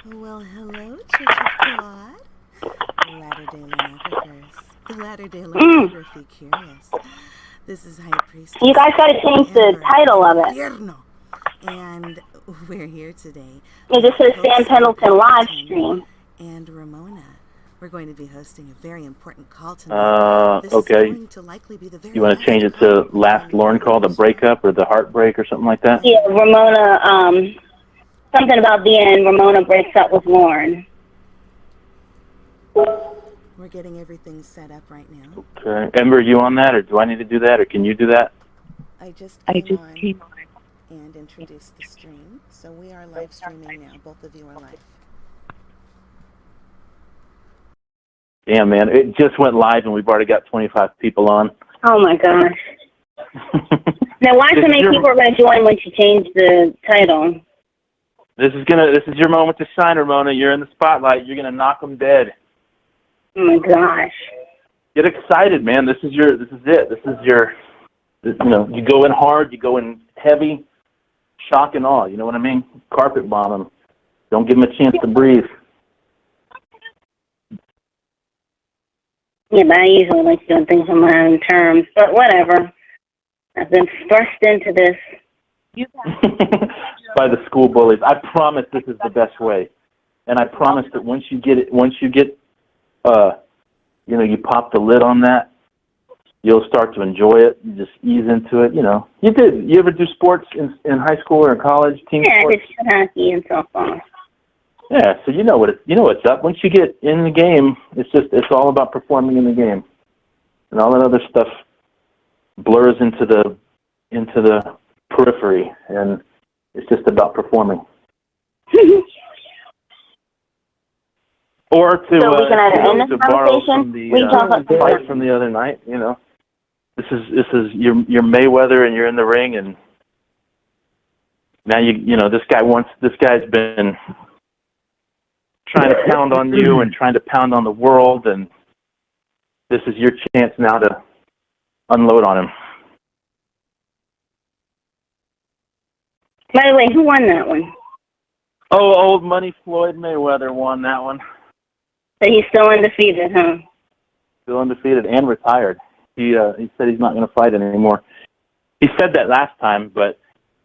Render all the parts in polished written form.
Well, hello, Church of God. Latter-day Lornographers. The Latter-day Mm. Lornography Curious. This is High You Priestess guys got to change the Amber title of it. Infierno. And we're here today It with just says Sam co-star Pendleton live Pendleton stream. and Ramona. We're going to be hosting a very important call tonight. This is Okay. going to likely be the You very want to change last it call to here last in the Lorne call, the radio show. breakup or the heartbreak or something like that? Yeah, Ramona, something about the end, Ramona breaks up with Lorne. We're getting everything set up right now. Okay. Ember, are you on that, or do I need to do that, or can you do that? I just came on and introduced the stream. So we are live streaming now. Both of you are live. Damn, man. It just went live, and we've already got 25 people on. Oh, my gosh. Now, why so many people are going to join once you change the title? This is your moment to shine, Ramona. You're in the spotlight. You're gonna knock them dead. Oh, my gosh. Get excited, man. This is it. You go in hard, you go in heavy, shock and awe. You know what I mean? Carpet bomb them. Don't give them a chance to breathe. Yeah, but I usually like doing things on my own terms. But whatever. I've been thrust into this. By the school bullies. I promise this is the best way. And I promise that once you get you pop the lid on that, you'll start to enjoy it. You just ease into it. You did. You ever do sports in high school or in college? Team sports? Yeah, I did hockey and softball. Yeah, so you know what's up. Once you get in the game, it's all about performing in the game, and all that other stuff blurs into the periphery, and it's just about performing. Or to so we can either end this borrow conversation. from the fight from the other night. This is your Mayweather, and you're in the ring, and now this guy's been trying to pound on you and trying to pound on the world, and this is your chance now to unload on him. By the way, who won that one? Oh, old money Floyd Mayweather won that one. So he's still undefeated, huh? Still undefeated and retired. He said he's not going to fight anymore. He said that last time, but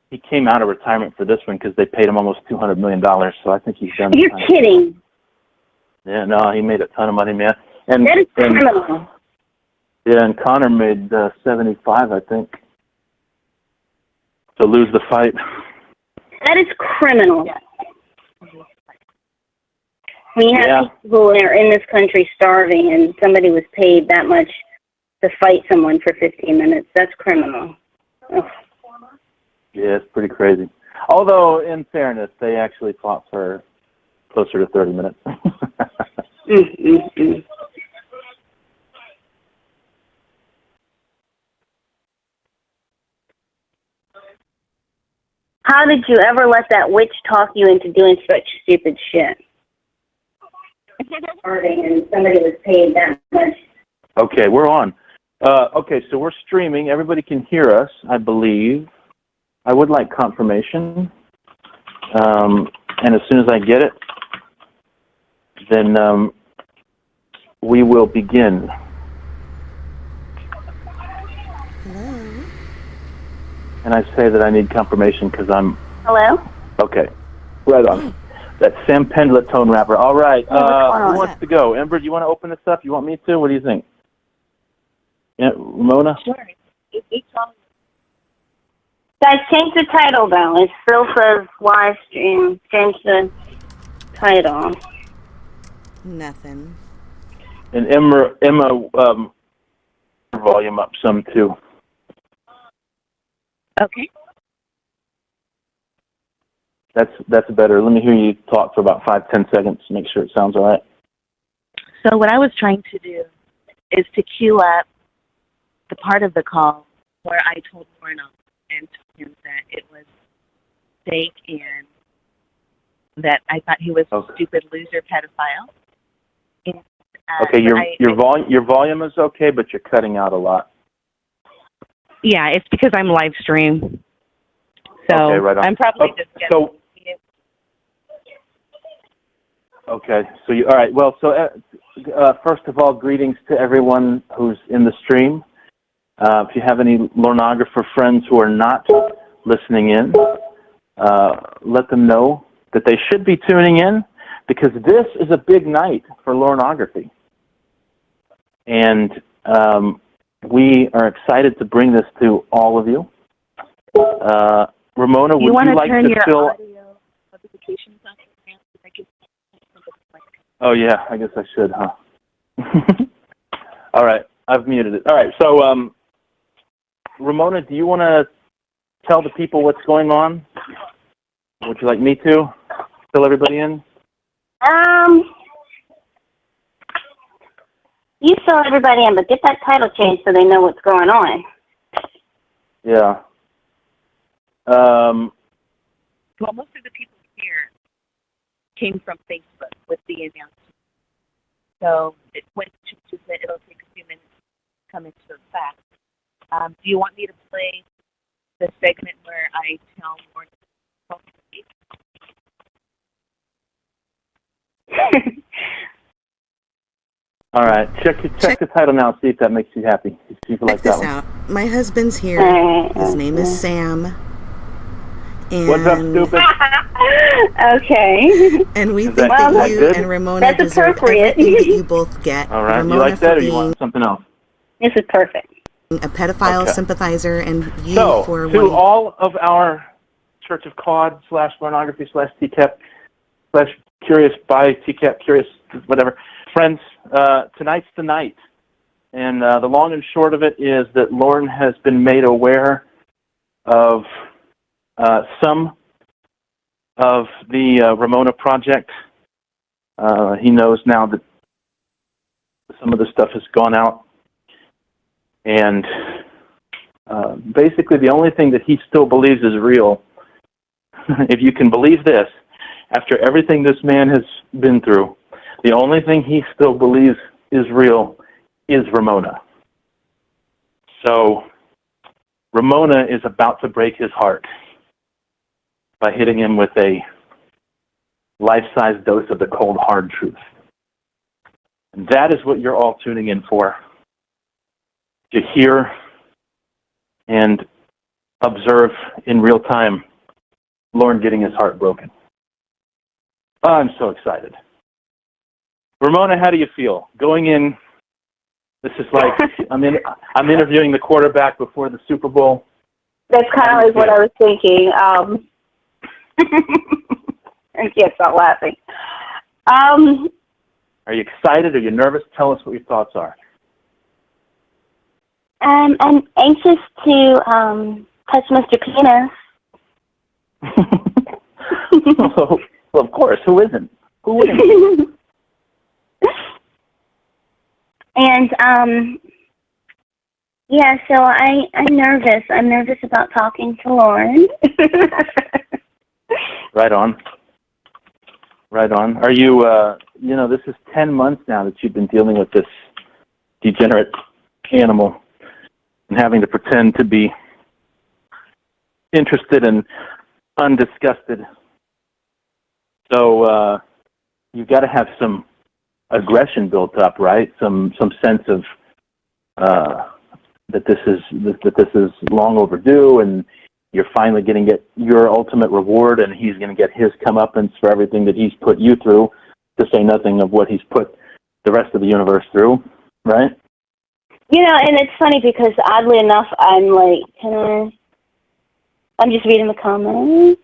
he came out of retirement for this one because they paid him almost $200 million. So I think he's done. You're kidding. Yeah, no, he made a ton of money, man. And that is criminal. Yeah, and Conor made 75, I think, to lose the fight. That is criminal. When you have people who are in this country starving and somebody was paid that much to fight someone for 15 minutes, that's criminal. Ugh. Yeah, it's pretty crazy. Although, in fairness, they actually fought for closer to 30 minutes. How did you ever let that witch talk you into doing such stupid shit? And somebody was paid that much. Okay, we're on. Okay, so we're streaming. Everybody can hear us, I believe. I would like confirmation. And as soon as I get it, then we will begin. Hello? And I say that I need confirmation because I'm... Hello? Okay, right on. That's Sam Pendleton rapper. All right, who wants to go? Ember, do you want to open this up? You want me to? What do you think? Yeah, Ramona? Sure. Guys, change the title, though. It still says live stream. Change the title. Nothing. And Emma volume up some, too. Okay. That's better. Let me hear you talk for about 5-10 seconds to make sure it sounds all right. So what I was trying to do is to cue up the part of the call where I told Lorne and told him that it was fake and that I thought he was a stupid loser pedophile. And, okay, your volume is okay, but you're cutting out a lot. Yeah, it's because I'm live stream. So okay, right on. I'm probably just so Okay. So all right. Well, so first of all, greetings to everyone who's in the stream. If you have any Lornographer friends who are not listening in, let them know that they should be tuning in, because this is a big night for Lornography. And we are excited to bring this to all of you. Ramona, would you like to fill... Audio notifications on? Oh, yeah, I guess I should, huh? All right, I've muted it. All right, so, Ramona, do you want to tell the people what's going on? Would you like me to fill everybody in? You fill everybody in, but get that title changed so they know what's going on. Yeah. Well, most of the people here came from Facebook with the announcement. So it'll take a few minutes to come into effect. Do you want me to play the segment where I tell more? All right, check the title now. See if that makes you happy. See if you like Check this that out. My husband's here. His name is Sam. And What's up, stupid? Okay. And we Is think that that you good? and Ramona That's deserve appropriate. everything that you both get. All right, Ramona you like that, for or you being want something else? This is perfect. a pedophile Okay. sympathizer, and you So, for to wanting... all of our Church of Cod / Lornography / TCAP / Curious by TCAP, Curious, whatever, friends, tonight's the night. And the long and short of it is that Lorne has been made aware of some of the Ramona project. He knows now that some of the stuff has gone out. And basically the only thing that he still believes is real, if you can believe this, after everything this man has been through, the only thing he still believes is real is Ramona. So Ramona is about to break his heart by hitting him with a life-size dose of the cold, hard truth. And that is what you're all tuning in for, to hear and observe in real time Lorne getting his heart broken. I'm so excited. Ramona, how do you feel? Going in, this is like, I'm interviewing the quarterback before the Super Bowl. That's kind of like what I was thinking. I can't stop laughing. Are you excited? Are you nervous? Tell us what your thoughts are. I'm anxious to touch Mr. Penis. Well, of course. Who isn't? Who wouldn't? And yeah, so I'm nervous. I'm nervous about talking to Lorne. Right on. Right on. Are you, this is 10 months now that you've been dealing with this degenerate animal and having to pretend to be interested and undisgusted. So you've got to have some aggression built up, right? Some sense of that this is long overdue, and you're finally going to get your ultimate reward, and he's going to get his comeuppance for everything that he's put you through, to say nothing of what he's put the rest of the universe through, right? And it's funny because oddly enough, I'm like, I'm just reading the comments.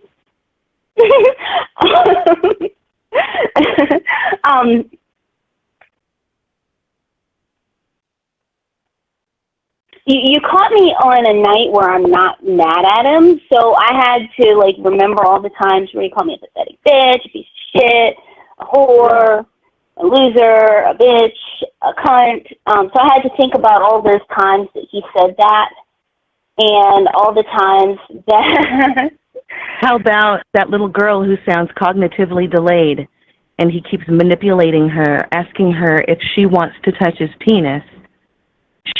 You caught me on a night where I'm not mad at him, so I had to remember all the times where he called me a pathetic bitch, a piece of shit, a whore, a loser, a bitch, a cunt. So I had to think about all those times that he said that, and all the times that... How about that little girl who sounds cognitively delayed, and he keeps manipulating her, asking her if she wants to touch his penis,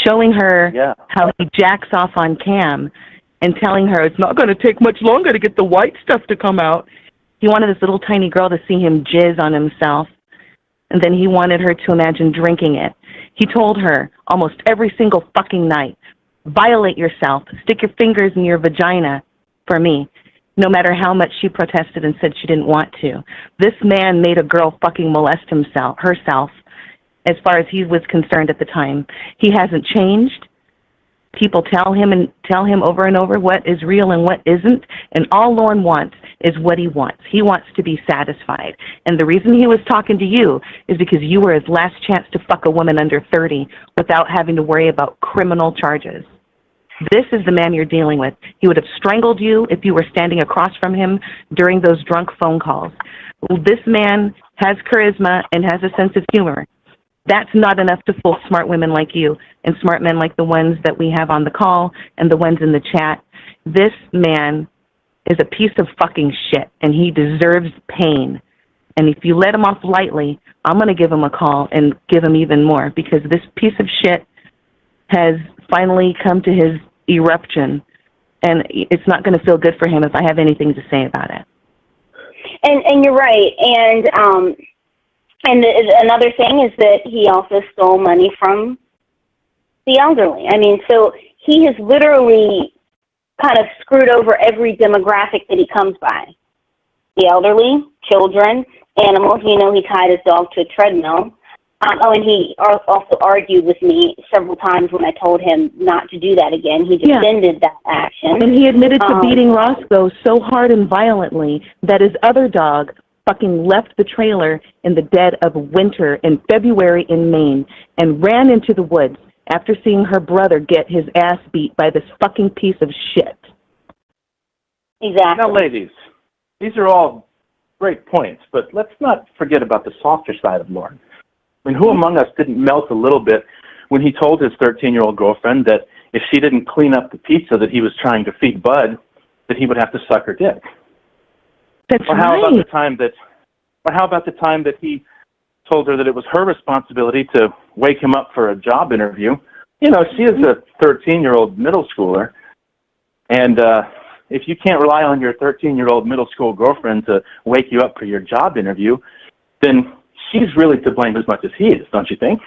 showing her how he jacks off on cam, and telling her it's not going to take much longer to get the white stuff to come out. He wanted this little tiny girl to see him jizz on himself and then he wanted her to imagine drinking it. He told her almost every single fucking night, violate yourself, stick your fingers in your vagina for me, no matter how much she protested and said she didn't want to. This man made a girl fucking molest herself, as far as he was concerned at the time. He hasn't changed. People tell him over and over what is real and what isn't, and all Lorne wants is what he wants. He wants to be satisfied. And the reason he was talking to you is because you were his last chance to fuck a woman under 30 without having to worry about criminal charges. This is the man you're dealing with. He would have strangled you if you were standing across from him during those drunk phone calls. This man has charisma and has a sense of humor. That's not enough to fool smart women like you and smart men like the ones that we have on the call and the ones in the chat. This man is a piece of fucking shit, and he deserves pain. And if you let him off lightly, I'm going to give him a call and give him even more, because this piece of shit has finally come to his eruption, and it's not going to feel good for him if I have anything to say about it. And you're right. And another thing is that he also stole money from the elderly. I mean, so he has literally kind of screwed over every demographic that he comes by. The elderly, children, animals. You know, he tied his dog to a treadmill. And he also argued with me several times when I told him not to do that again. He defended that action. And he admitted to beating Roscoe so hard and violently that his other dog fucking left the trailer in the dead of winter in February in Maine and ran into the woods after seeing her brother get his ass beat by this fucking piece of shit. Exactly. Now, ladies, these are all great points, but let's not forget about the softer side of Lorne. I mean, who among us didn't melt a little bit when he told his 13-year-old girlfriend that if she didn't clean up the pizza that he was trying to feed Bud, that he would have to suck her dick? That's or how right. about the time that he told her that it was her responsibility to wake him up for a job interview? You know, she is a 13-year-old middle schooler, and if you can't rely on your 13-year-old middle school girlfriend to wake you up for your job interview, then she's really to blame as much as he is, don't you think?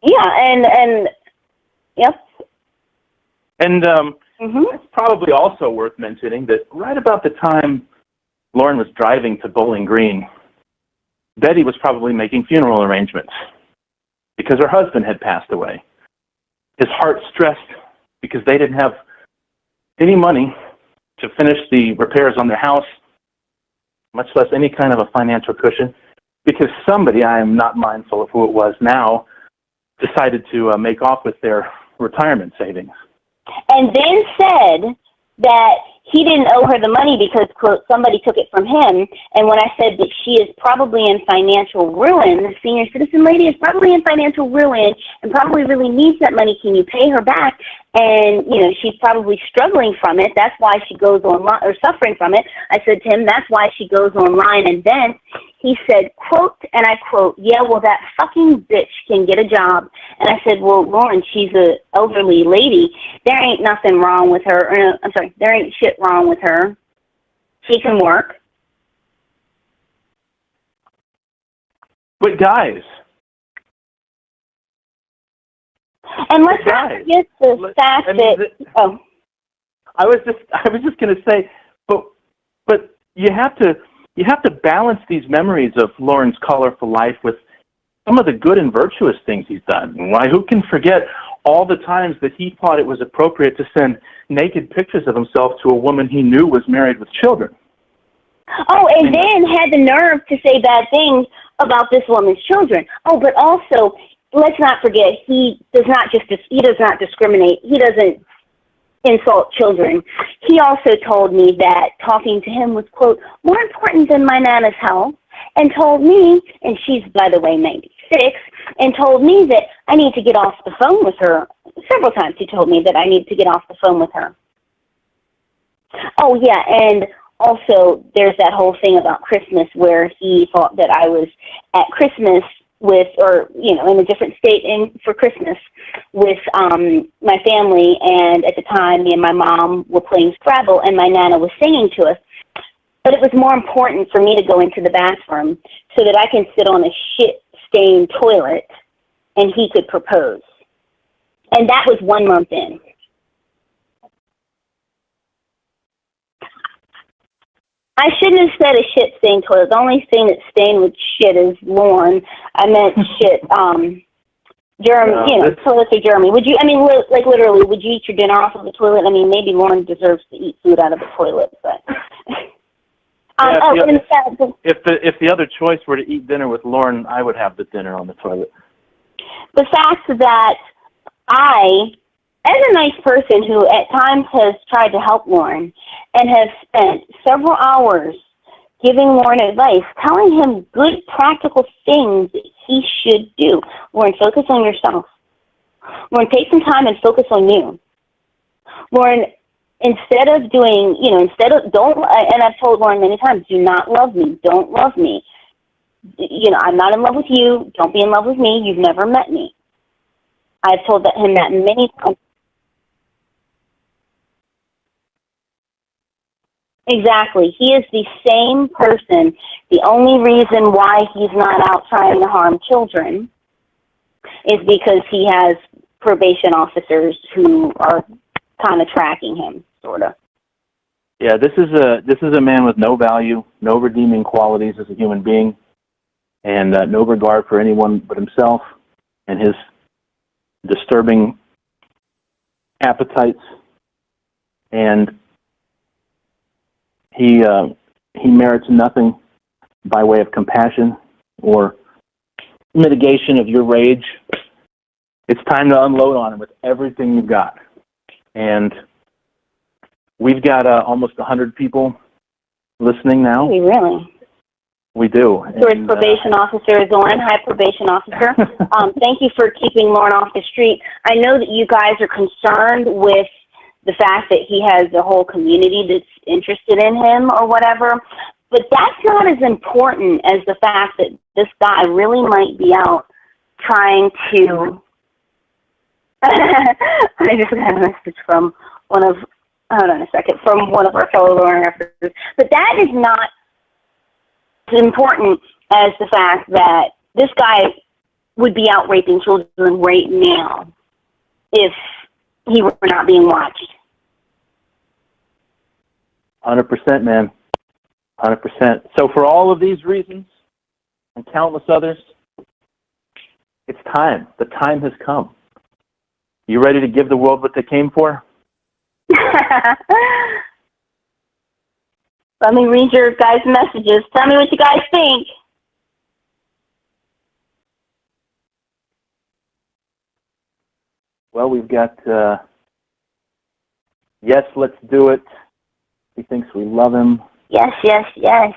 Yeah, and yep. And it's probably also worth mentioning that right about the time Lorne was driving to Bowling Green, Betty was probably making funeral arrangements because her husband had passed away. His heart stressed because they didn't have any money to finish the repairs on their house, much less any kind of a financial cushion, because somebody, I am not mindful of who it was now, decided to make off with their retirement savings. And then said that he didn't owe her the money because, quote, somebody took it from him. And when I said that she is probably in financial ruin, the senior citizen lady is probably in financial ruin and probably really needs that money. Can you pay her back? And, you know, she's probably struggling from it. That's why she goes online, or suffering from it. I said to him, that's why she goes online and vents. He said, quote, and I quote, yeah, well, that fucking bitch can get a job. And I said, well, Lorne, she's an elderly lady. There ain't nothing wrong with her. There ain't shit wrong with her. She can work. But guys, and let's not forget the fact that I was just going to say, but you have to balance these memories of Lorne's colorful life with some of the good and virtuous things he's done. Why? Who can forget all the times that he thought it was appropriate to send naked pictures of himself to a woman he knew was married with children? Oh, and then had the nerve to say bad things about this woman's children. Oh, but also, let's not forget, he does not discriminate. He doesn't insult children. He also told me that talking to him was, quote, more important than my Nana's health, and told me, and she's, by the way, 96, and told me that I need to get off the phone with her. Several times he told me that I need to get off the phone with her. Oh, yeah, and also there's that whole thing about Christmas where he thought that I was at Christmas with, or, you know, in a different state for Christmas with my family, and at the time me and my mom were playing Scrabble and my Nana was singing to us. But it was more important for me to go into the bathroom so that I can sit on a shit-stained toilet and he could propose. And that was 1 month in. I shouldn't have said a shit-stained toilet. The only thing that's stained with shit is Lorne. I meant shit, Jeremy, toilets are Jeremy. Would you, like literally, would you eat your dinner off of the toilet? I mean, maybe Lorne deserves to eat food out of the toilet, but... if the other choice were to eat dinner with Lorne, I would have the dinner on the toilet. The fact that I, as a nice person who at times has tried to help Lorne and has spent several hours giving Lorne advice, telling him good practical things that he should do. Lorne, focus on yourself. Lorne, take some time and focus on you. Lorne, instead of doing, and I've told Lorne many times, do not love me, don't love me. I'm not in love with you, don't be in love with me, you've never met me. I've told him that many times. Exactly. He is the same person. The only reason why he's not out trying to harm children is because he has probation officers who are kind of tracking him, sort of. Yeah, this is a man with no value, no redeeming qualities as a human being, and no regard for anyone but himself and his disturbing appetites. And he merits nothing by way of compassion or mitigation of your rage. It's time to unload on him with everything you've got. And we've got almost 100 people listening now. Hey, really? We do. First probation officer is Lorne. Hi, probation officer. Thank you for keeping Lorne off the street. I know that you guys are concerned with the fact that he has a whole community that's interested in him or whatever, but that's not as important as the fact that this guy really might be out trying to... I just got a message from one of our fellow Lorne officers. But that is not as important as the fact that this guy would be out raping children right now if he were not being watched. 100%, man. 100%. So for all of these reasons and countless others, it's time. The time has come. You ready to give the world what they came for? Let me read your guys' messages. Tell me what you guys think. Well, we've got, yes, let's do it. He thinks we love him. Yes, yes, yes.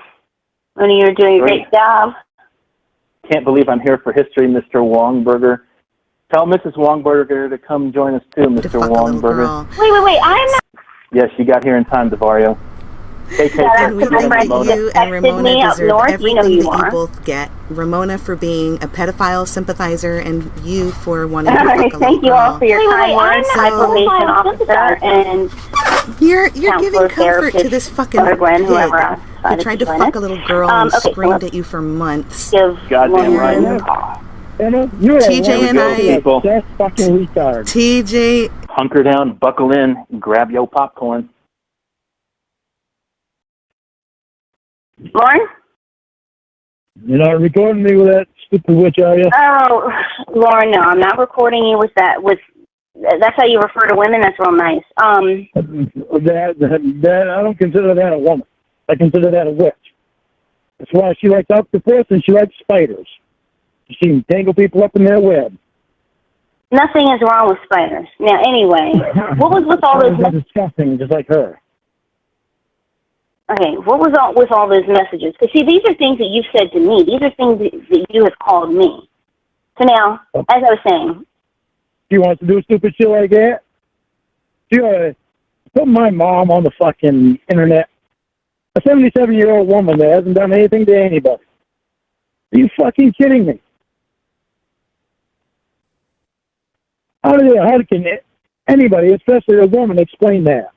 Mooney, you're doing a great job. Can't believe I'm here for history, Mr. Wongberger. Tell Mrs. Wongberger to come join us too, Mr. Wongberger. Wait, I'm not... Yes, you got here in time, DeVario. And we think that you and Ramona deserve everything that you both get. Ramona for being a pedophile sympathizer, and you for wanting to fuck a little girl. Thank you all for your kind words. I'm a probation officer, and you're giving comfort to this fucking kid who tried to fuck a little girl and screamed at you for months. Goddamn right. TJ and I, that's fucking retard. TJ, hunker down, buckle in, and grab your popcorn. Lorne? You're not recording me with that stupid witch, are you? Oh, Lorne, no, I'm not recording you with that. That's how you refer to women? That's real nice. That I don't consider that a woman. I consider that a witch. That's why she likes octopus and she likes spiders. She can tangle people up in their web. Nothing is wrong with spiders. Now, anyway, what was with all those... They're disgusting, just like her. Okay, what was with all those messages? Because, see, these are things that you've said to me. These are things that you have called me. So now, as I was saying... She wants to do stupid shit like that? She put my mom on the fucking internet. A 77-year-old woman that hasn't done anything to anybody. Are you fucking kidding me? How can anybody, especially a woman, explain that?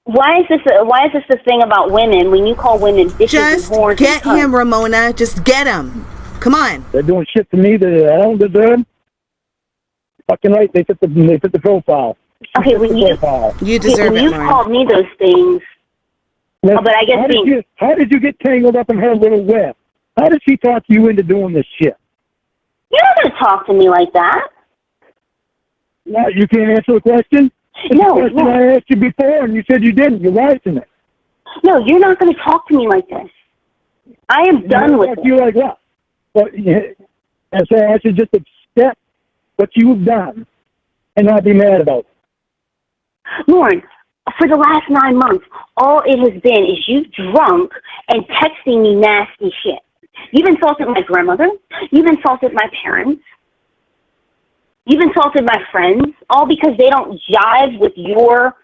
Why is this the thing about women when you call women bitches Just and whores? get him, Ramona. Just get him. Come on. They're doing shit to me that I don't deserve. Fucking right, they fit the profile. Okay, when you deserve it, Lauren. called me those things. Now, but I guess how did you get tangled up in her little web? How did she talk you into doing this shit? You're not going to talk to me like that. No, you can't answer the question? No. The question I asked you before, and you said you didn't. You're right in it. No, you're not going to talk to me like this. I am done with it. You like what? But, and so I should just accept what you've done and not be mad about it. Lauren, for the last 9 months, all it has been is you drunk and texting me nasty shit. You've insulted my grandmother. You've insulted my parents. You've insulted my friends, all because they don't jive with your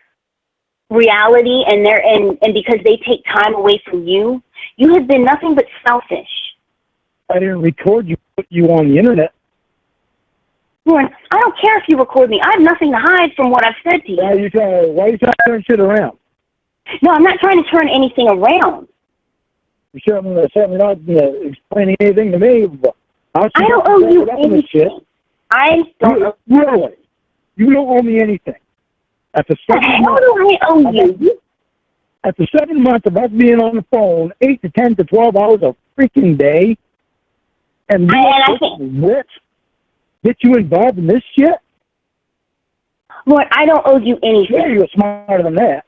reality and because they take time away from you. You have been nothing but selfish. I didn't record you, put you on the internet. Lauren, I don't care if you record me. I have nothing to hide from what I've said to you. Why are you trying to turn shit around? No, I'm not trying to turn anything around. You're certainly not explaining anything to me. I don't owe you anything. I don't. Really? You don't owe me anything. After 7 months, how do I owe you? After 7 months of us being on the phone, 8 to 10 to 12 hours a freaking day, and I think get you involved in this shit? Lord, I don't owe you anything. Yeah, you're smarter than that.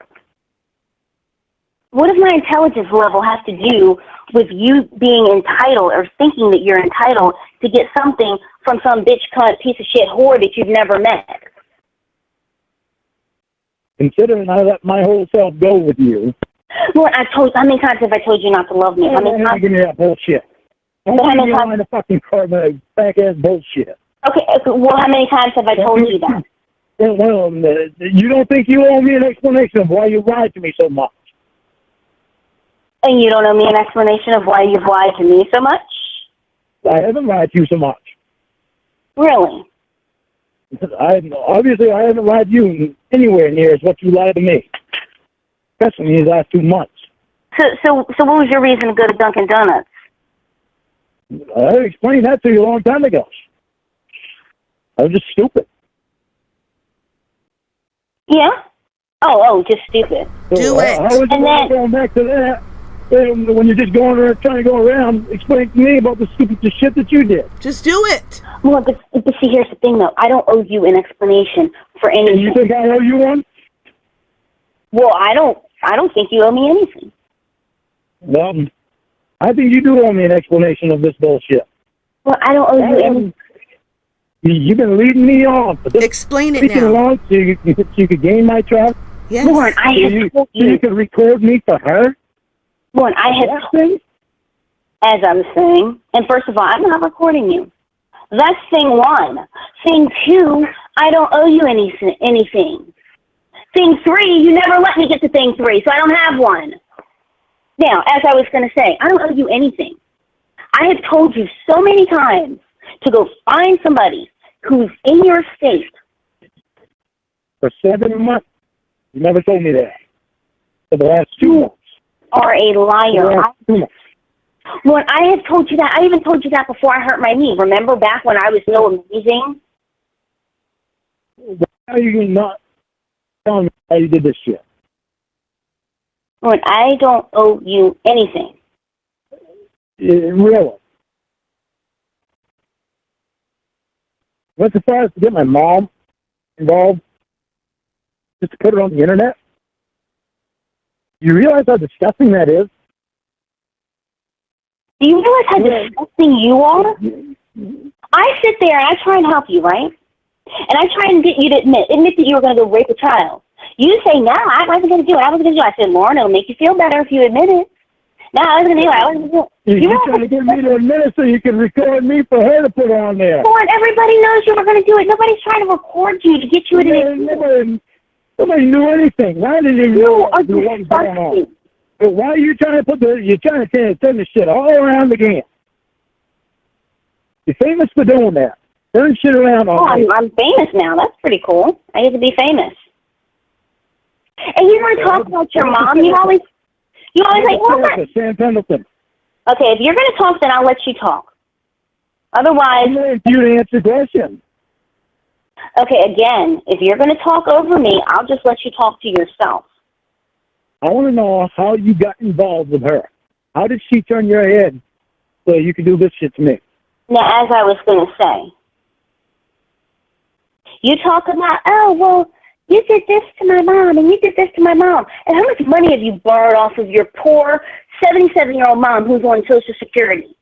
What does my intelligence level have to do with you being entitled or thinking that you're entitled to get something from some bitch cunt piece of shit whore that you've never met? Considering I let my whole self go with you. Lord, how many times have I told you not to love me? How many times? Give me that bullshit. How many times? The fucking back ass bullshit. Okay, well, how many times have I told you that? Well, you don't think you owe me an explanation of why you lied to me so much? And you don't owe me an explanation of why you've lied to me so much? I haven't lied to you so much. Really? Obviously, I haven't lied to you anywhere near as what you lied to me. Especially in these last 2 months. So what was your reason to go to Dunkin' Donuts? I explained that to you a long time ago. I was just stupid. Yeah? Oh, just stupid. Do it. How was it going back to that? When you're just going around, trying to go around, explain to me about the stupid shit that you did. Just do it. Well, but see, here's the thing, though. I don't owe you an explanation for anything. And you think I owe you one? Well, I don't think you owe me anything. Well, I think you do owe me an explanation of this bullshit. Well, I don't owe you anything. You've been leading me on. Explain it now. Along so you could gain my trust. Yes. Lauren, I have told you. So you could record me for her? Lauren, I have told you, as I was saying, and first of all, I'm not recording you. That's thing one. Thing two, I don't owe you anything. Thing three, you never let me get to thing three, so I don't have one. Now, as I was going to say, I don't owe you anything. I have told you so many times to go find somebody who's in your state. For 7 months. You never told me that. For the last 2 months. Are a liar. When I have told you that, I even told you that before I hurt my knee. Remember back when I was so amazing? Why are you not telling me how you did this shit? When I don't owe you anything. Really? Went as far as to get my mom involved just to put it on the internet? You realize how disgusting that is? Do you realize how disgusting you are? I sit there and I try and help you, right? And I try and get you to admit that you were going to go rape a child. You say, no, I wasn't going to do it. I said, Lauren, it'll make you feel better if you admit it. No, I wasn't going to do it. I wasn't going to do it. You're trying to get me to admit it so you can record me for her to put on there. Lauren, everybody knows you were going to do it. Nobody's trying to record you to get you to admit it. Nobody knew anything. Why did you know what was going on? But why are you trying to turn this shit all around the game? You're famous for doing that. Turn shit around all I'm famous now. That's pretty cool. I get to be famous. And you want to talk about your mom? You always like, well, Sam Pendleton. Okay, if you're going to talk, then I'll let you talk. Otherwise, I'm waiting for you to answer the question. Okay, again, if you're going to talk over me, I'll just let you talk to yourself. I want to know how you got involved with her. How did she turn your head so you could do this shit to me? Now, as I was going to say, you talk about, oh, well, you did this to my mom, and you did this to my mom. And how much money have you borrowed off of your poor 77-year-old mom who's on Social Security?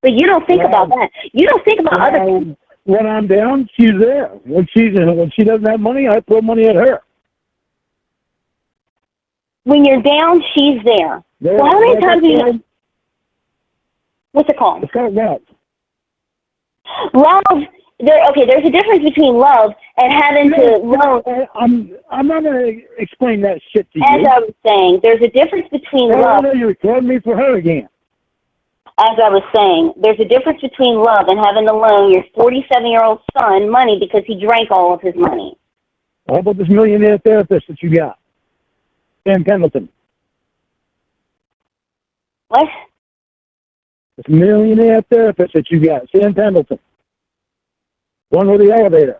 But you don't think about that. You don't think about other things. When I'm down, she's there. When she doesn't have money, I throw money at her. When you're down, she's there. Well, how many times do you... What's it called? It's called love. Love... there's a difference between love and having to loan. I'm not going to explain that shit to you. As I was saying, there's a difference between love. You recording me for her again. As I was saying, there's a difference between love and having to loan your 47-year-old son money because he drank all of his money. How about this millionaire therapist that you got? Sam Pendleton. What? This millionaire therapist that you got, Sam Pendleton. One with the elevator.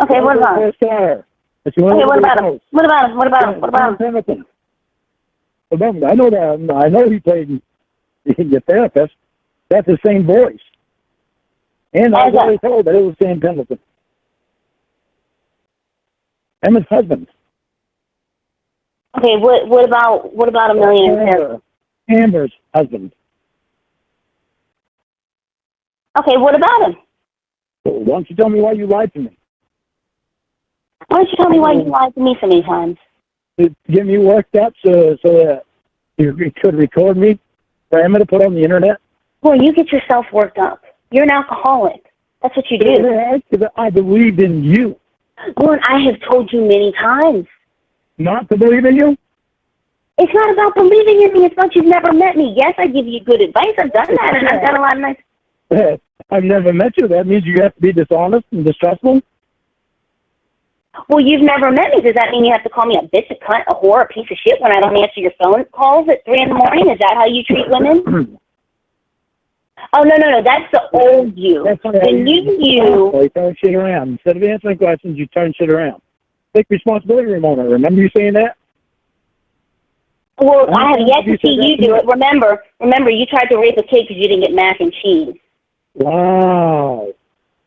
Okay, what about him? Okay, what about him? What about him? What about him? What about him? Pendleton. I know that. I know he played your therapist. That's the same voice. And I was already told that it was Sam Pendleton. And his husband. Okay, what about a millionaire? Amber's husband. Okay, what about him? Why don't you tell me why you lied to me? Why don't you tell me why you lied to me so many times? To get me worked up so that you could record me for Emma to put on the internet? Well, you get yourself worked up. You're an alcoholic. That's what you do. Because I believed in you. Well, I have told you many times. Not to believe in you? It's not about believing in me. It's about you've never met me. Yes, I give you good advice. I've done that, and I've done a lot of nice... I've never met you. That means you have to be dishonest and distrustful? Well, you've never met me. Does that mean you have to call me a bitch, a cunt, a whore, a piece of shit when I don't answer your phone calls at 3 in the morning? Is that how you treat women? Oh, no. That's the old you. That's the new you... You turn shit around. Instead of answering questions, you turn shit around. Take responsibility, Ramona. Remember you saying that? Well, I have yet to see you do it. Remember, you tried to rape a kid because you didn't get mac and cheese. Wow.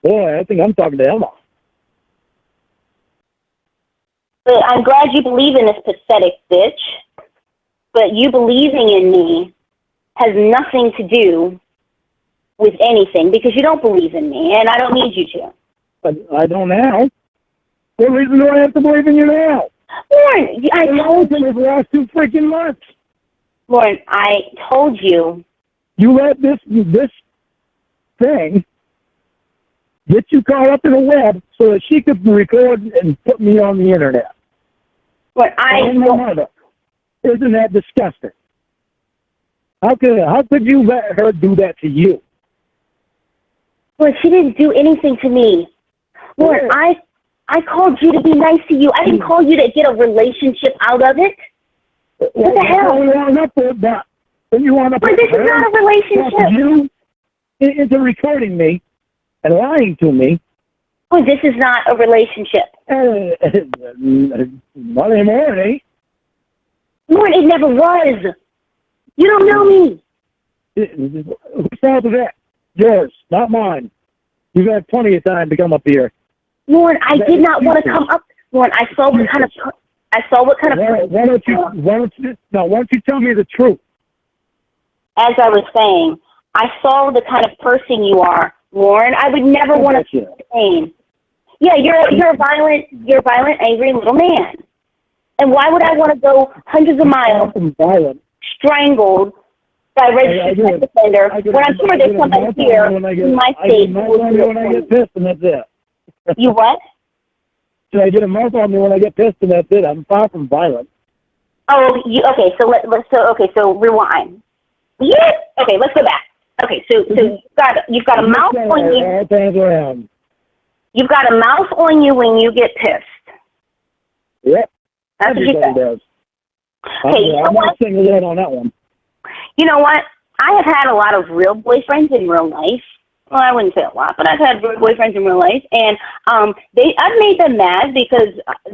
Boy, I think I'm talking to Emma. But I'm glad you believe in this pathetic bitch. But you believing in me has nothing to do with anything because you don't believe in me, and I don't need you to. But I don't now. What reason do I have to believe in you now? Lorne, I told you. For the last 2 freaking months. Lorne, I told you. You let this thing get you caught up in the web so that she could record and put me on the internet. But Isn't that disgusting? How could you let her do that to you? Well, she didn't do anything to me. Lorne, I called you to be nice to you. I didn't call you to get a relationship out of it. What the hell? You want up with that? You want up but this is not a relationship. You into recording me and lying to me. Well, this is not a relationship. Not anymore, eh? Lorne, it never was. You don't know me. Whose fault is that? Yours, not mine. You've had plenty of time to come up here. Lorne, I did not want to come up. Lorne, I saw what kind of. Why don't you tell me the truth? As I was saying, I saw the kind of person you are, Lorne. I would never want to pain. Yeah, you're a violent, angry little man. And why would I want to go hundreds of miles, strangled by a registered sex offender, when I'm sure there's somebody here in my state who will do it when I get pissed, and that's it. You what? Should I get a mouth on me when I get pissed, and that's it? I'm far from violent. Oh, okay. So rewind. Yeah. Okay, let's go back. Okay, so you've got a mouth on you. You've got a mouth on you when you get pissed. Yep. That's what she Everybody said. does. Hey, you know I'm what? not single out on that one. You know what? I have had a lot of real boyfriends in real life. Well, I wouldn't say a lot, but I've had real boyfriends in real life, and I've made them mad because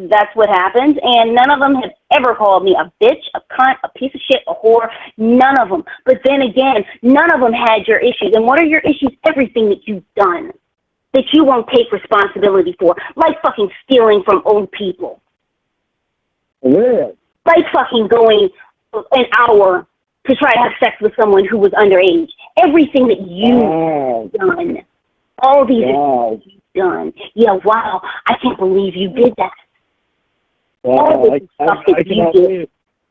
that's what happens, and none of them have ever called me a bitch, a cunt, a piece of shit, a whore. None of them. But then again, none of them had your issues. And what are your issues? Everything that you've done that you won't take responsibility for, like fucking stealing from old people. Yeah. Like fucking going an hour to try to have sex with someone who was underage. Everything that you've done. All these things you've done. Yeah, wow, I can't believe you did that.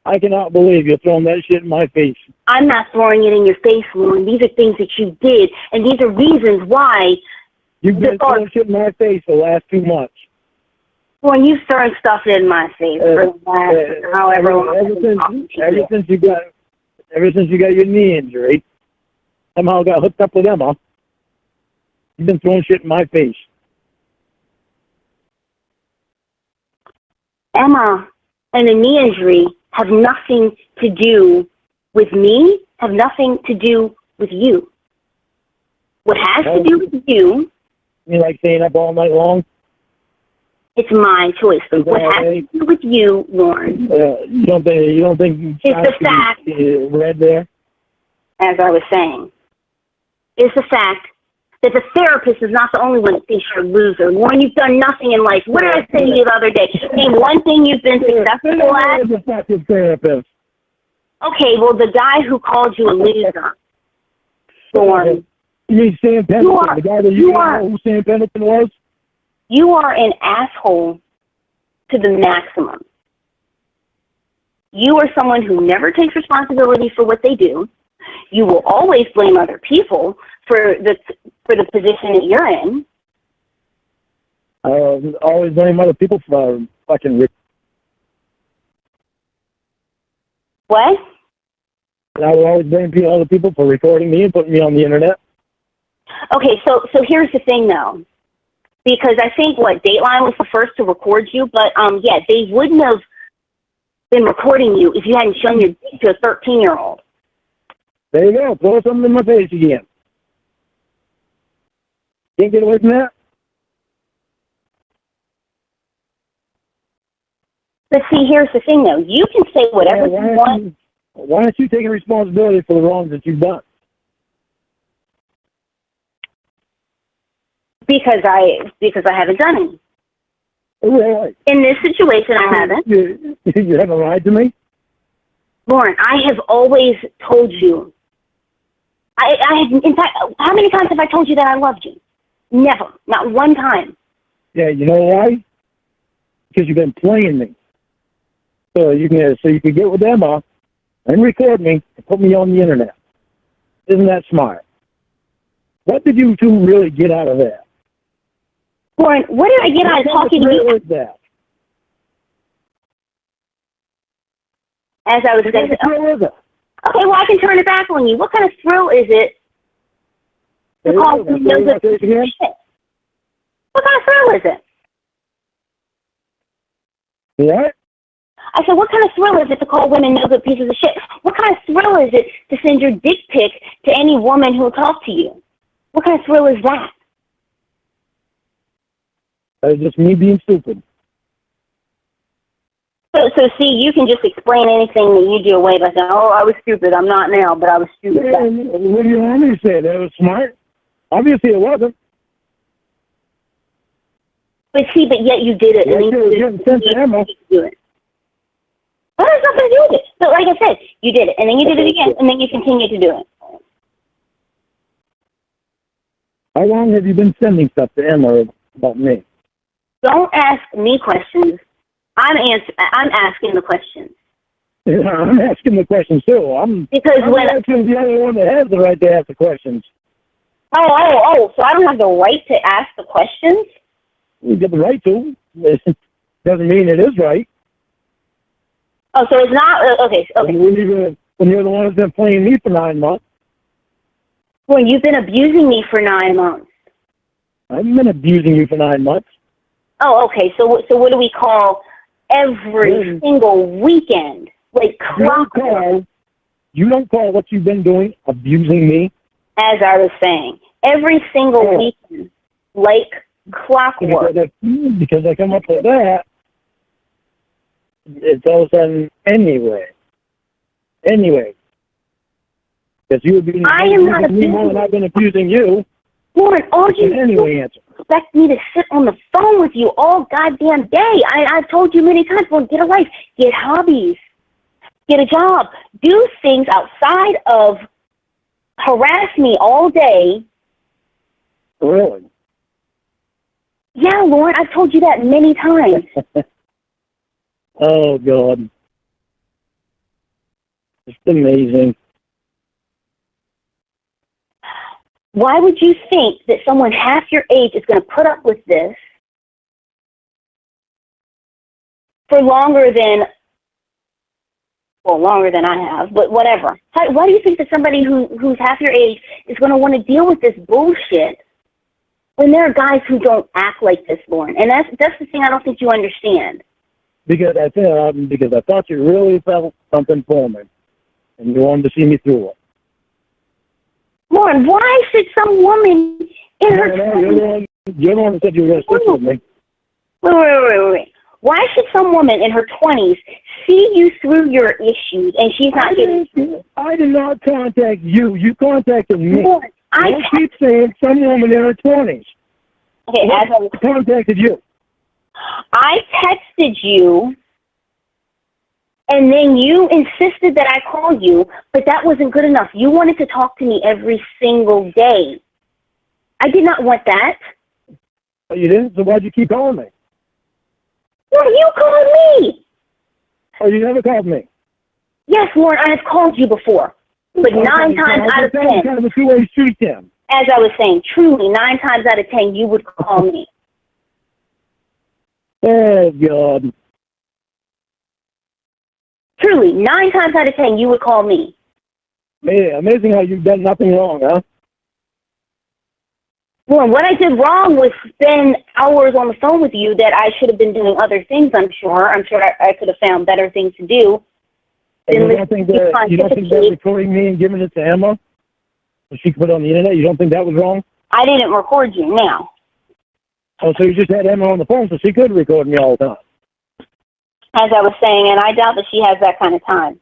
I cannot believe you're throwing that shit in my face. I'm not throwing it in your face, Lorne. These are things that you did, and these are reasons why. You've been throwing shit in my face the last 2 months. Lorne, you've thrown stuff in my face for the last however long. Ever since you got your knee injury, somehow got hooked up with Emma. You've been throwing shit in my face. Emma and the knee injury have nothing to do with me, have nothing to do with you. What has to do with you... You like staying up all night long? It's my choice. What has to do with you, Lorne? You don't think it's the fact, red there? As I was saying, it's the fact that the therapist is not the only one that thinks you're a loser. Lorne, you've done nothing in life. What did I say to you the other day? Name one thing you've been successful at. The fucking therapist. Okay, well, the guy who called you a loser, Lorne. You mean Sam Pendleton, the guy that you know who Sam Pendleton was? You are an asshole to the maximum. You are someone who never takes responsibility for what they do. You will always blame other people for the position that you're in. Always blame other people for fucking... What? I will always blame other people for recording me and putting me on the internet. Okay, so here's the thing, though. Because I think, Dateline was the first to record you, but, yeah, they wouldn't have been recording you if you hadn't shown your dick to a 13-year-old. There you go. Throw something in my face again. Can't get away from that? But see, here's the thing, though. You can say whatever you want. Why aren't you taking responsibility for the wrongs that you've done? Because I haven't done any. Really? In this situation, I haven't. You haven't lied to me? Lorne, I have always told you. In fact, how many times have I told you that I loved you? Never. Not one time. Yeah, you know why? Because you've been playing me. So you can get with Emma and record me and put me on the internet. Isn't that smart? What did you two really get out of that? Lorne, what did I get out of talking to you? That? As I was saying, okay, well, I can turn it back on you. What kind of thrill is it to call women no good pieces of shit? What kind of thrill is it? What? I said, what kind of thrill is it to call women no good pieces of shit? What kind of thrill is it to send your dick pic to any woman who will talk to you? What kind of thrill is that? That's just me being stupid. So see, you can just explain anything that you do away by saying, oh, I was stupid. I'm not now, but I was stupid. Yeah, what do you want me to say? That was smart? Obviously it wasn't. But yet you did it. Yeah, and you sent to Emma. Do it. Well, there's nothing to do with it. But like I said, you did it, and then you did it again, and then you continue to do it. How long have you been sending stuff to Emma about me? Don't ask me questions. I'm asking the questions. Yeah, I'm asking the questions too. I'm asking the only one that has the right to ask the questions. Oh! So I don't have the right to ask the questions? You get the right to. It doesn't mean it is right. Oh, so it's not okay. When you're the one who's been playing me for 9 months. Well, you've been abusing me for 9 months. I haven't been abusing you for 9 months. Oh, okay. So what do we call every single weekend, like clockwork. You don't call what you've been doing abusing me? As I was saying, every single weekend, like clockwork. Because I come up with that, it's all of a sudden, anyway. Because you would be abusing me more than I've been abusing you. Lord, all you expect me to sit on the phone with you all goddamn day. I've told you many times, well, get a life, get hobbies, get a job, do things outside of harass me all day. Really? Yeah, Lauren, I've told you that many times. Oh, God. It's amazing. Why would you think that someone half your age is going to put up with this for longer than I have, but whatever. Why do you think that somebody who's half your age is going to want to deal with this bullshit when there are guys who don't act like this, Lauren? And that's the thing I don't think you understand. Because I thought you really felt something for me, and you wanted to see me through it. Lauren, why should some woman in her... You're the one who said you were going to stick with me. Wait. Why should some woman in her 20s see you through your issues and she's not getting... I did not contact you. You contacted me. Lauren, I keep saying some woman in her 20s. Okay, as I contacted you. I texted you, and then you insisted that I call you, but that wasn't good enough. You wanted to talk to me every single day. I did not want that. Oh, you didn't? So why'd you keep calling me? Well, you called me. Oh, you never called me? Yes, Lauren, I have called you before, but 9 times out of 10. That's kind of a two-way street, then. As I was saying, truly, 9 times out of 10, you would call me. Oh, God. Truly, 9 times out of 10, you would call me. Man, amazing how you've done nothing wrong, huh? Well, what I did wrong was spend hours on the phone with you that I should have been doing other things, I'm sure. I'm sure I could have found better things to do. You don't think that recording me and giving it to Emma, so she could put it on the internet, you don't think that was wrong? I didn't record you now. Oh, so you just had Emma on the phone so she could record me all the time. As I was saying, and I doubt that she has that kind of time.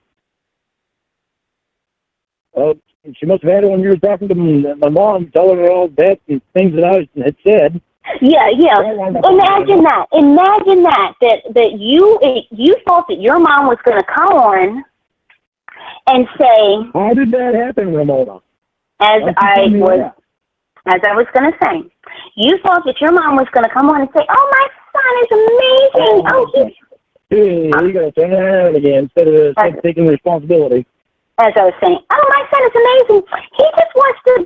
Well, she must have had it when you were talking to my mom, telling her all that and things that I had said. Yeah. Imagine that you thought that your mom was going to come on and say... How did that happen, Ramona? As I was going to say, you thought that your mom was going to come on and say, "Oh, my son is amazing. Hey, you got to turn it around again instead of taking responsibility." As I was saying, "Oh, my son is amazing. He just wants to.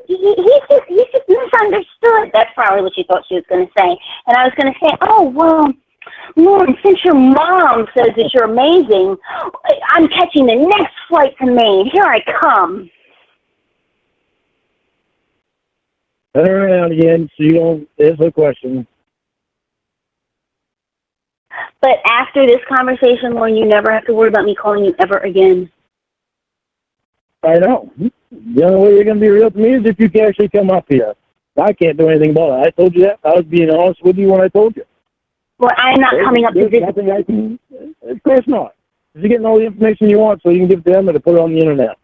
He's just misunderstood." That's probably what you thought she was going to say. And I was going to say, "Oh, well, Lauren, since your mom says that you're amazing, I'm catching the next flight to Maine. Here I come." Turn around again so you don't answer the question. But after this conversation, Lauren, you never have to worry about me calling you ever again. I know. The only way you're going to be real to me is if you can actually come up here. I can't do anything about it. I told you that. I was being honest with you when I told you. Well, I'm not coming up to visit. Of course not. You're getting all the information you want so you can give it to Emma to put it on the internet.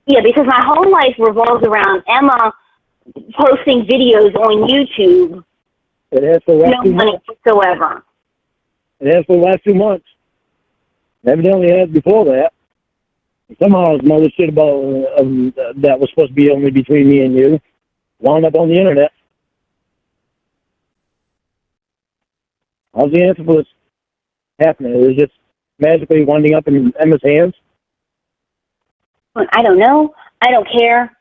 Yeah, because my whole life revolves around Emma posting videos on YouTube. It has for the last 2 months. Whatsoever. It has for the last 2 months. Evidently it has before that. Somehow some other shit about that was supposed to be only between me and you wound up on the internet. How's the answer for this happening? Is it just magically winding up in Emma's hands? I don't know. I don't care.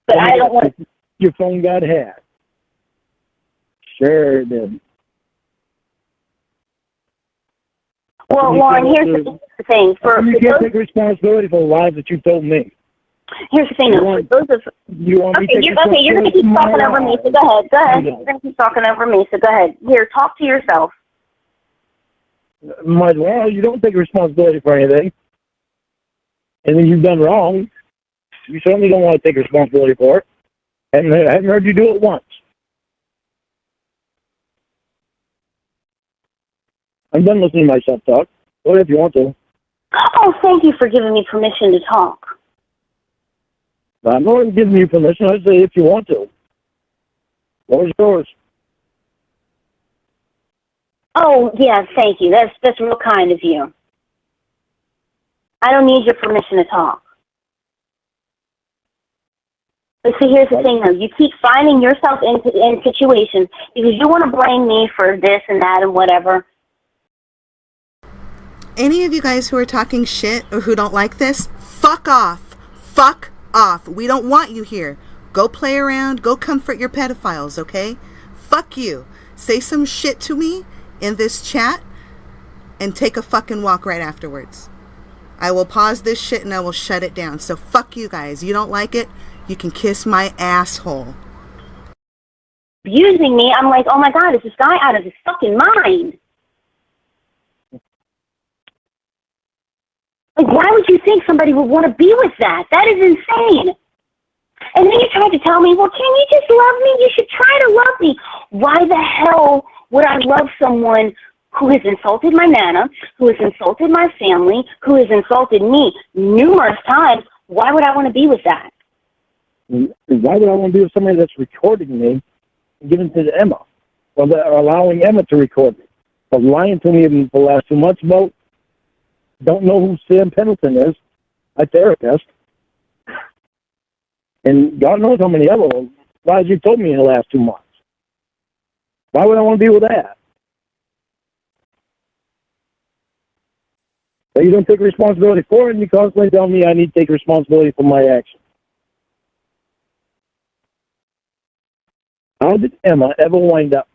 But I don't want... Your phone got hacked. Sure it did. Well, Lauren, here's the thing. You can't take responsibility for the lies that you told me. Here's the thing. You're going to keep talking over me, so go ahead. You're going to keep talking over me, so go ahead. Here, talk to yourself. Might as well. You don't take responsibility for anything. Anything you've done wrong, you certainly don't want to take responsibility for it. And I haven't heard you do it once. I'm done listening to myself talk. Go ahead if you want to. Oh, thank you for giving me permission to talk. I'm not giving you permission. I say if you want to. What was yours? Oh, yeah, thank you. That's real kind of you. I don't need your permission to talk. But see, here's the thing, though. You keep finding yourself in situations because you want to blame me for this and that and whatever. Any of you guys who are talking shit or who don't like this, fuck off. Fuck off. We don't want you here. Go play around. Go comfort your pedophiles, okay? Fuck you. Say some shit to me in this chat and take a fucking walk right afterwards. I will pause this shit and I will shut it down. So fuck you guys. You don't like it? You can kiss my asshole. Abusing me, I'm like, oh my God, is this guy out of his fucking mind? Like, why would you think somebody would want to be with that? That is insane. And then you tried to tell me, well, can you just love me? You should try to love me. Why the hell would I love someone who has insulted my nana, who has insulted my family, who has insulted me numerous times? Why would I want to be with that? Why would I want to be with somebody that's recording me and giving it to Emma? Or they're allowing Emma to record me? But lying to me in the last 2 months about don't know who Sam Pendleton is, my therapist. And God knows how many other lies you told me in the last 2 months. Why would I want to be with that? But you don't take responsibility for it, and you constantly tell me I need to take responsibility for my actions. How did Emma ever wind up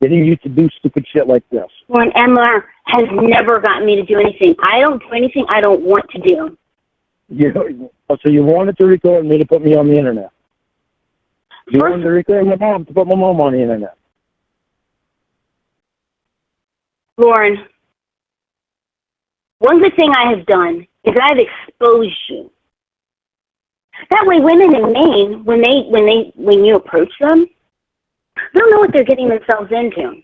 getting you to do stupid shit like this? Well, and Emma has never gotten me to do anything. I don't do anything I don't want to do. So you wanted to record me to put me on the internet. You wanted to record my mom to put my mom on the internet. Lauren, one good thing I have done is I've exposed you. That way women in Maine, when you approach them, they'll know what they're getting themselves into.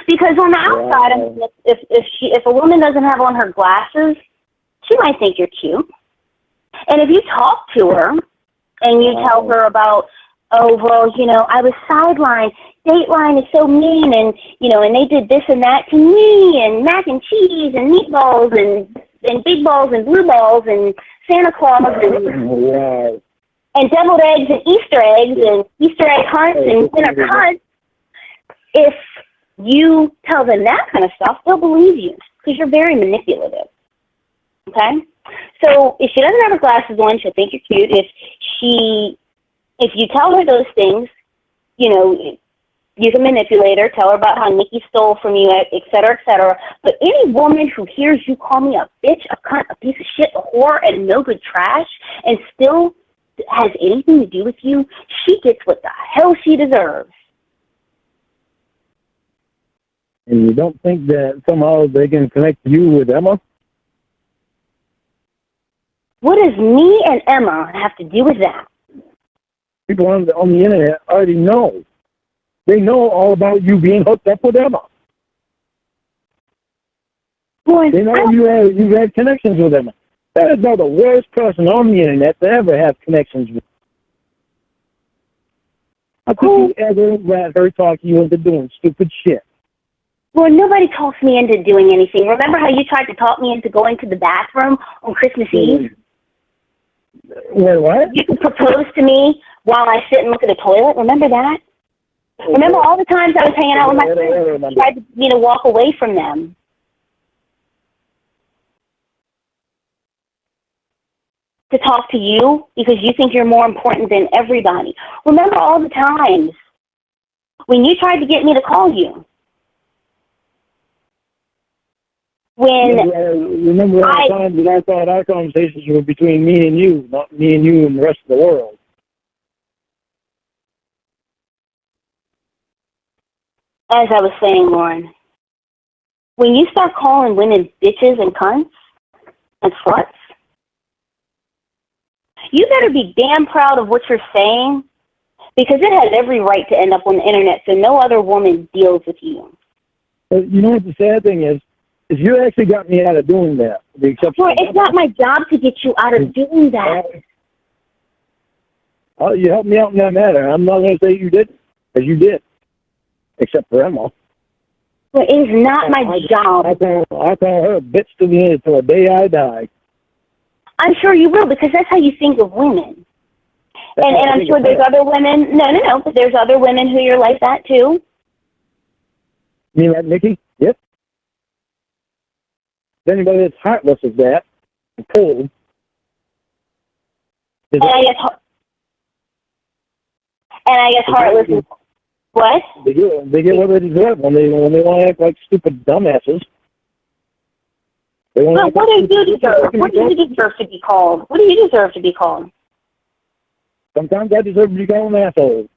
Because on the outside, I mean, if a woman doesn't have on her glasses, she might think you're cute. And if you talk to her and you tell her about, oh, well, I was sidelined. Dateline is so mean, and, and they did this and that to me, and mac and cheese, and meatballs, and big balls, and blue balls, and Santa Claus, and deviled eggs, and Easter egg hunts, and dinner hunts. If you tell them that kind of stuff, they'll believe you, because you're very manipulative. Okay? So if she doesn't have her glasses on, she'll think you're cute. If you tell her those things, you can manipulate her, tell her about how Nikki stole from you, et cetera, et cetera. But any woman who hears you call me a bitch, a cunt, a piece of shit, a whore, and no good trash, and still has anything to do with you, she gets what the hell she deserves. And you don't think that somehow they can connect you with Emma? What does me and Emma have to do with that? People on the internet already know. They know all about you being hooked up with Emma. Boy, they know you've had connections with Emma. That is not the worst person on the internet to ever have connections with. How could you ever let her talk you into doing stupid shit? Well, nobody talks me into doing anything. Remember how you tried to talk me into going to the bathroom on Christmas Eve? Wait, what? You proposed to me while I sit and look at the toilet. Remember that? Remember all the times I was hanging out with my friends? I tried to, walk away from them. To talk to you because you think you're more important than everybody. Remember all the times when you tried to get me to call you. Remember all the times that I thought our conversations were between me and you, not me and you and the rest of the world. As I was saying, Lauren, when you start calling women bitches and cunts and sluts, you better be damn proud of what you're saying, because it has every right to end up on the internet, so no other woman deals with you. You know what the sad thing is you actually got me out of doing that. Well, it's not my job to get you out of doing that. You helped me out in that matter. I'm not going to say you didn't, because you did, except for Emma. But it is not my job. I call her a bitch to the end until the day I die. I'm sure you will, because that's how you think of women. And I'm sure there's other women. No, but there's other women who you're like that too. You mean like Nikki? Yep. Anybody that's heartless as that, and cold. And I guess heartless is what? They get what they deserve when they want to act like stupid dumbasses. Well, what do you deserve? What do you deserve to be called? What do you deserve to be called? Sometimes I deserve to be called an asshole.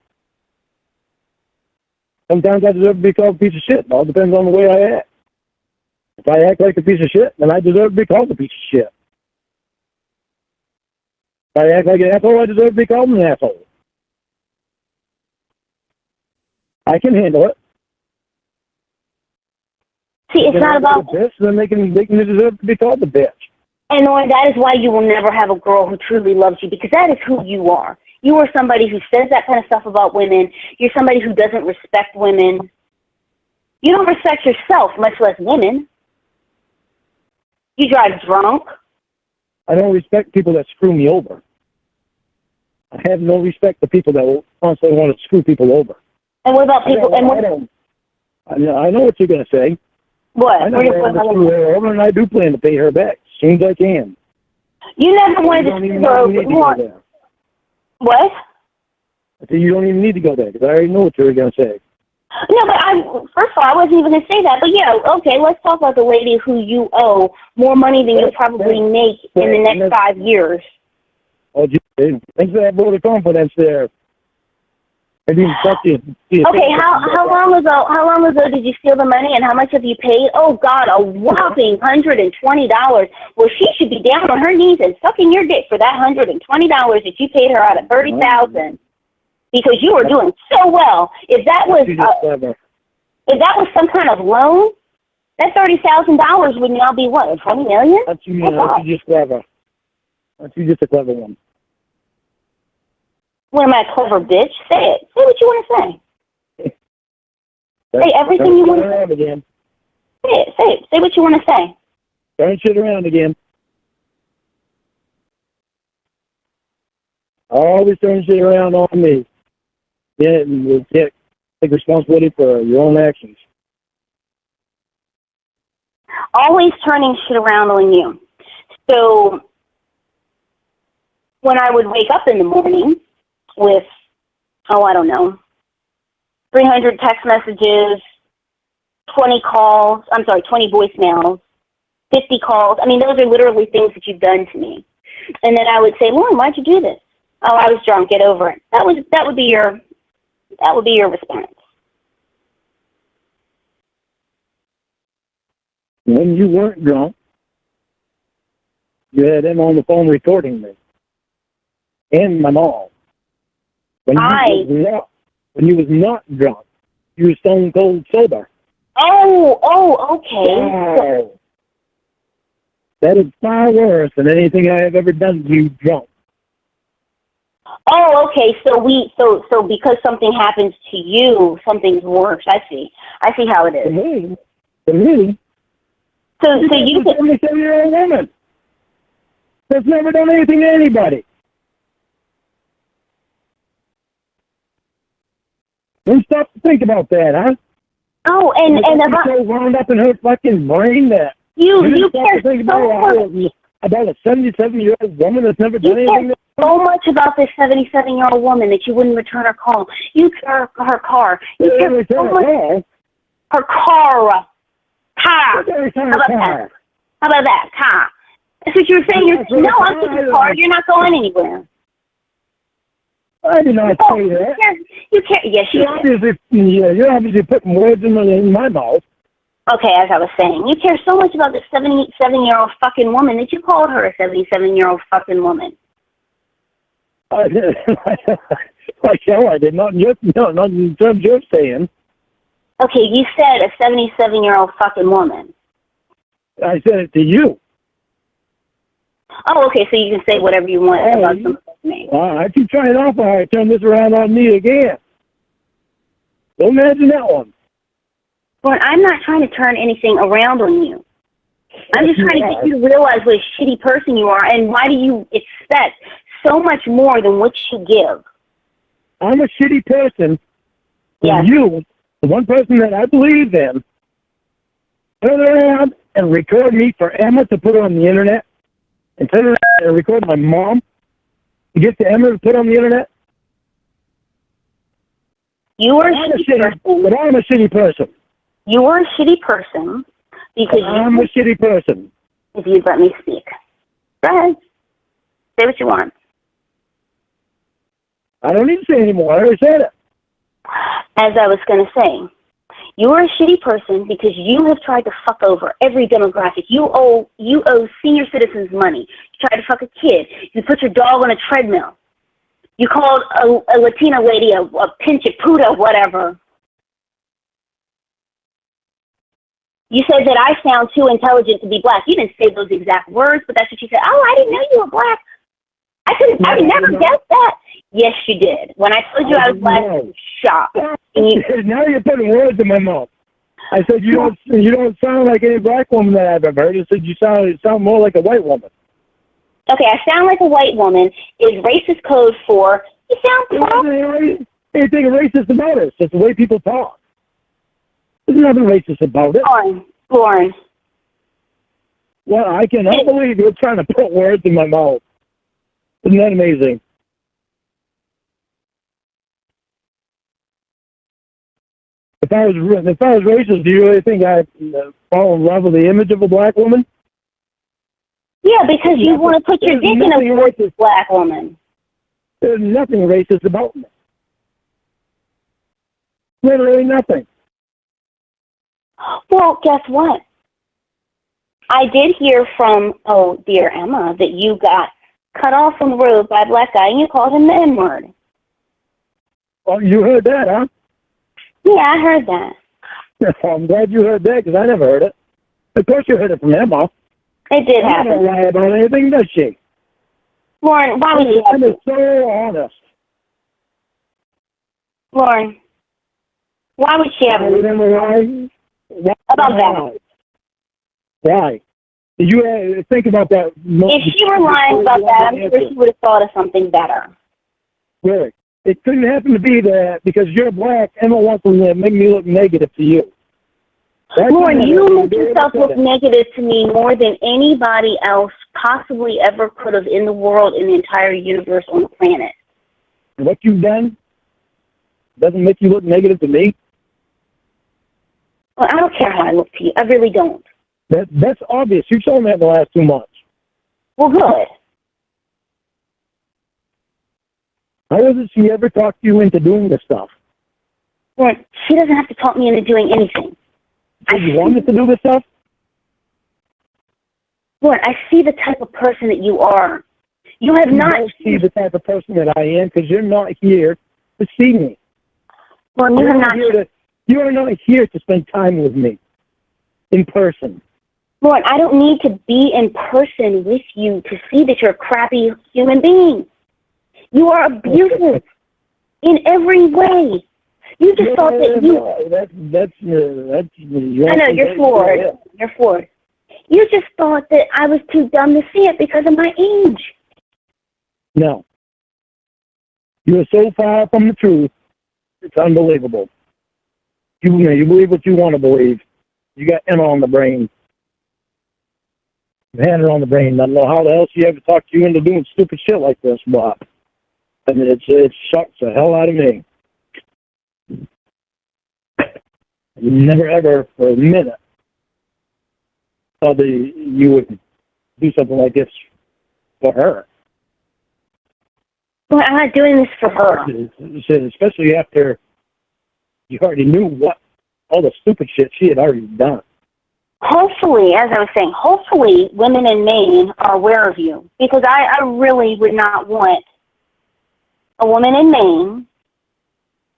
Sometimes I deserve to be called a piece of shit. It all depends on the way I act. If I act like a piece of shit, then I deserve to be called a piece of shit. If I act like an asshole, I deserve to be called an asshole. I can handle it. See, it's not about bitch, then they can deserve to be called a bitch. And Lorne, that is why you will never have a girl who truly loves you, because that is who you are. You are somebody who says that kind of stuff about women. You're somebody who doesn't respect women. You don't respect yourself, much less women. You drive drunk. I don't respect people that screw me over. I have no respect for people that will constantly want to screw people over. And what about people? I know what you're going to say. What? I know I'm going to screw her over, and I do plan to pay her back as soon as I can. You never wanted to screw her over. What? I said you don't even need to go there, because I already know what you were going to say. No, but first of all, I wasn't even going to say that. But yeah, okay, let's talk about the lady who you owe more money than you'll probably make in the next 5 years. Oh, geez, thanks for that vote of confidence there. I didn't talk to you. Okay, how long ago did you steal the money, and how much have you paid? Oh God, a whopping $120. Well, she should be down on her knees and sucking your dick for that $120 that you paid her out of $30,000, because you were doing so well. If that was some kind of loan, that $30,000 would now be what, $20 million? That's you just clever. That's you just a clever one. What am I, a clever bitch? Say it. Say what you want to say. Say everything you want to say. Again. Say it. Say it. Say what you want to say. Turn shit around again. Always turn shit around on me. Yeah, and you take responsibility for your own actions. Always turning shit around on you. So when I would wake up in the morning with, 300 text messages, 20 voicemails, 50 calls. I mean, those are literally things that you've done to me. And then I would say, Lorne, why'd you do this? Oh, I was drunk. Get over it. That would be your response. When you weren't drunk, you had him on the phone recording me. And my mom. When you was not drunk, you were stone cold sober. Oh, okay. Wow. That is far worse than anything I have ever done to you drunk. Oh, okay. So because something happens to you, something's worse. I see how it is. To me. So you could. 77-year-old woman that's never done anything to anybody. Don't stop to think about that, huh? Oh, and about so wound up in her fucking brain that you care so much about a 77-year-old woman that's never done anything. So much about this 77-year-old woman that you wouldn't return her call. You care her car. You care so much. Her car. Car. How about that? Car. That's what you were saying. No, I'm taking the car. You're not going anywhere. I did not say that. You can't. Yes, you did. You're obviously putting words in my mouth. Okay, as I was saying, you care so much about this 77-year-old fucking woman that you called her a 77-year-old fucking woman. Like hell, I did not just not in terms you're saying. Okay, you said a 77-year-old fucking woman. I said it to you. Oh, okay, so you can say whatever you want about somebody's name. I keep trying off. I turn this around on me again. Don't imagine that one. But I'm not trying to turn anything around on you. I'm just trying to get you to realize what a shitty person you are, and why do you expect so much more than what you give? I'm a shitty person. Yes. You, the one person that I believe in, turn around and record me for Emma to put on the internet, and turn around and record my mom to get to Emma to put on the internet. You are a shitty person. But I'm a shitty person. You are a shitty person because I'm a shitty person. If you'd let me speak. Go ahead. Say what you want. I don't need to say anymore. I already said it. As I was going to say, you are a shitty person because you have tried to fuck over every demographic. You owe senior citizens money. You tried to fuck a kid. You put your dog on a treadmill. You called a Latina lady a pinche puta, whatever. You said that I sound too intelligent to be black. You didn't say those exact words, but that's what you said. Oh, I didn't know you were black. I would never guess that. Yes, you did. When I told you I was black, you were shocked. Now you're putting words in my mouth. I said you don't sound like any black woman that I've ever heard. I said you sound more like a white woman. Okay, I sound like a white woman is racist code for you sound tough. Anything racist about it. It's the way people talk. There's nothing racist about it. Lorne. Well, I cannot believe you're trying to put words in my mouth. Isn't that amazing? If I was racist, do you really think I'd fall in love with the image of a black woman? Yeah, because you want to put your dick in a racist black woman. There's nothing racist about me. Literally nothing. Well, guess what? I did hear from, dear Emma, that you got cut off from the road by a black guy and you called him the N-word. Well, you heard that, huh? Yeah, I heard that. I'm glad you heard that because I never heard it. Of course you heard it from Emma. It did happen. She don't lie about anything, does she? Lorne, why would she have I'm so honest. Lorne, why would she have Remember why? About that? Why? You think about that. If she were lying about that, I'm sure she would have thought of something better. Really? It couldn't happen to be that because you're black, Emma wants to make me look negative to you. Lorne, you make yourself look negative to me more than anybody else possibly ever could have in the world, in the entire universe, on the planet. What you've done doesn't make you look negative to me? Well, I don't care how I look to you. I really don't. That's obvious. You've shown that in the last 2 months. Well, good. How does she ever talk you into doing this stuff? Well, she doesn't have to talk me into doing anything. So you wanted to do this stuff? Well, I see the type of person that you are. You have not... don't see the type of person that I am because you're not here to see me. Well, you are not here to spend time with me in person. Lord, I don't need to be in person with you to see that you're a crappy human being. You are abusive in every way. You just thought that you... I know, you're floored. You're floored. You just thought that I was too dumb to see it because of my age. No. You are so far from the truth, it's unbelievable. You believe what you want to believe. You got Emma on the brain. You had her on the brain. I don't know how the hell she ever talked you into doing stupid shit like this, but I mean, it shocks the hell out of me. You never ever for a minute thought that you would do something like this for her. Well, I'm not doing this for her. Especially after you already knew what all the stupid shit she had already done. hopefully, as I was saying, hopefully women in Maine are aware of you, because I really would not want a woman in Maine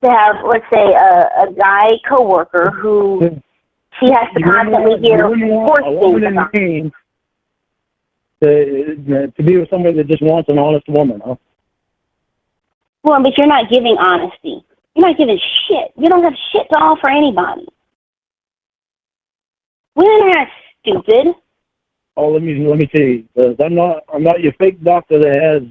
to have, let's say, a guy coworker who she has to constantly hear horse things about. To be with somebody that just wants an honest woman, huh? Well, but you're not giving honesty. You're not giving shit. You don't have shit to offer anybody. Women are not stupid. Oh, let me see. I'm not your fake doctor that has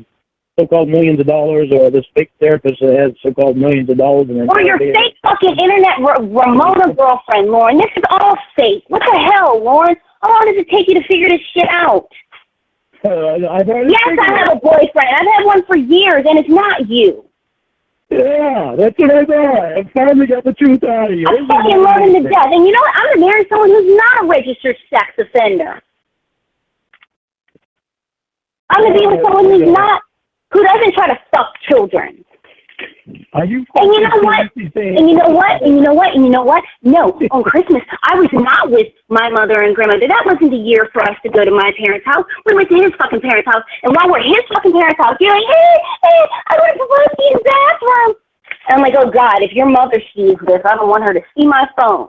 so-called millions of dollars, or this fake therapist that has so-called millions of dollars. Or your fake fucking internet Ramona girlfriend, Lauren. This is all fake. What the hell, Lauren? How long does it take you to figure this shit out? Yes, I have a boyfriend. I've had one for years, and it's not you. Yeah, that's what I thought. I finally got the truth out of you. I'm fucking learning to death. And you know what? I'm going to marry someone who's not a registered sex offender. I'm going to be with someone who doesn't try to fuck children. Are you? And you know what? And you know what? And you know what? And you know what? No, on Christmas, I was not with my mother and grandmother. That wasn't the year for us to go to my parents' house. We went to his fucking parents' house. And while we're at his fucking parents' house, you're like, hey, I went to Lucy's bathroom. And I'm like, oh, God, if your mother sees this, I don't want her to see my phone.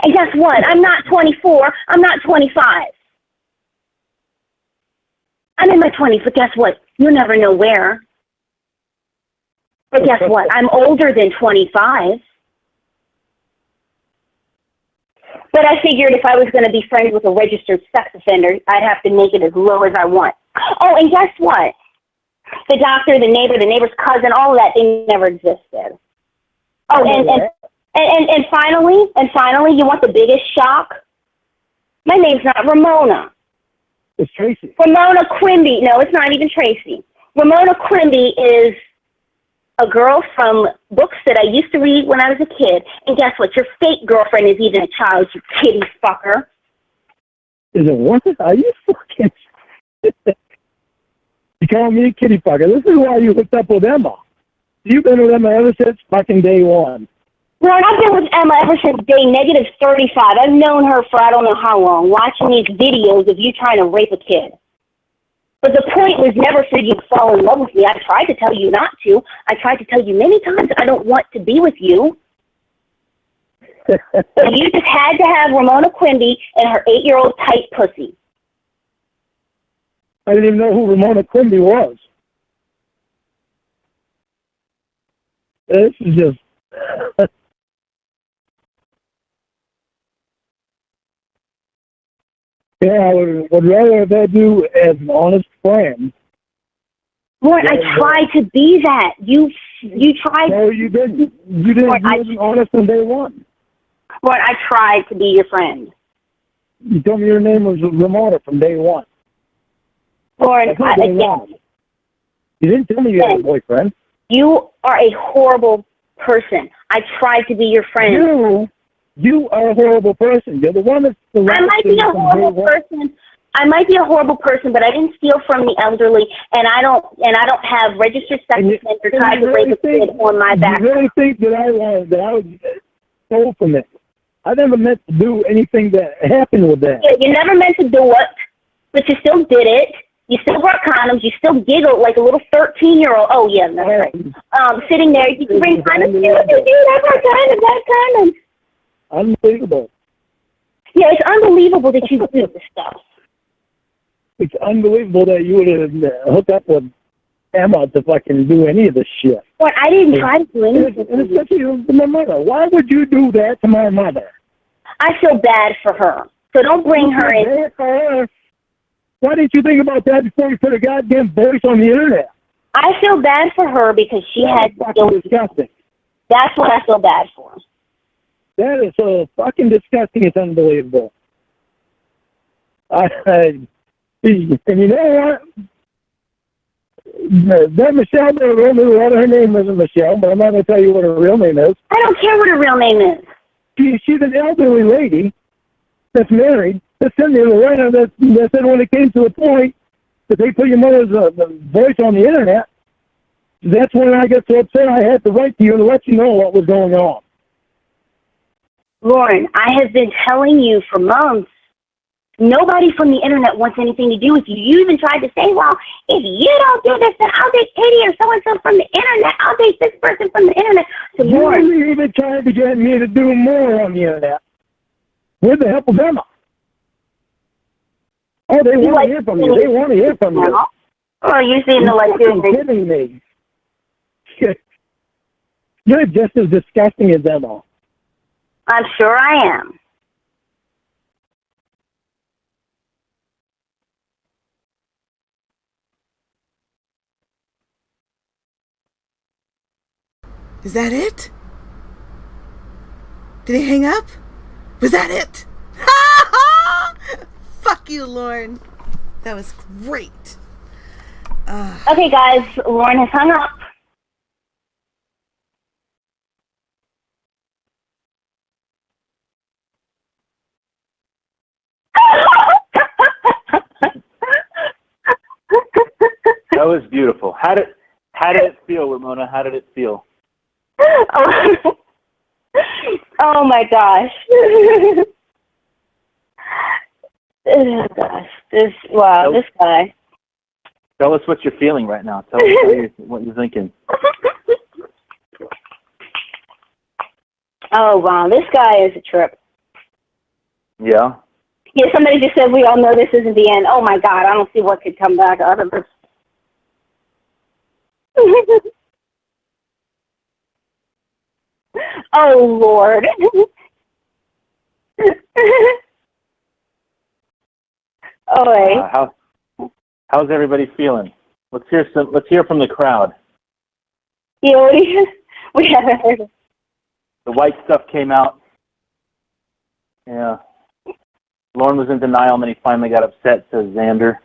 And guess what? I'm not 24. I'm not 25. I'm in my 20s, but guess what? You'll never know where. But guess what? I'm older than 25. But I figured if I was going to be friends with a registered sex offender, I'd have to make it as low as I want. Oh, and guess what? The doctor, the neighbor's cousin, all of that, they never existed. Oh, and finally, you want the biggest shock? My name's not Ramona. It's Tracy. Ramona Quimby. No, it's not even Tracy. Ramona Quimby is a girl from books that I used to read when I was a kid. And guess what? Your fake girlfriend is even a child, you kitty fucker. Is it what? Are you fucking... You call me a kitty fucker. This is why you hooked up with Emma. You've been with Emma ever since fucking day one. No, I've been with Emma ever since day negative 35. I've known her for I don't know how long, watching these videos of you trying to rape a kid. But the point was never for you to fall in love with me. I tried to tell you not to. I tried to tell you many times I don't want to be with you. So you just had to have Ramona Quimby and her 8-year-old tight pussy. I didn't even know who Ramona Quimby was. This is just... Yeah, I would rather have had you as an honest friend. Lord, I tried to be that. You tried. No, you didn't. You didn't. Lord, you wasn't honest from day one. Lord, I tried to be your friend. You told me your name was Ramona from day one. Lord, again. You didn't tell me you had a boyfriend. You are a horrible person. I tried to be your friend. You are a horrible person. You're the one that's... I might be a horrible person. I might be a horrible person, but I didn't steal from the elderly, and I don't have registered sex offender tried to rape a kid on my back. You really think that I would steal from it? I never meant to do anything that happened with that. Yeah, you never meant to do it, but you still did it. You still brought condoms. You still giggled like a little 13-year-old. Oh, yeah, that's right. Sitting there, you can bring condoms. Dude, I brought condoms. Unbelievable. Yeah, it's unbelievable that you do this stuff. It's unbelievable that you would have hooked up with Emma to fucking do any of this shit. Well, I didn't try to do anything. And especially to my mother. Why would you do that to my mother? I feel bad for her. So don't bring her in. Why didn't you think about that before you put a goddamn voice on the internet? I feel bad for her because she had... disgusting. That's what I feel bad for. That is so fucking disgusting. It's unbelievable. And you know what? That Michelle, her name isn't Michelle, but I'm not going to tell you what her real name is. I don't care what her real name is. She's an elderly lady that's married. That's in there right now. That said when it came to a point that they put your mother's voice on the internet, that's when I got so upset I had to write to you to let you know what was going on. Lauren, I have been telling you for months, nobody from the internet wants anything to do with you. You even tried to say, well, if you don't do this, then I'll date Katie or so-and-so from the internet. I'll date this person from the internet. So, Lauren, you even tried to get me to do more on the internet. Where the hell was Emma? Oh, they want to hear from you. They want to hear from you. Oh, you seem to like doing You're kidding me. You're just as disgusting as Emma. I'm sure I am. Is that it? Did he hang up? Was that it? Fuck you, Lorne. That was great. Okay, guys, Lauren has hung up. That was beautiful. How did it feel, Ramona? How did it feel? Oh, oh my gosh. Oh gosh. This guy. Tell us what you're feeling right now. Tell us what you're thinking. Oh wow, this guy is a trip. Yeah. Yeah, somebody just said we all know this isn't the end. Oh my God, I don't see what could come back out of this. Oh Lord. Oh wait. How's everybody feeling? Let's hear from the crowd. Yeah, we haven't heard it. The white stuff came out. Yeah. Lorne was in denial, and then he finally got upset, says Xander.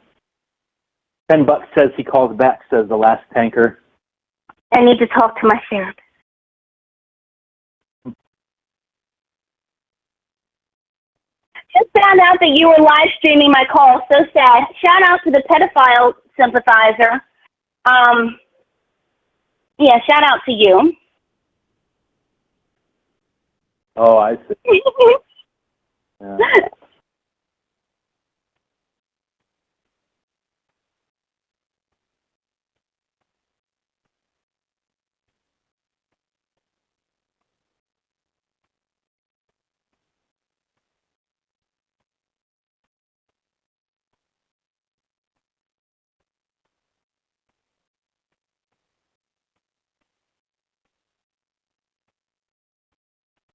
$10 says he calls back, says the last tanker. I need to talk to my therapist. Just found out that you were live streaming my call. So sad. Shout out to the pedophile sympathizer. Yeah, shout out to you. Oh, I see. Yeah.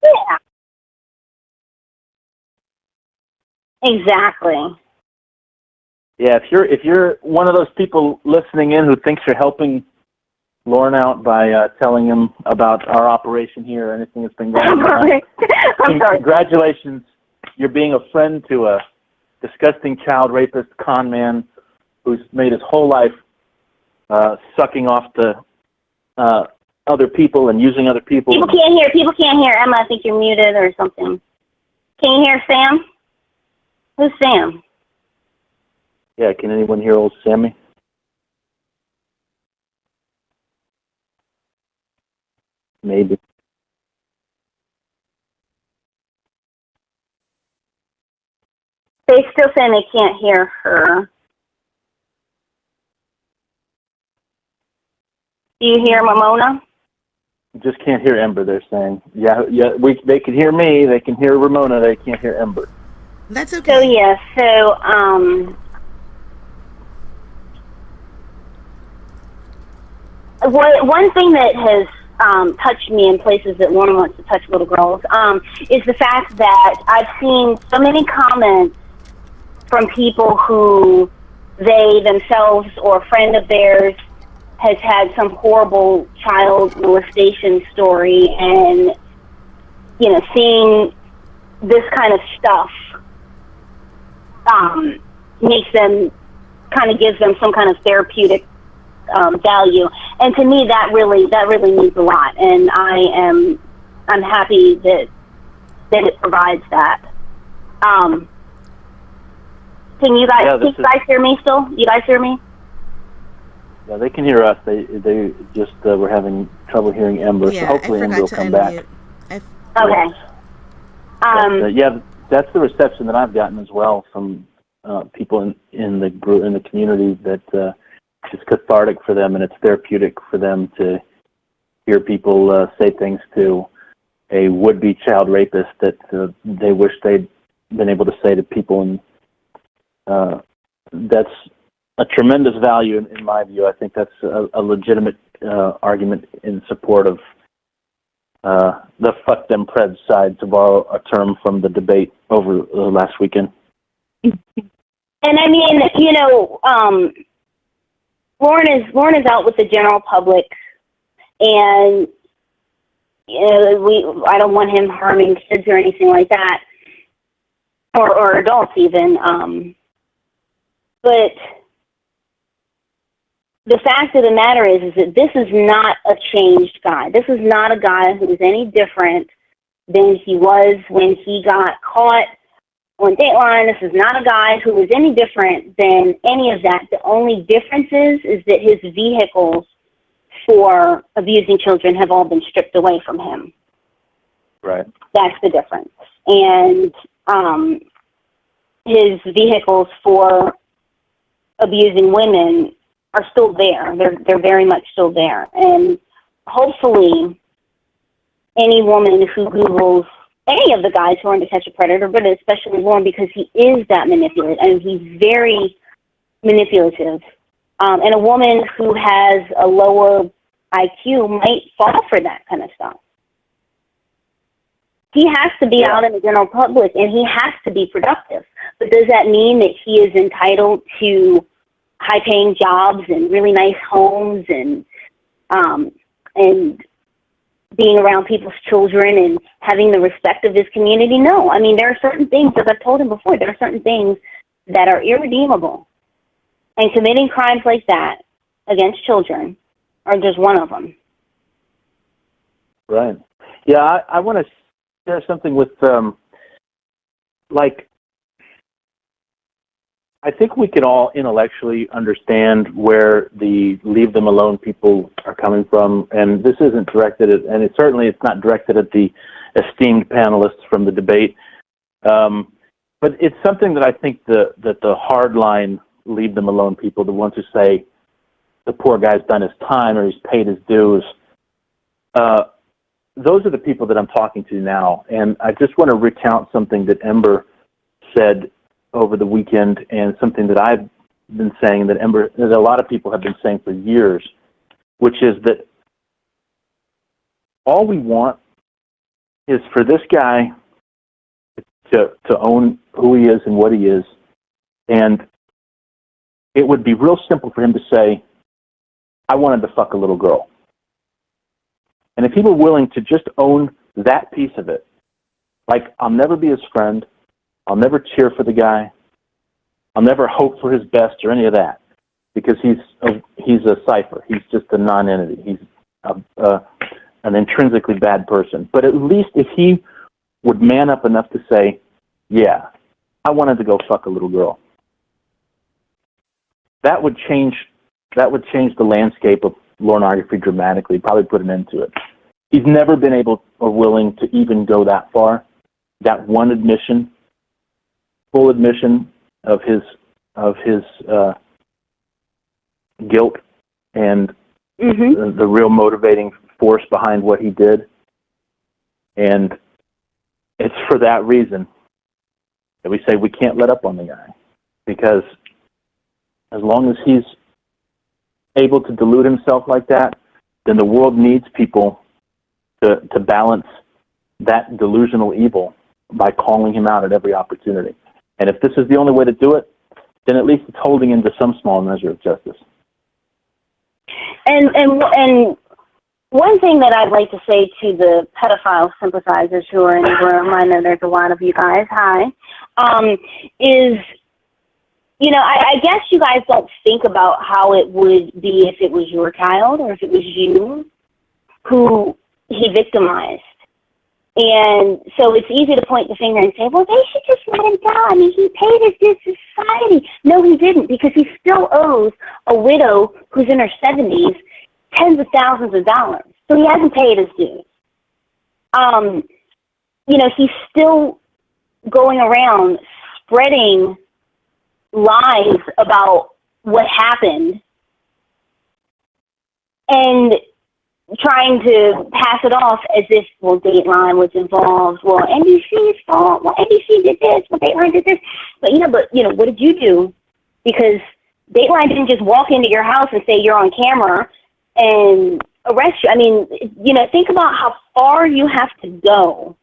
Yeah. Exactly. Yeah, if you're one of those people listening in who thinks you're helping Lorne out by telling him about our operation here or anything that's been going on, I'm sorry. Congratulations. You're being a friend to a disgusting child rapist con man who's made his whole life sucking off the other people and using other people. People can't hear. Emma, I think you're muted or something. Can you hear Sam? Who's Sam? Yeah, can anyone hear old Sammy? Maybe. They still saying they can't hear her. Do you hear Ramona? Just can't hear Ember, they're saying. Yeah, they can hear me, they can hear Ramona, they can't hear Ember. That's okay. So, yeah, one thing that has touched me in places that Lorne wants to touch little girls is the fact that I've seen so many comments from people who they themselves or a friend of theirs has had some horrible child molestation story, and, you know, seeing this kind of stuff makes them, kind of gives them some kind of therapeutic value, and to me that really means a lot, and I'm happy that it provides that. Can you guys hear me still? You guys hear me? Yeah, they can hear us. They just were having trouble hearing Ember, Yeah, so hopefully I Ember forgot will to come unmute. back. Okay. That's the reception that I've gotten as well from people in the group, in the community, that it's cathartic for them and it's therapeutic for them to hear people say things to a would-be child rapist that they wish they'd been able to say to people, and that's a tremendous value in my view. I think that's a legitimate argument in support of the fuck them Preds side, to borrow a term from the debate over last weekend. And I mean, you know, Lorne is out with the general public, and you know, I don't want him harming kids or anything like that, or adults even. But the fact of the matter is that this is not a changed guy. This is not a guy who is any different than he was when he got caught on Dateline. This is not a guy who is any different than any of that. The only difference is that his vehicles for abusing children have all been stripped away from him. Right. That's the difference. And his vehicles for abusing women are still there. They're very much still there. And hopefully any woman who Googles any of the guys who are in To Catch a Predator, but especially Lorne, because he is that manipulative, and he's very manipulative. And a woman who has a lower IQ might fall for that kind of stuff. He has to be out in the general public, and he has to be productive. But does that mean that he is entitled to high-paying jobs and really nice homes and being around people's children and having the respect of his community? No. I mean, there are certain things, as I've told him before, there are certain things that are irredeemable. And committing crimes like that against children are just one of them. Right. Yeah, I want to share something with, I think we can all intellectually understand where the leave them alone people are coming from, and this isn't directed at, and it's not directed at the esteemed panelists from the debate, but it's something that I think that the hardline leave them alone people, the ones who say the poor guy's done his time or he's paid his dues, those are the people that I'm talking to now. And I just want to recount something that Ember said over the weekend, and something that I've been saying, that a lot of people have been saying for years, which is that all we want is for this guy to own who he is and what he is, and it would be real simple for him to say, I wanted to fuck a little girl. And if he were willing to just own that piece of it, like, I'll never be his friend, I'll never cheer for the guy, I'll never hope for his best or any of that, because he's a cipher. He's just a non-entity. He's an intrinsically bad person. But at least if he would man up enough to say, yeah, I wanted to go fuck a little girl, that would change the landscape of pornography dramatically, probably put an end to it. He's never been able or willing to even go that far. That one admission, full admission of his guilt and the real motivating force behind what he did. And it's for that reason that we say we can't let up on the guy, because as long as he's able to delude himself like that, then the world needs people to balance that delusional evil by calling him out at every opportunity. And if this is the only way to do it, then at least it's holding him to some small measure of justice. And one thing that I'd like to say to the pedophile sympathizers who are in the room, I know there's a lot of you guys, hi, is, you know, I guess you guys don't think about how it would be if it was your child or if it was you who he victimized. And so it's easy to point the finger and say, well, they should just let him die. I mean, he paid his dues to society. No, he didn't, because he still owes a widow who's in her 70s tens of thousands of dollars. So he hasn't paid his dues. he's still going around spreading lies about what happened and trying to pass it off as if, well, Dateline was involved. Well, NBC's fault. Well, NBC did this. Well, Dateline did this. But, what did you do? Because Dateline didn't just walk into your house and say you're on camera and arrest you. I mean, think about how far you have to go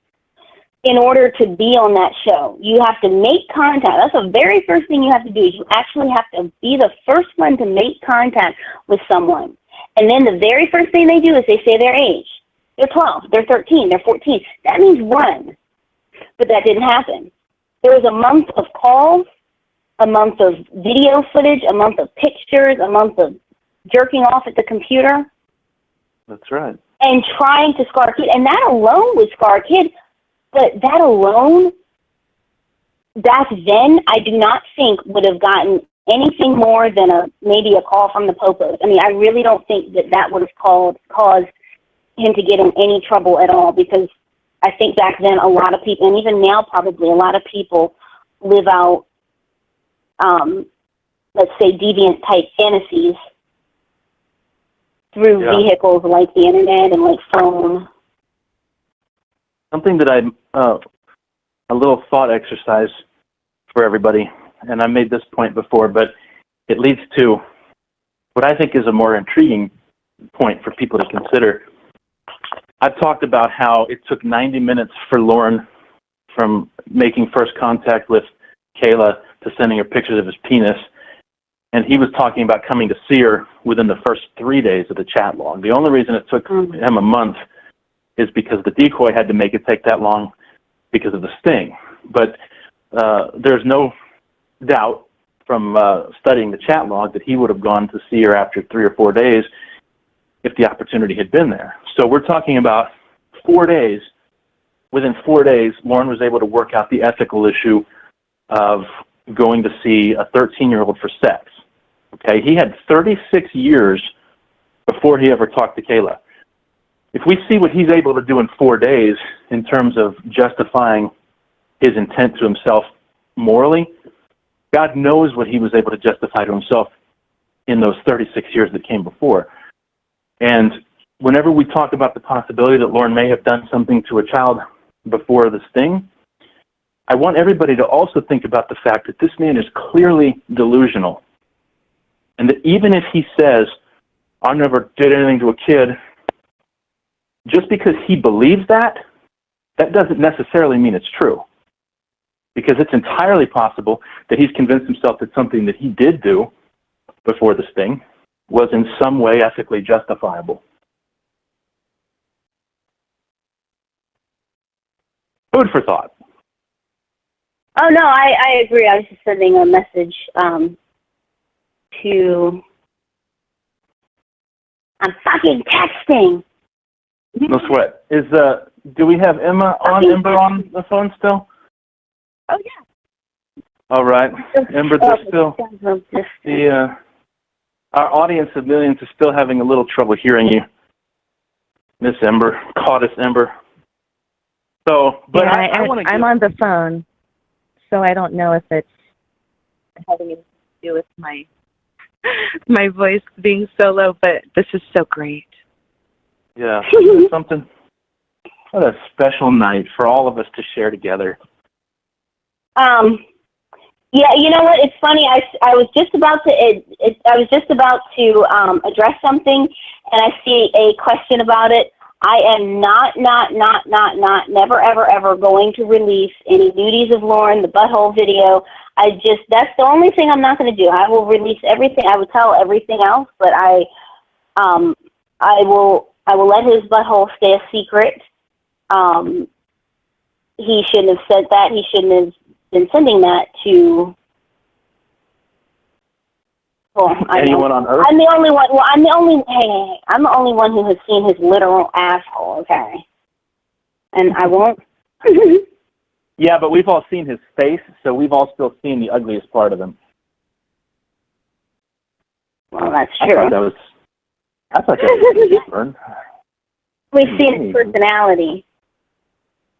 in order to be on that show. You have to make contact. That's the very first thing you have to do is you actually have to be the first one to make contact with someone. And then the very first thing they do is they say their age. They're 12, they're 13, they're 14. That means run. But that didn't happen. There was a month of calls, a month of video footage, a month of pictures, a month of jerking off at the computer. That's right. And trying to scar a kid. And that alone would scar a kid. But that alone, back then, I do not think would have gotten anything more than maybe a call from the Popos. I mean, I really don't think that would have caused him to get in any trouble at all, because I think back then a lot of people, and even now probably a lot of people, live out, let's say, deviant-type fantasies through vehicles like the internet and like phone. Something that a little thought exercise for everybody, and I made this point before, but it leads to what I think is a more intriguing point for people to consider. I've talked about how it took 90 minutes for Lorne from making first contact with Kayla to sending her pictures of his penis, and he was talking about coming to see her within the first 3 days of the chat log. The only reason it took him a month is because the decoy had to make it take that long because of the sting. But there's no doubt from studying the chat log that he would have gone to see her after 3 or 4 days if the opportunity had been there. So we're talking about 4 days. Within 4 days, Lorne was able to work out the ethical issue of going to see a 13-year-old for sex. Okay, he had 36 years before he ever talked to Kayla. If we see what he's able to do in 4 days in terms of justifying his intent to himself morally, God knows what he was able to justify to himself in those 36 years that came before. And whenever we talk about the possibility that Lorne may have done something to a child before the sting, I want everybody to also think about the fact that this man is clearly delusional. And that even if he says, I never did anything to a kid, just because he believes that, that doesn't necessarily mean it's true. Because it's entirely possible that he's convinced himself that something that he did do before the sting was in some way ethically justifiable. Food for thought. Oh, no, I agree. I was just sending a message to... I'm fucking texting. No sweat. Do we have Ember on the phone still? Oh, yeah. All right. Ember, our audience of millions is still having a little trouble hearing you. Miss Ember, Goddess Ember. So, but yeah, I'm on the phone, so I don't know if it's having anything to do with my voice being so low, but this is so great. Yeah, something. What a special night for all of us to share together. Yeah, you know what? It's funny. I was just about to address something, and I see a question about it. I am never, ever going to release any nudies of Lorne, the butthole video. That's the only thing I'm not going to do. I will release everything. I will tell everything else, but I will let his butthole stay a secret. He shouldn't have said that. He shouldn't have been sending that to anyone on Earth. I'm the only one. Well, I'm the only one who has seen his literal asshole. Okay, and I won't. Yeah, but we've all seen his face, so we've all still seen the ugliest part of him. Well, that's true. I thought that was different. We've seen his personality.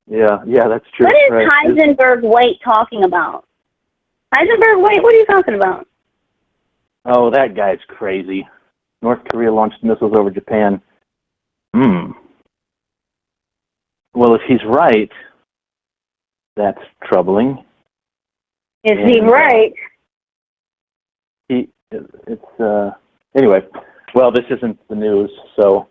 Yeah, that's true. What is right. Heisenberg White talking about? Heisenberg White, what are you talking about? Oh, that guy's crazy. North Korea launched missiles over Japan. Well, if he's right, that's troubling. Is he right? Anyway, well, this isn't the news, so,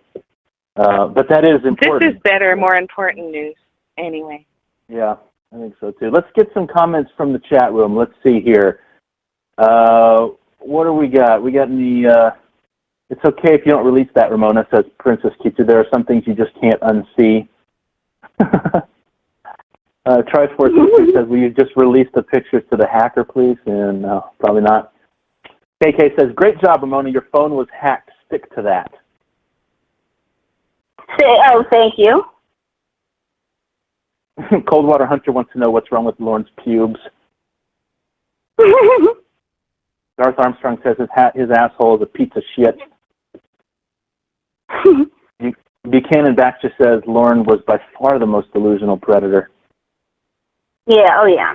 but that is important. This is better, more important news, anyway. Yeah, I think so too. Let's get some comments from the chat room. Let's see here. What do we got? We got it's okay if you don't release that, Ramona, says Princess Kitsu. There are some things you just can't unsee. Triforce says, will you just release the pictures to the hacker, please? And no, probably not. KK says, great job, Ramona. Your phone was hacked. Stick to that. Oh, thank you. Coldwater Hunter wants to know what's wrong with Lorne's pubes. Garth Armstrong says his asshole is a piece of shit. Buchanan Baxter says Lorne was by far the most delusional predator. Yeah, oh yeah.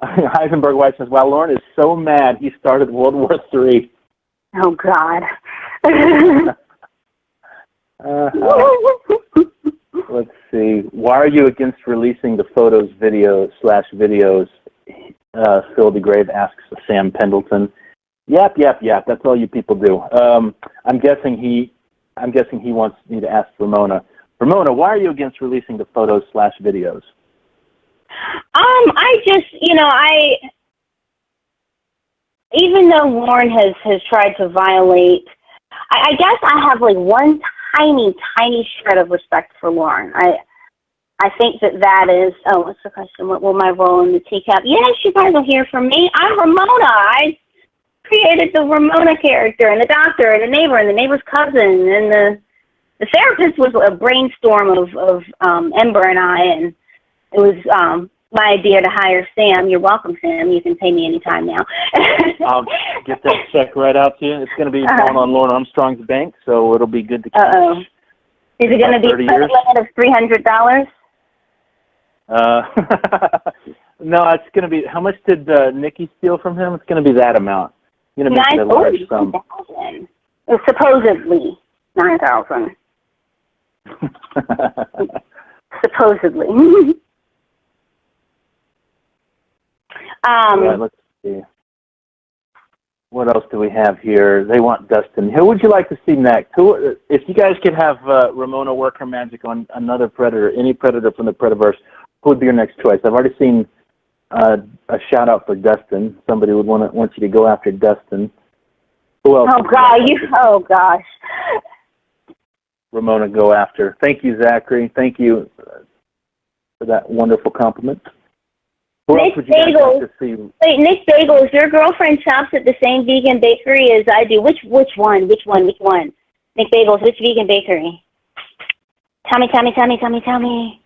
Heisenberg White says, wow, Lorne is so mad he started World War III. Oh, God. Let's see. Why are you against releasing the videos? Phil DeGrave asks Sam Pendleton. Yep. That's all you people do. I'm guessing he wants me to ask Ramona. Ramona, why are you against releasing the videos? I just, even though Lorne has tried to violate, I guess I have like one tiny shred of respect for Lorne. I think that is, what's the question? What will my role in the teacup? Yes, you guys will hear from me. I'm Ramona. I created the Ramona character, and the doctor, and the neighbor, and the neighbor's cousin, and the therapist was a brainstorm of Ember and I, and it was my idea to hire Sam. You're welcome, Sam. You can pay me anytime now. I'll get that check right out to you. It's going to be going on Lorne Armstrong's bank, so it'll be good to keep. Uh-oh. Is it going to be a limit of $300? No, it's going to be, how much did Nikki steal from him? It's going to be that amount. You're going to make it a large sum. Supposedly, 9,000. Supposedly. Right, let's see. What else do we have here? They want Dustin. Who would you like to see next? If you guys could have Ramona work her magic on another predator, any predator from the Predaverse, who would be your next choice? I've already seen a shout out for Dustin. Somebody would want you to go after Dustin. Who else? Oh God! Oh gosh. Ramona, go after. Thank you, Zachary. Thank you for that wonderful compliment. Who else would you guys like to see? Wait, Nick Bagels, your girlfriend shops at the same vegan bakery as I do. Which one? Nick Bagels, which vegan bakery? Tell me.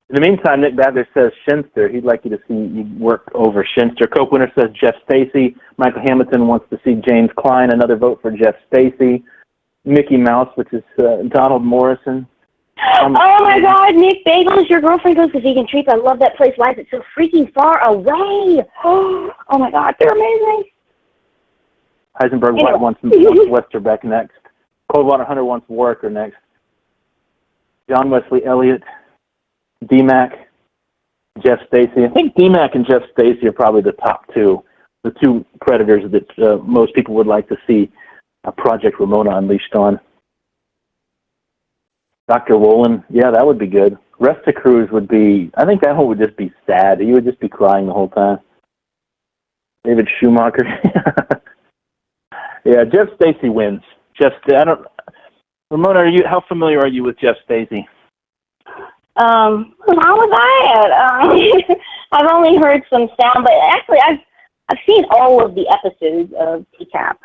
In the meantime, Nick Badler says Shinster. He'd like you to see you work over Shinster. Coke Winner says Jeff Stacy. Michael Hamilton wants to see James Klein. Another vote for Jeff Stacy. Mickey Mouse, which is Donald Morrison. Oh my God, Nick Bagels, your girlfriend goes to Vegan Treats. I love that place. Why is it so freaking far away? Oh my God, they're amazing. Heisenberg White wants Westerbeck next. Coldwater Hunter wants Warwicker next. John Wesley Elliott, D-Mac, Jeff Stacy. I think D-Mac and Jeff Stacy are probably the top two, the two predators that most people would like to see Project Ramona unleashed on. Dr. Wolin, yeah, that would be good. Resta Cruz would be, I think that one would just be sad. He would just be crying the whole time. David Schumacher. Yeah, Jeff Stacy wins. Ramona, how familiar are you with Jeff Stacy? How was I? I've only heard some sound, but actually I've seen all of the episodes of TCAP,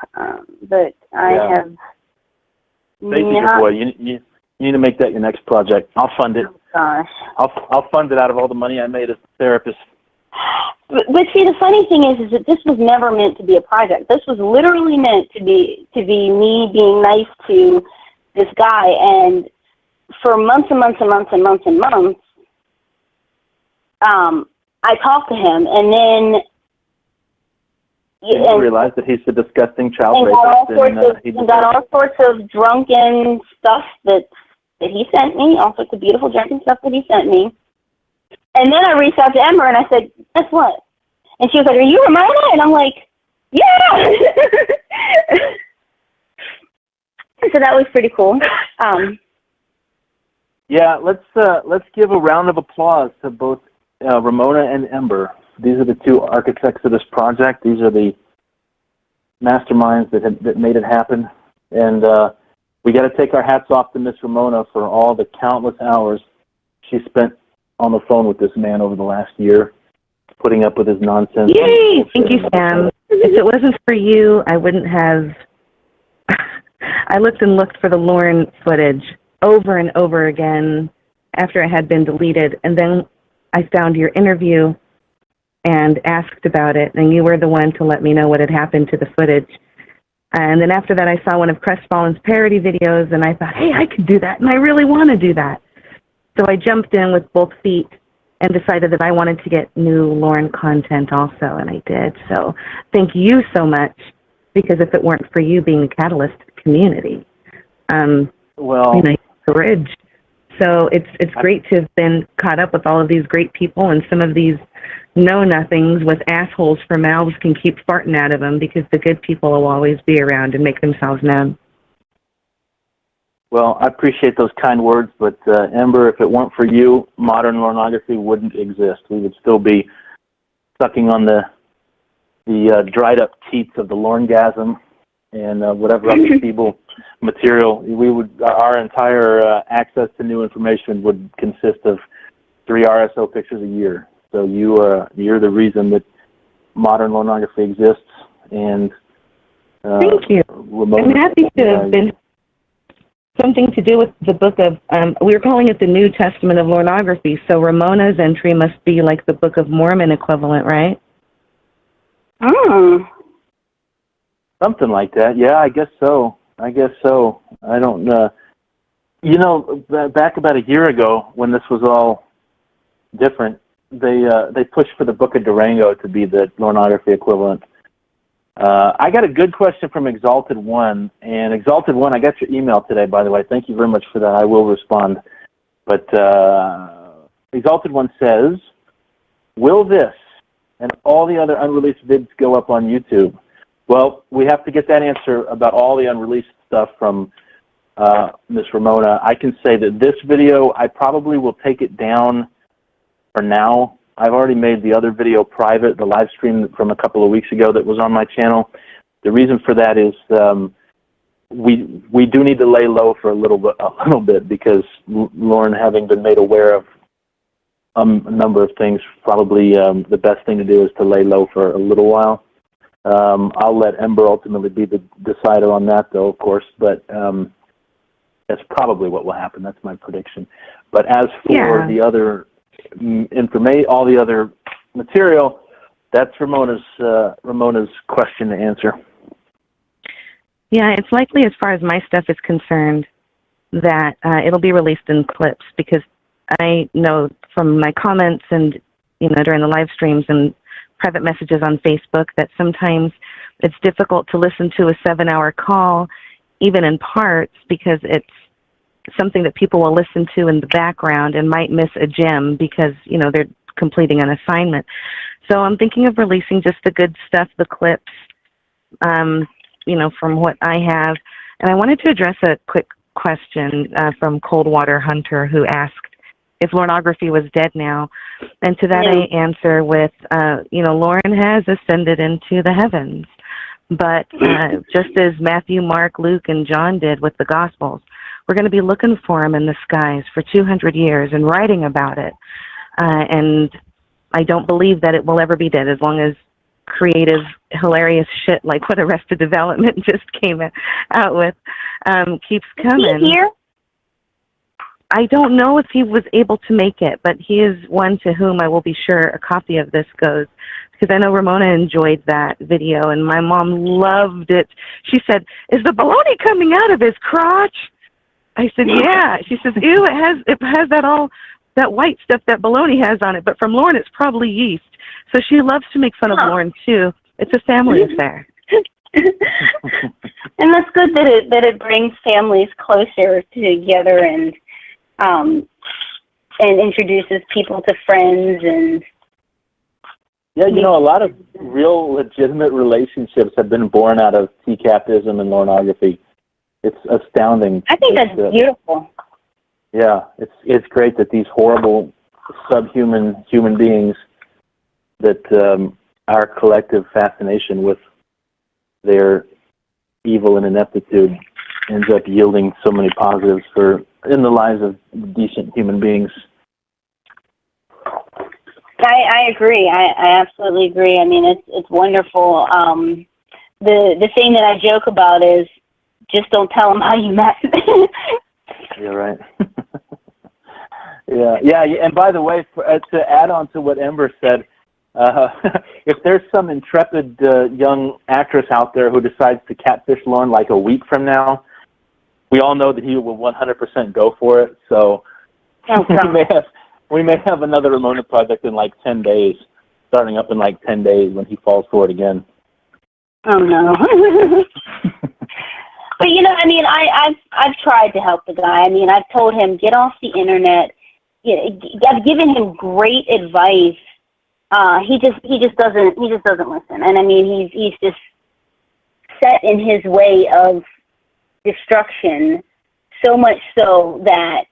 but I have Stacy's your boy. You need to make that your next project. I'll fund it. Oh, gosh. I'll fund it out of all the money I made as a therapist. But see, the funny thing is that this was never meant to be a project. This was literally meant to be me being nice to this guy, and for months and months and months and months and months, I talked to him, and then you realized that he's a disgusting child rapist, and got all sorts of drunken stuff that he sent me, all sorts of beautiful drunken stuff that he sent me. And then I reached out to Ember and I said, guess what? And she was like, are you Ramona? And I'm like, yeah! So that was pretty cool. Yeah, let's give a round of applause to both Ramona and Ember. These are the two architects of this project. These are the masterminds that made it happen. And we got to take our hats off to Miss Ramona for all the countless hours she spent on the phone with this man over the last year, putting up with his nonsense. Yay! Thank you, Sam. If it wasn't for you, I wouldn't have... I looked and looked for the Lorne footage over and over again after it had been deleted, and then I found your interview and asked about it, and you were the one to let me know what had happened to the footage. And then after that, I saw one of Crestfallen's parody videos, and I thought, hey, I could do that, and I really want to do that. So I jumped in with both feet and decided that I wanted to get new Lorne content also, and I did. So thank you so much, because if it weren't for you being the catalyst of the community, bridge. So it's great to have been caught up with all of these great people, and some of these know-nothings with assholes for mouths can keep farting out of them, because the good people will always be around and make themselves known. Well, I appreciate those kind words, but Ember, if it weren't for you, modern Lornography wouldn't exist. We would still be sucking on the dried up teats of the Lornegasm and whatever other feeble material. Our entire access to new information would consist of 3 RSO pictures a year. So you're the reason that modern Lornography exists. And thank you. I'm happy to have been something to do with the book of, we were calling it the New Testament of Lornography, so Ramona's entry must be like the Book of Mormon equivalent, right? Oh. Something like that. Yeah, I guess so. I don't know. Back about a year ago when this was all different, they pushed for the Book of Durango to be the Lornography equivalent. I got a good question from Exalted One, and Exalted One, I got your email today, by the way. Thank you very much for that. I will respond. But Exalted One says, will this and all the other unreleased vids go up on YouTube? Well, we have to get that answer about all the unreleased stuff from Miss Ramona. I can say that this video, I probably will take it down for now. I've already made the other video private, the live stream from a couple of weeks ago that was on my channel. The reason for that is we do need to lay low for a little bit because Lorne, having been made aware of a number of things, probably the best thing to do is to lay low for a little while. I'll let Ember ultimately be the decider on that, though, of course, but that's probably what will happen. That's my prediction. But as for the other all the other material, that's Ramona's question to answer. Yeah, it's likely, as far as my stuff is concerned, that it'll be released in clips, because I know from my comments and during the live streams and private messages on Facebook that sometimes it's difficult to listen to a 7-hour call, even in parts, because it's something that people will listen to in the background and might miss a gem because, they're completing an assignment. So I'm thinking of releasing just the good stuff, the clips, from what I have. And I wanted to address a quick question from Coldwater Hunter, who asked if Lornography was dead now. And to that I answer with, Lorne has ascended into the heavens. But just as Matthew, Mark, Luke, and John did with the Gospels, we're going to be looking for him in the skies for 200 years and writing about it. And I don't believe that it will ever be dead as long as creative, hilarious shit like what Arrested Development just came out with keeps coming. Is he here? I don't know if he was able to make it, but he is one to whom I will be sure a copy of this goes, because I know Ramona enjoyed that video, and my mom loved it. She said, "Is the baloney coming out of his crotch?" I said, yeah. She says, ew, it has that white stuff that bologna has on it, but from Lorne it's probably yeast. So she loves to make fun of Lorne too. It's a family affair. And that's good that it brings families closer together and introduces people to friends and. Yeah, a lot of real legitimate relationships have been born out of TCAPism and Lorneography. It's astounding. I think that's beautiful. Yeah, it's great that these horrible subhuman human beings, that our collective fascination with their evil and ineptitude ends up yielding so many positives in the lives of decent human beings. I agree. I absolutely agree. I mean, it's wonderful. The thing that I joke about is just don't tell them how you met. You're right. Yeah. And by the way, to add on to what Ember said, if there's some intrepid young actress out there who decides to catfish Lorne like a week from now, we all know that he will 100% go for it. So we may have another Ramona project in like 10 days, starting up in like 10 days when he falls for it again. Oh no. But I mean, I've tried to help the guy. I mean, I've told him get off the internet. I've given him great advice. He just doesn't listen. And I mean, he's just set in his way of destruction, so much so that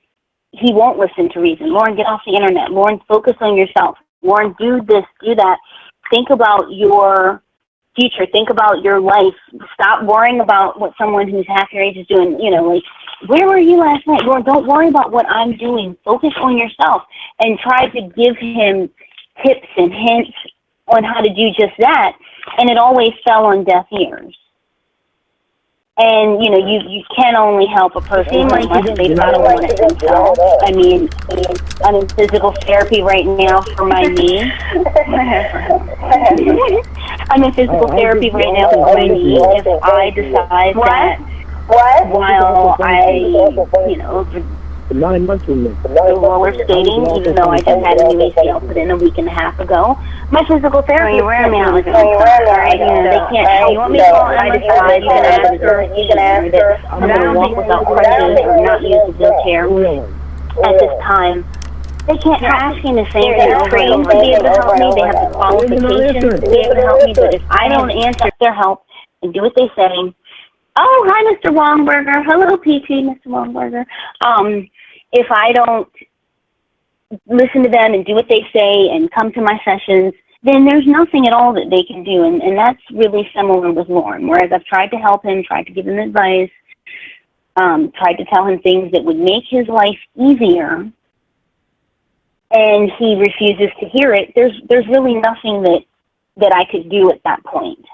he won't listen to reason. Lorne, get off the internet. Lorne, focus on yourself. Lorne, do this, do that. Think about your future. Think about your life. Stop worrying about what someone who's half your age is doing. Like, where were you last night? Lorne, don't worry about what I'm doing. Focus on yourself. And try to give him tips and hints on how to do just that. And it always fell on deaf ears. And, you can only help a person unless they've got to want it themselves. I mean, I'm in physical therapy right now for my knee. I'm in physical therapy right now for my knee. If I decide that while I, 9 months from now. the roller skating, even though I just had a new ACL put in a week and a half ago, my physical therapist told me I was they can't help you want me to call I decide you can ask her I'm going to walk without crutches or not use the wheelchair at this time. They can't ask me the same thing over and over. To be able to help me, they have the qualifications to be able to help me, but if I don't answer their help and do what they say, oh, hi, Mr. Wongberger. Hello, PT, Mr. Wongberger. If I don't listen to them and do what they say and come to my sessions, then there's nothing at all that they can do. And that's really similar with Lorne, whereas I've tried to help him, tried to give him advice, tried to tell him things that would make his life easier, and he refuses to hear it. There's really nothing that I could do at that point.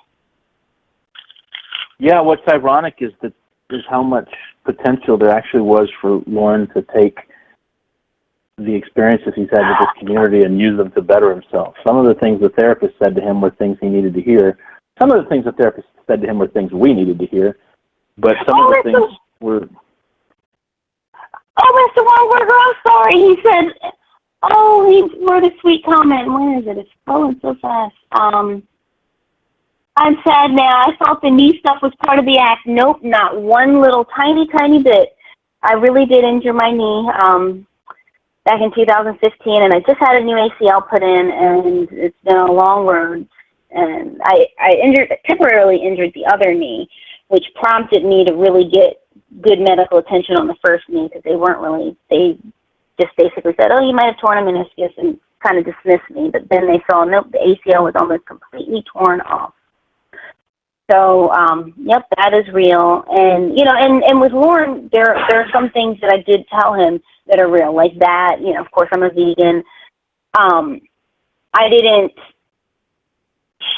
Yeah, what's ironic is how much potential there actually was for Lorne to take the experiences he's had with this community and use them to better himself. Some of the things the therapist said to him were things he needed to hear. Some of the things the therapist said to him were things we needed to hear. But some of the things were... Oh, Mr. Wongberger, I'm sorry. He said, he wrote a sweet comment. Where is it? It's going so fast. I'm sad now. I thought the knee stuff was part of the act. Nope, not one little tiny, tiny bit. I really did injure my knee back in 2015, and I just had a new ACL put in, and it's been a long road. And I temporarily injured the other knee, which prompted me to really get good medical attention on the first knee, because they just basically said, oh, you might have torn a meniscus, and kind of dismissed me. But then they saw, nope, the ACL was almost completely torn off. So, yep, that is real. And, and with Lorne, there are some things that I did tell him that are real, like that. Of course, I'm a vegan. I didn't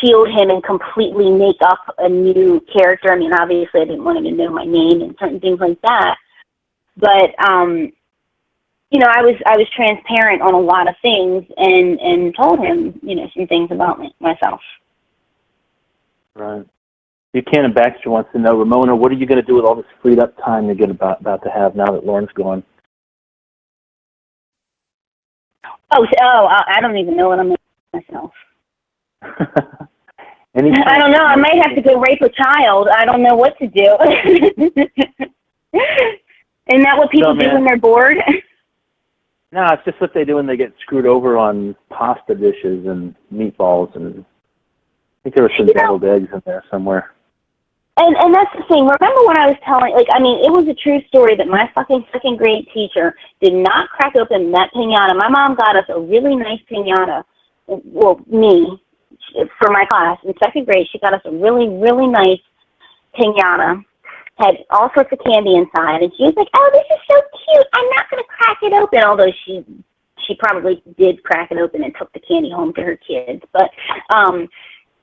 shield him and completely make up a new character. I mean, obviously, I didn't want him to know my name and certain things like that. But, I was transparent on a lot of things and told him, some things about myself. Right. Buchanan Baxter wants to know, Ramona, what are you going to do with all this freed up time you're about to have now that Lorne's gone? I don't even know what I'm going to do myself. I don't know. I might have to go rape a child. I don't know what to do. Isn't that what people do when they're bored? No, it's just what they do when they get screwed over on pasta dishes and meatballs. And I think there were some deviled eggs in there somewhere. And that's the thing. Remember when I was telling, it was a true story that my fucking second grade teacher did not crack open that piñata. My mom got us a really nice piñata. Well, me, for my class. In second grade, she got us a really, really nice piñata. Had all sorts of candy inside. And she was like, oh, this is so cute. I'm not going to crack it open. Although she probably did crack it open and took the candy home to her kids. But,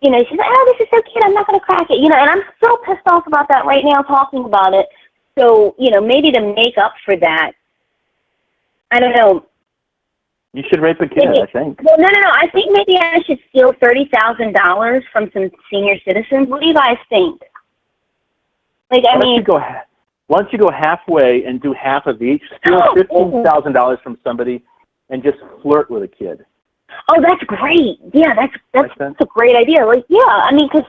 she's like, oh, this is so cute. I'm not going to crack it. And I'm so pissed off about that right now talking about it. So, maybe to make up for that, I don't know. You should rape a kid, I think. Well, no. I think maybe I should steal $30,000 from some senior citizens. What do you guys think? Why don't you go halfway and do half of each? Steal $15,000 from somebody and just flirt with a kid. Oh, that's great. Yeah, that's a great idea. Because,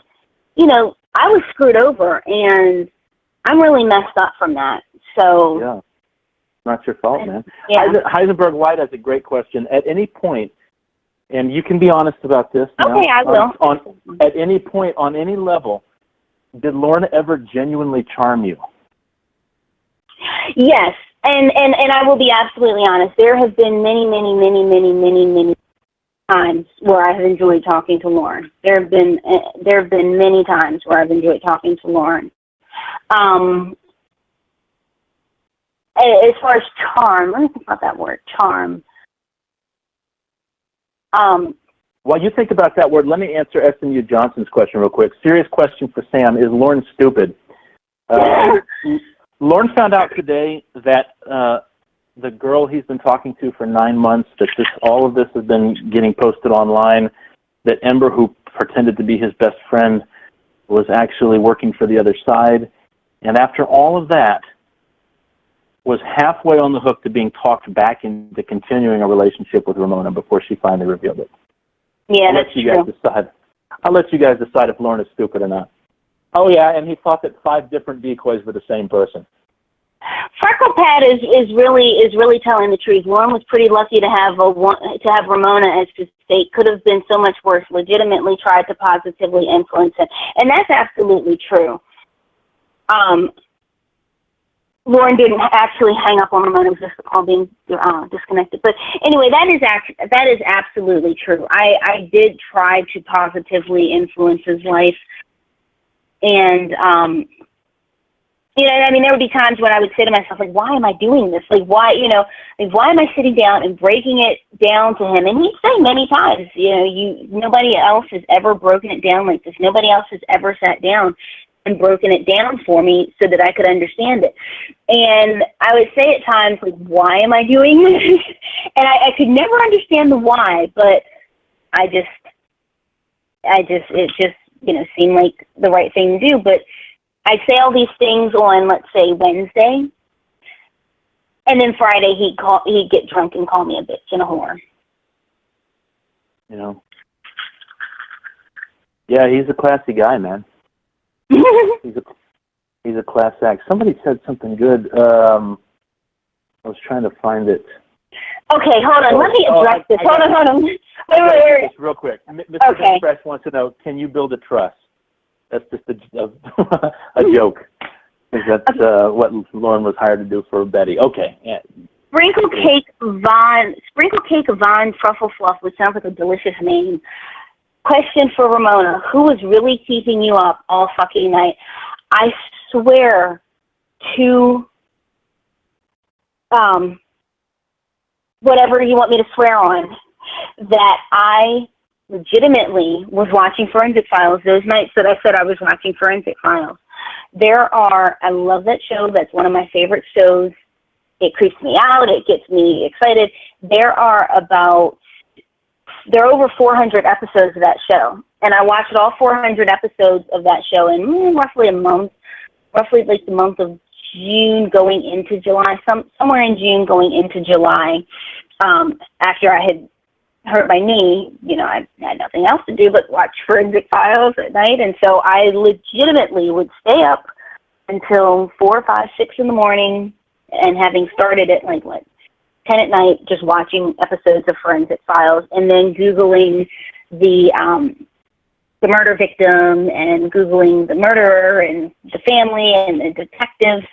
I was screwed over, and I'm really messed up from that. So yeah, not your fault, man. Yeah. Heisenberg White has a great question. At any point, and you can be honest about this. Okay, I will. At any point, on any level, did Lorne ever genuinely charm you? Yes, and I will be absolutely honest. There have been many times where I have enjoyed talking to Lorne. There have been many times where I've enjoyed talking to Lorne. As far as charm, let me think about that word, charm. While you think about that word, let me answer SMU Johnson's question real quick. Serious question for Sam. Is Lorne stupid? Lorne found out today that the girl he's been talking to for 9 months, that all of this has been getting posted online, that Ember, who pretended to be his best friend, was actually working for the other side. And after all of that, was halfway on the hook to being talked back into continuing a relationship with Ramona before she finally revealed it. Yeah, that's true. I'll let you guys decide if Lorne is stupid or not. Oh yeah, and he thought that 5 different decoys were the same person. Freckle Pad is really telling the truth. Lorne was pretty lucky to have Ramona as his date. Could have been so much worse. Legitimately tried to positively influence him, and that's absolutely true. Lorne didn't actually hang up on Ramona. It was just the call being disconnected. But anyway, that is absolutely true. I did try to positively influence his life, and there would be times when I would say to myself, like, why am I doing this? Why am I sitting down and breaking it down to him? And he'd say many times, nobody else has ever broken it down like this. Nobody else has ever sat down and broken it down for me so that I could understand it. And I would say at times, like, why am I doing this? And I could never understand the why, but it just seemed like the right thing to do. But I'd say all these things on, let's say, Wednesday, and then Friday he'd get drunk and call me a bitch and a whore. Yeah, he's a classy guy, man. He's a class act. Somebody said something good. I was trying to find it. Okay, hold on. Let me address this. Hold on. Wait. Just real quick. Mr. Express wants to know, can you build a trust? That's just a joke. That's what Lorne was hired to do for Betty. Okay. Yeah. Sprinkle Cake Von Truffle Fluff, which sounds like a delicious name. Question for Ramona. Who was really keeping you up all fucking night? I swear to whatever you want me to swear on, that I legitimately was watching Forensic Files those nights that I said I was watching Forensic Files. I love that show. That's one of my favorite shows. It creeps me out. It gets me excited. There are over 400 episodes of that show. And I watched all 400 episodes of that show in roughly a month, roughly like the month of June going into July, somewhere in June going into July, after I had hurt my knee. You know, I had nothing else to do but watch Forensic Files at night, and so I legitimately would stay up until 4, 5, 6 in the morning, and having started at like, 10 at night, just watching episodes of Forensic Files, and then Googling the murder victim, and Googling the murderer and the family and the detectives.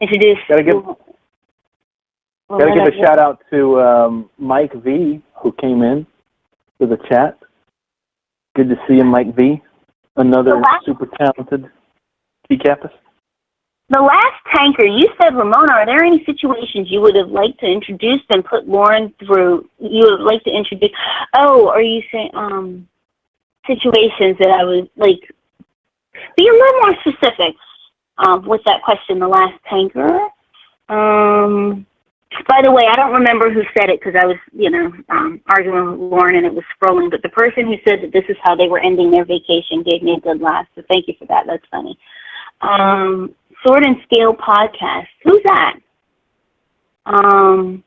Introduce. Gotta give a shout out to Mike V, who came in to the chat. Good to see you, Mike V. Another super talented TCAPist. The last tanker, you said, Ramona, are there any situations you would have liked to introduce and put Lorne through? You would have liked to introduce? Oh, are you saying situations that I would like? Be a little more specific with that question. The last tanker. By the way, I don't remember who said it because I was, arguing with Lorne and it was scrolling. But the person who said that this is how they were ending their vacation gave me a good laugh. So thank you for that. That's funny. Sword and Scale podcast. Who's that? I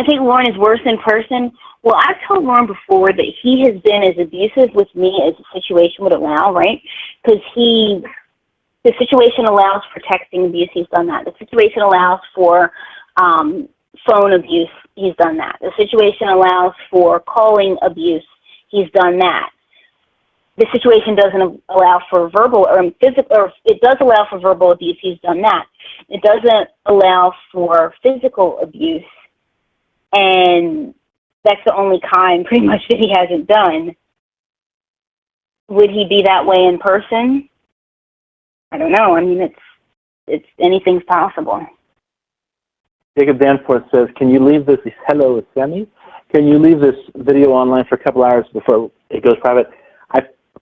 think Lorne is worse in person. Well, I've told Lorne before that he has been as abusive with me as the situation would allow, right? Because the situation allows for texting abuse. He's done that. The situation allows for phone abuse. He's done that. The situation allows for calling abuse. He's done that. The situation doesn't allow for verbal or physical, or it does allow for verbal abuse. He's done that. It doesn't allow for physical abuse, and that's the only kind pretty much that he hasn't done. Would he be that way in person? I don't know. I mean, it's anything's possible. Jacob Danforth says, "Can you leave this?" Hello, Semi. Can you leave this video online for a couple hours before it goes private?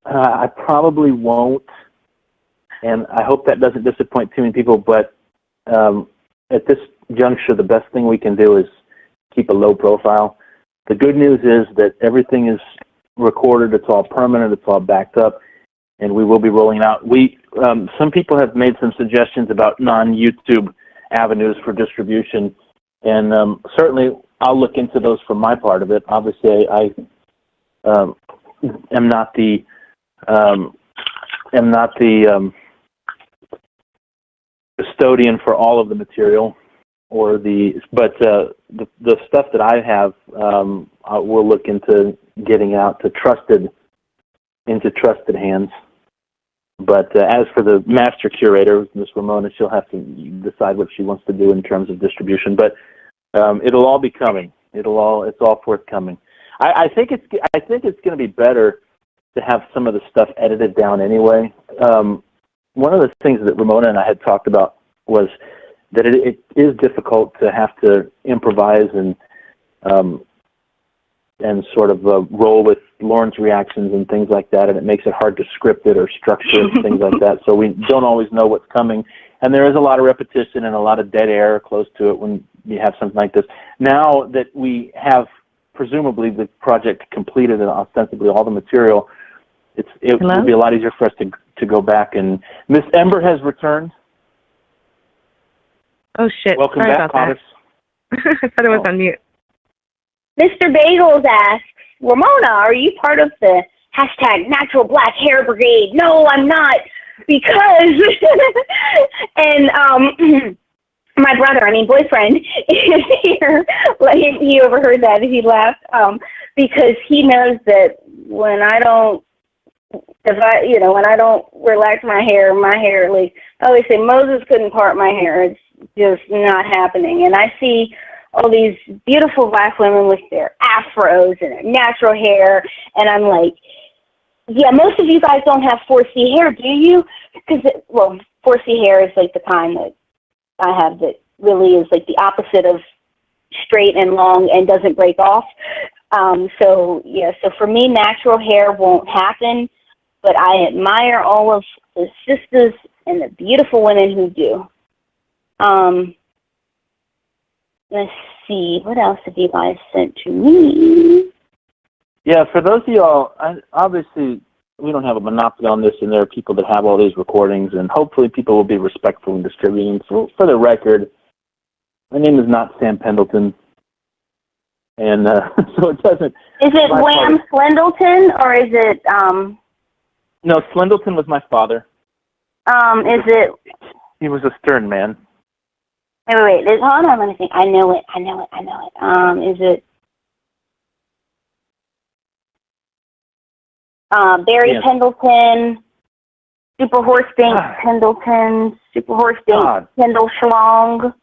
I probably won't, and I hope that doesn't disappoint too many people. But at this juncture, the best thing we can do is keep a low profile. The good news is that everything is recorded. It's all permanent. It's all backed up, and we will be rolling out. Some people have made some suggestions about non-YouTube avenues for distribution, and certainly I'll look into those for my part of it. Obviously, I am not the custodian for all of the material, but the stuff that I have, we'll look into getting out to trusted hands. But as for the master curator, Miss Ramona, she'll have to decide what she wants to do in terms of distribution. But it'll all be coming. It's all forthcoming. I think it's going to be better to have some of the stuff edited down anyway. One of the things that Ramona and I had talked about was that it is difficult to have to improvise and sort of roll with Lorne's reactions and things like that, and it makes it hard to script it or structure it and things like that. So we don't always know what's coming, and there is a lot of repetition and a lot of dead air close to it when you have something like this. Now that we have presumably the project completed and ostensibly all the material, it will be a lot easier for us to go back. And Miss Ember has returned. Oh shit! Welcome Sorry back, about that. I thought it was on mute. Mr. Bagels asks, Ramona, are you part of the hashtag Natural Black Hair Brigade? No, I'm not, because, and my boyfriend is here. He overheard that and he laughed, because he knows that when I don't relax my hair, like, I always say, Moses couldn't part my hair. It's just not happening. And I see all these beautiful black women with their afros and their natural hair, and I'm like, yeah, most of you guys don't have 4C hair, do you? Because, 4C hair is like the kind that I have that really is like the opposite of straight and long and doesn't break off. So for me, natural hair won't happen, but I admire all of the sisters and the beautiful women who do. Let's see, what else have you guys sent to me? Yeah, for those of y'all, obviously we don't have a monopoly on this, and there are people that have all these recordings, and hopefully people will be respectful in distributing. For the record, my name is not Sam Pendleton, and so it doesn't... Is it Wham Slendleton, or is it... No, Slendleton was my father. Is it... He was a stern man. Wait, hold on, let me think. I know it. Is it... Barry Pendleton, Super Horse Bank Pendleton, Super Horse Bank Pendle Schlong.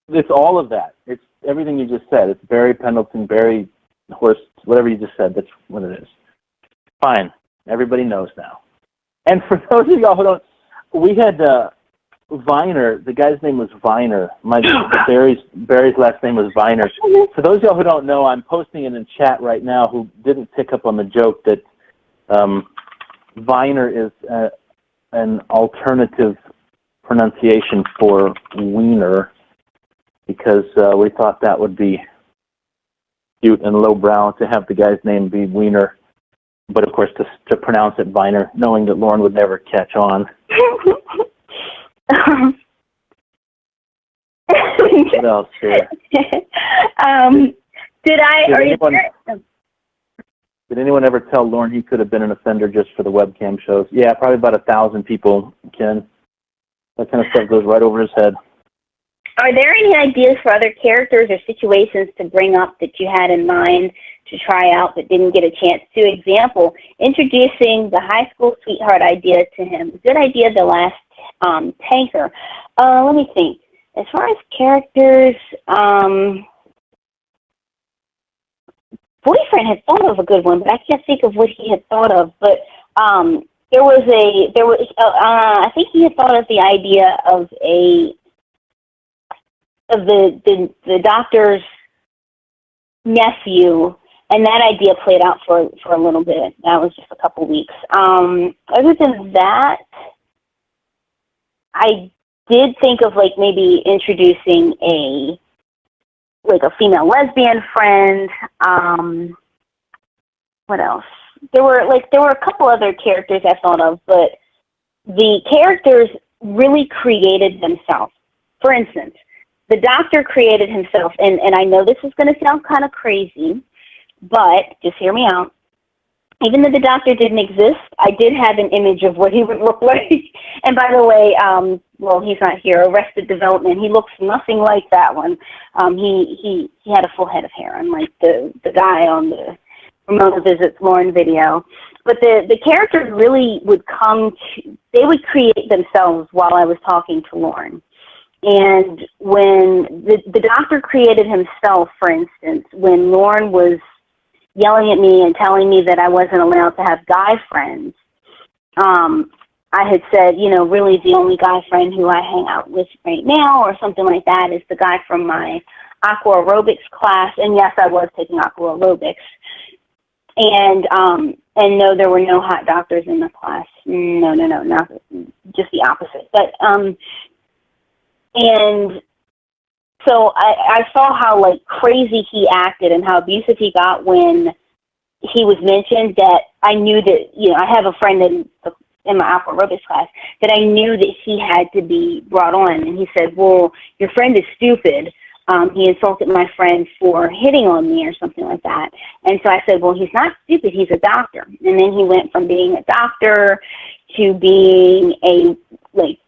It's all of that. It's everything you just said. It's Barry Pendleton, Barry Horse, whatever you just said. That's what it is. Fine. Everybody knows now. And for those of y'all who don't, we had Viner. The guy's name was Viner. Barry's last name was Viner. For those of y'all who don't know, I'm posting it in chat right now who didn't pick up on the joke that Viner is an alternative pronunciation for wiener, because we thought that would be cute and lowbrow to have the guy's name be Wiener, but of course to pronounce it Viner, knowing that Lorne would never catch on. What else here? Did anyone ever tell Lorne he could have been an offender just for the webcam shows? Yeah, probably about 1,000 people, Ken. That kind of stuff goes right over his head. Are there any ideas for other characters or situations to bring up that you had in mind to try out but didn't get a chance to? Example, introducing the high school sweetheart idea to him. Good idea, the last tanker. Let me think. As far as characters, Boyfriend had thought of a good one, but I can't think of what he had thought of. But I think he had thought of the idea of the doctor's nephew, and that idea played out for a little bit. That was just a couple weeks. Other than that, I did think of maybe introducing a female lesbian friend. What else? There were a couple other characters I thought of, but the characters really created themselves. For instance, the doctor created himself, and I know this is going to sound kind of crazy, but just hear me out. Even though the doctor didn't exist, I did have an image of what he would look like. And by the way, he's not here, Arrested Development, he looks nothing like that one. He had a full head of hair, unlike the guy on the Ramona Visits Lorne video. But the characters really would they would create themselves while I was talking to Lorne. And when the doctor created himself, for instance, when Lorne was yelling at me and telling me that I wasn't allowed to have guy friends, I had said, really the only guy friend who I hang out with right now or something like that is the guy from my aqua aerobics class. And yes, I was taking aqua aerobics. And no, there were no hot doctors in the class. No, not just the opposite. But and so I saw how crazy he acted and how abusive he got when he was mentioned, that I knew that, I have a friend in my aqua aerobics class that I knew that he had to be brought on. And he said, well, your friend is stupid. He insulted my friend for hitting on me or something like that. And so I said, well, he's not stupid, he's a doctor. And then he went from being a doctor to being a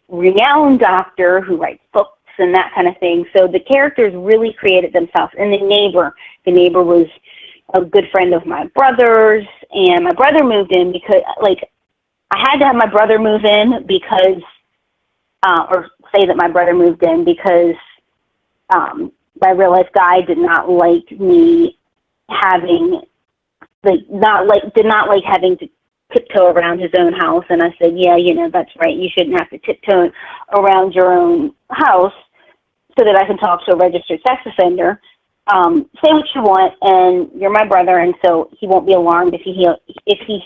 renowned doctor who writes books and that kind of thing. So the characters really created themselves. And the neighbor was a good friend of my brother's, and my brother moved in because I had to have my brother move in because or say that my brother moved in because I realized Guy did not like me having did not like having to tiptoe around his own house. And I said, yeah, that's right, you shouldn't have to tiptoe around your own house so that I can talk to a registered sex offender. say what you want, and you're my brother, and so he won't be alarmed if he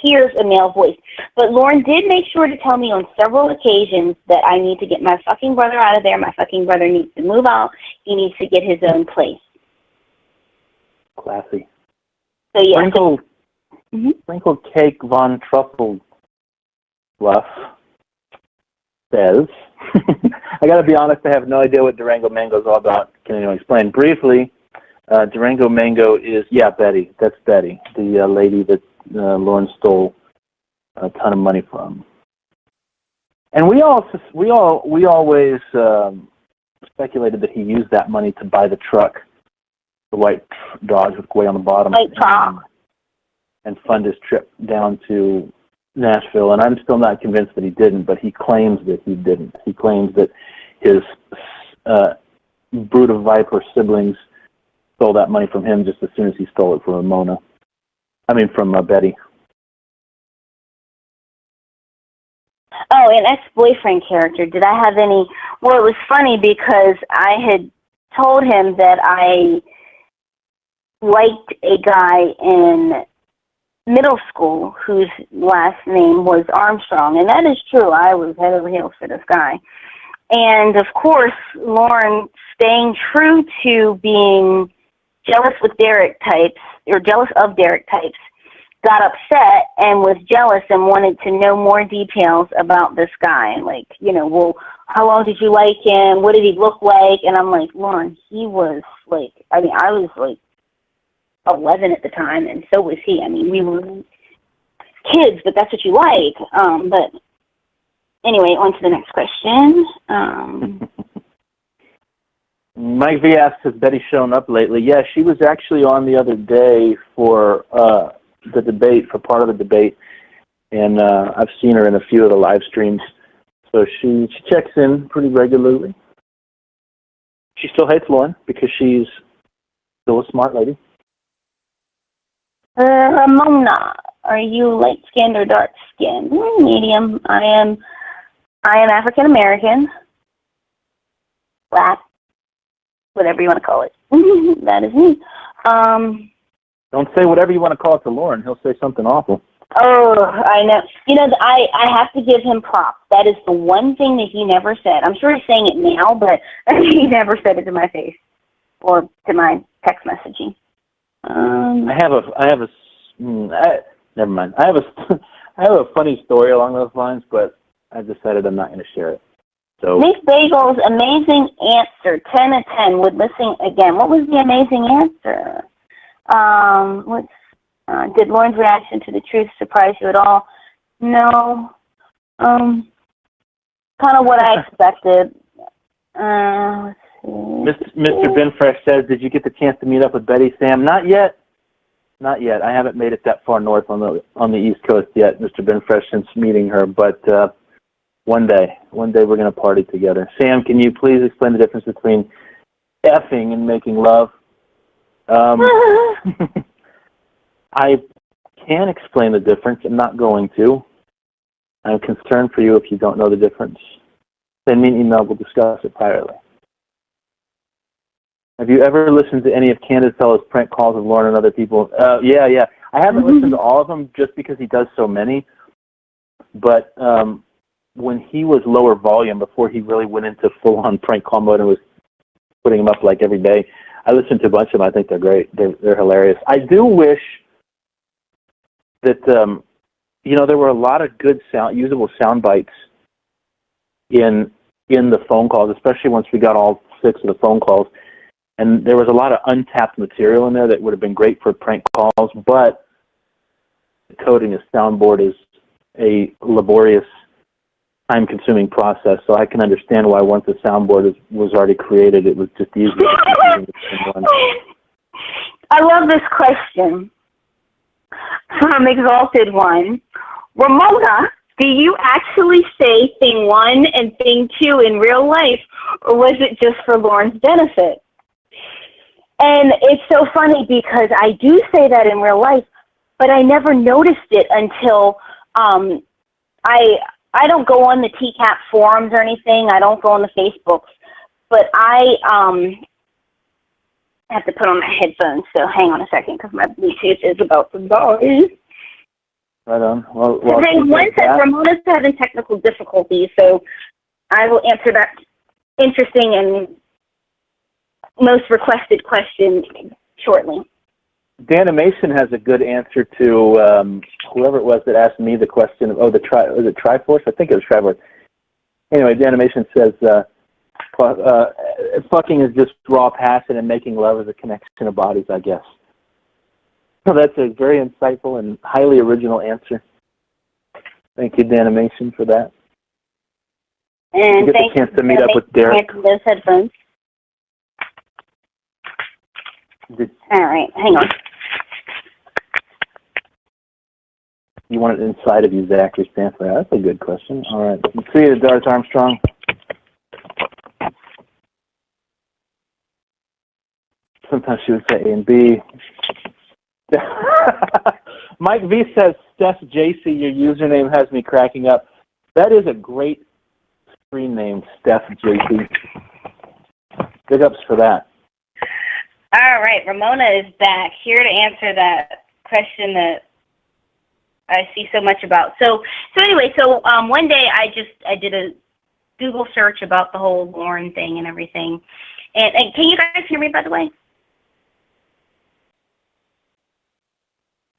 hears a male voice. But Lorne did make sure to tell me on several occasions that I need to get my fucking brother out of there. My fucking brother needs to move out. He needs to get his own place. Classy. So yeah. Sprinkle Cake Von Truffle Bluff says, I got to be honest, I have no idea what Durango Mango is all about. Can anyone explain? Briefly, Durango Mango is, Betty. That's Betty, the lady that Lorne stole a ton of money from. And we always speculated that he used that money to buy the truck, the white Dodge with Gway on the bottom, and fund his trip down to Nashville. And I'm still not convinced that he didn't, but he claims that he didn't. He claims that his brood of viper siblings stole that money from him just as soon as he stole it from Betty. Oh, an ex-boyfriend character. Did I have any? Well, it was funny because I had told him that I liked a guy in middle school whose last name was Armstrong, and that is true. I was head over heels for this guy. And, of course, Lorne, staying true to being jealous of Derek types, got upset and was jealous and wanted to know more details about this guy. Like, how long did you like him? What did he look like? And I'm like, Lorne, he was I was 11 at the time, and so was he. I mean, we were kids, but that's what you like. But anyway, on to the next question. Mike V asks, has Betty shown up lately? Yeah, she was actually on the other day for the debate, for part of the debate, and I've seen her in a few of the live streams. So she checks in pretty regularly. She still hates Lorne because she's still a smart lady. Ramona, are you light-skinned or dark-skinned? Medium. I am African-American. Black. Whatever you want to call it. That is me. Don't say whatever you want to call it to Lorne. He'll say something awful. Oh, I know. I have to give him props. That is the one thing that he never said. I'm sure he's saying it now, but he never said it to my face or to my text messaging. Never mind. I have a funny story along those lines, but I've decided I'm not going to share it. So Miss Bagel's amazing answer, 10 of 10. Would listen again. What was the amazing answer? Did Lorne's reaction to the truth surprise you at all? No. Kind of what I expected. Let's see. Mr. Benfresh says, did you get the chance to meet up with Betty, Sam? Not yet. Not yet. I haven't made it that far north on the East Coast yet, Mr. Benfresh, since meeting her. But one day we're going to party together. Sam, can you please explain the difference between effing and making love? I can explain the difference. I'm not going to. I'm concerned for you if you don't know the difference. Send me an email. We'll discuss it privately. Have you ever listened to any of Candace Fella's prank calls of Lorne and other people? Yeah. I haven't listened to all of them just because he does so many. But when he was lower volume, before he really went into full-on prank call mode and was putting them up like every day, I listened to a bunch of them. I think they're great. They're hilarious. I do wish that, there were a lot of good usable sound bites in the phone calls, especially once we got all 6 of the phone calls. And there was a lot of untapped material in there that would have been great for prank calls, but coding a soundboard is a laborious, time-consuming process, so I can understand why once the soundboard was already created, it was just easier. I love this question from Exalted One. Ramona, do you actually say thing 1 and thing 2 in real life, or was it just for Lorne's benefit? And it's so funny because I do say that in real life, but I never noticed it until I don't go on the TCAP forums or anything. I don't go on the Facebooks, but I I have to put on my headphones, so hang on a second because my Bluetooth is about to die. Right on. Well, One says Ramona's having technical difficulties, so I will answer that interesting and most requested question shortly. Danimation has a good answer to whoever it was that asked me the question of, was it Triforce? I think it was Triforce. Anyway, Danimation says, fucking is just raw passion and making love is a connection of bodies, I guess. So that's a very insightful and highly original answer. Thank you, Danimation, for that. And you get the chance to meet up with Derek. Those headphones. All right, hang on. You want it inside of you, Zachary Stanford? That's a good question. All right. See you, Darth Armstrong. Sometimes she would say A and B. Mike V says, Steph JC, your username has me cracking up. That is a great screen name, Steph JC. Big ups for that. All right, Ramona is back here to answer that question that I see so much about. So anyway, one day I did a Google search about the whole Lorne thing and everything. And can you guys hear me, by the way?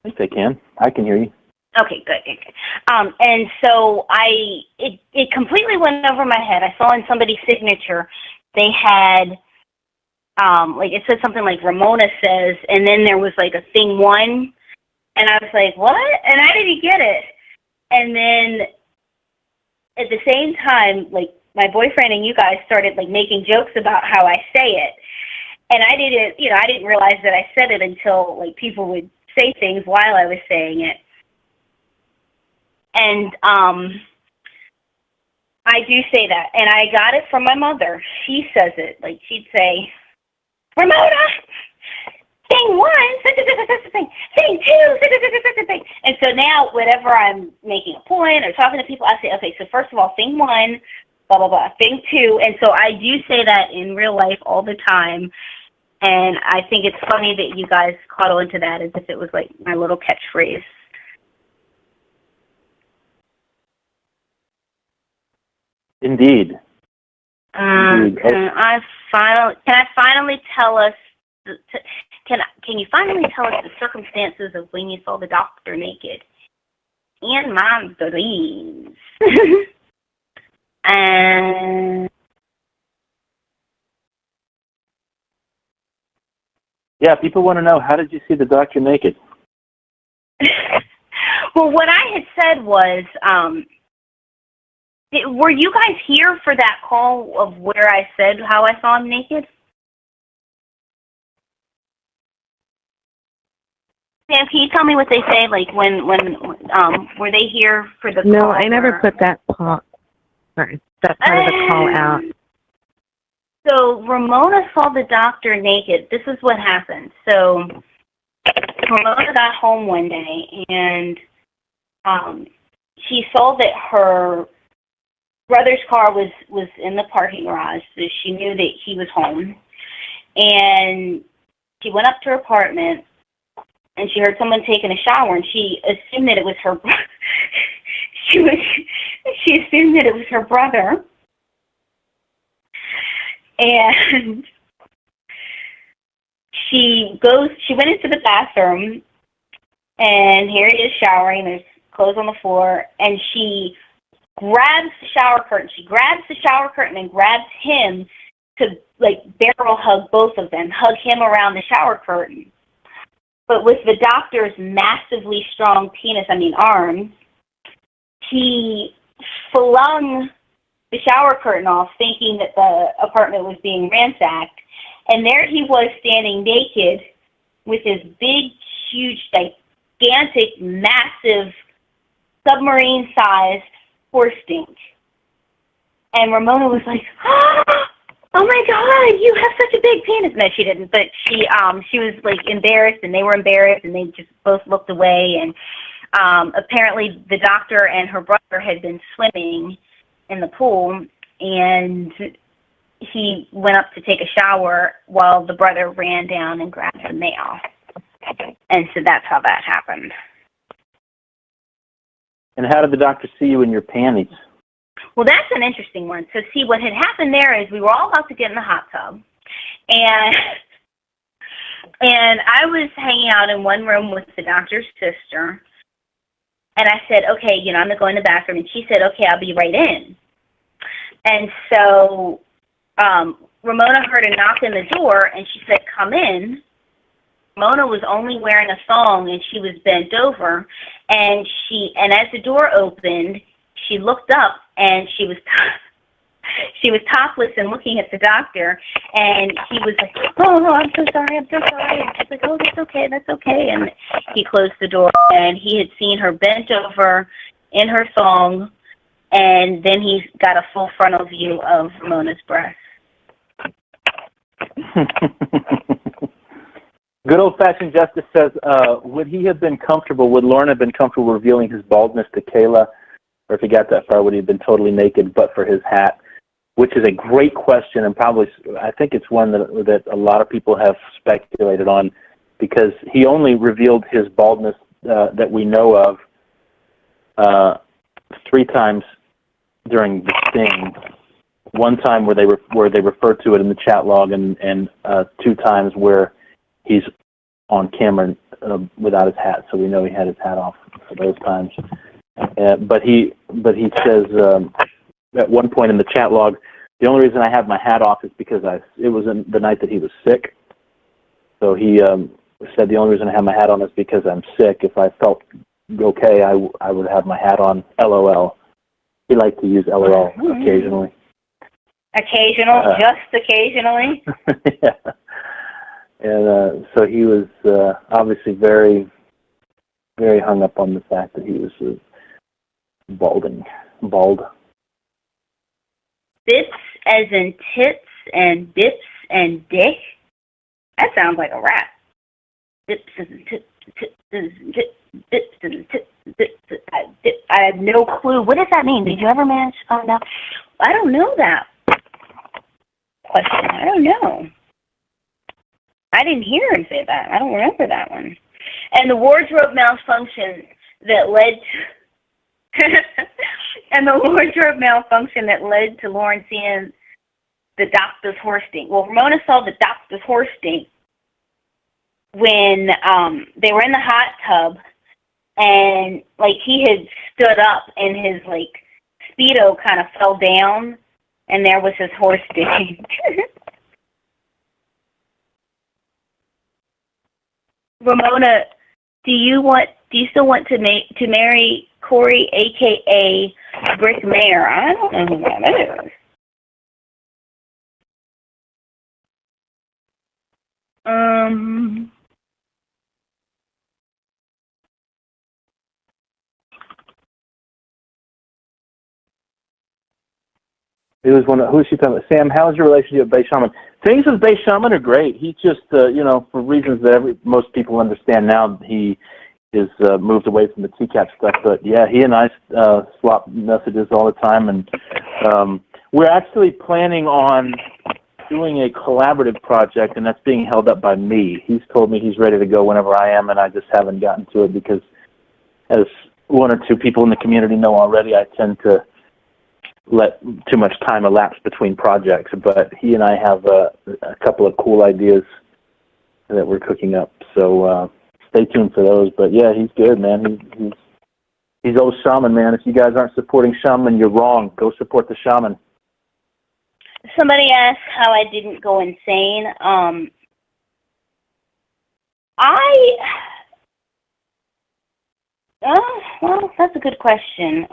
I think they can. I can hear you. Okay, good. And so it completely went over my head. I saw in somebody's signature they had like it said something like Ramona says, and then there was like a thing one, and I was like, what? And I didn't get it. And then at the same time, like my boyfriend and you guys started like making jokes about how I say it, and I didn't realize that I said it until like people would say things while I was saying it. And I do say that, and I got it from my mother. She says it, like she'd say, Ramona, thing one, thing two, thing. And so now, whenever I'm making a point or talking to people, I say, okay, so first of all, thing one, blah, blah, blah, thing two. And so I do say that in real life all the time. And I think it's funny that you guys caught on to that as if it was like my little catchphrase. Indeed. Can I finally tell us? Can you finally tell us the circumstances of when you saw the doctor naked? In my dreams. And yeah, people want to know, how did you see the doctor naked? Well, what I had said was, were you guys here for that call of where I said how I saw him naked? Sam, can you tell me what they say? Like when were they here for the call? No, I never put that part. Sorry, that part of the call out. So Ramona saw the doctor naked. This is what happened. So Ramona got home one day and she saw that her brother's car was in the parking garage, so she knew that he was home. And she went up to her apartment, and she heard someone taking a shower, and she assumed that it was her. She assumed that it was her brother, and she went into the bathroom, and here he is showering. There's clothes on the floor, and she grabs the shower curtain. She grabs the shower curtain and grabs him to, like, barrel hug both of them, hug him around the shower curtain. But with the doctor's massively strong arms, he flung the shower curtain off, thinking that the apartment was being ransacked. And there he was standing naked with his big, huge, gigantic, massive, submarine-sized horse stink. And Ramona was like, oh my God, you have such a big penis. No, she didn't, but she was like embarrassed, and they were embarrassed, and they just both looked away. And apparently the doctor and her brother had been swimming in the pool, and he went up to take a shower while the brother ran down and grabbed the mail. And so that's how that happened. And how did the doctor see you in your panties? Well, that's an interesting one. So, see, what had happened there is we were all about to get in the hot tub. And I was hanging out in one room with the doctor's sister. And I said, okay, I'm going to go in the bathroom. And she said, okay, I'll be right in. And so Ramona heard a knock on the door, and she said, come in. Ramona was only wearing a thong, and she was bent over. And as the door opened, she looked up, and she was topless and looking at the doctor. And he was like, oh, I'm so sorry. And she's like, oh, that's okay. And he closed the door, and he had seen her bent over in her thong, and then he got a full frontal view of Ramona's breast. Good old-fashioned Justice says, would Lorne have been comfortable revealing his baldness to Kayla? Or if he got that far, would he have been totally naked but for his hat? Which is a great question, and probably I think it's one that a lot of people have speculated on, because he only revealed his baldness that we know of 3 times during the sting. One time where they referred to it in the chat log, and 2 times where he's on camera without his hat, so we know he had his hat off for those times. But he says at one point in the chat log, the only reason I have my hat off is because it was the night that he was sick. So he said the only reason I have my hat on is because I'm sick. If I felt okay, I would have my hat on. LOL. He liked to use LOL occasionally. Just occasionally. Yeah. And so he was obviously very, very hung up on the fact that he was bald. Bits as in tits and dips and dick? That sounds like a rap. Dips as in tits, dips as in tits. I have no clue. What does that mean? Did you ever manage to find out? I don't know that question. I don't know. I didn't hear him say that. I don't remember that one. And the wardrobe malfunction that led to Lorne seeing the doctor's horse stink. Well, Ramona saw the doctor's horse stink when they were in the hot tub, and he had stood up and his Speedo kind of fell down, and there was his horse stink. Ramona, do you still want to marry Corey, a.k.a. Brick Mayor? I don't know who that is. Who is she talking about? Sam, how's your relationship with Bay Shaman? Things with Bay Shaman are great. He just, for reasons that most people understand now, he is moved away from the TCAP stuff. But yeah, he and I swap messages all the time, and we're actually planning on doing a collaborative project, and that's being held up by me. He's told me he's ready to go whenever I am, and I just haven't gotten to it because, as 1 or 2 people in the community know already, I tend to let too much time elapse between projects. But he and I have a couple of cool ideas that we're cooking up, so stay tuned for those. But yeah, he's good, man. He's old Shaman, man. If you guys aren't supporting Shaman, you're wrong. Go support the Shaman. Somebody asked how I didn't go insane. Well, that's a good question.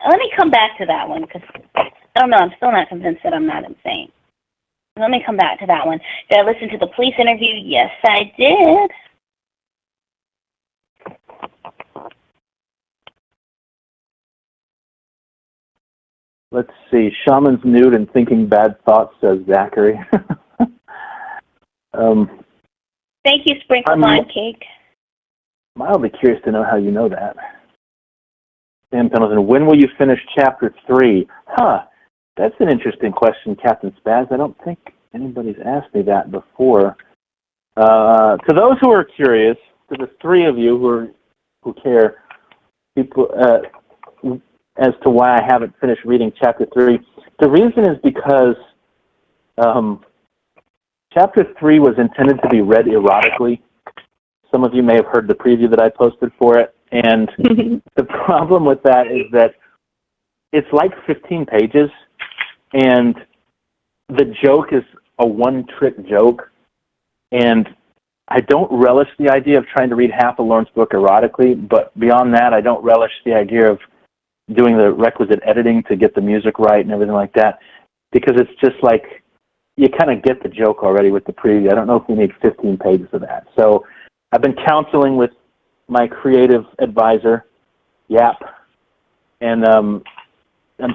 Let me come back to that one, because I don't know. I'm still not convinced that I'm not insane. Let me come back to that one. Did I listen to the police interview? Yes, I did. Let's see. Shaman's nude and thinking bad thoughts, says Zachary. Thank you, Sprinkle on Cake. mildly curious to know how you know that. Sam Pendleton, when will you finish Chapter 3? That's an interesting question, Captain Spaz. I don't think anybody's asked me that before. To those who are curious, to the three of you who care, people, as to why I haven't finished reading Chapter 3, the reason is because Chapter 3 was intended to be read erotically. Some of you may have heard the preview that I posted for it, and the problem with that is that it's like 15 pages, and the joke is a one-trick joke, and I don't relish the idea of trying to read half of Lorne's book erotically, but beyond that, I don't relish the idea of doing the requisite editing to get the music right and everything like that, because it's just like you kind of get the joke already with the preview. I don't know if we need 15 pages of that. So I've been counseling with my creative advisor, Yap, and I'm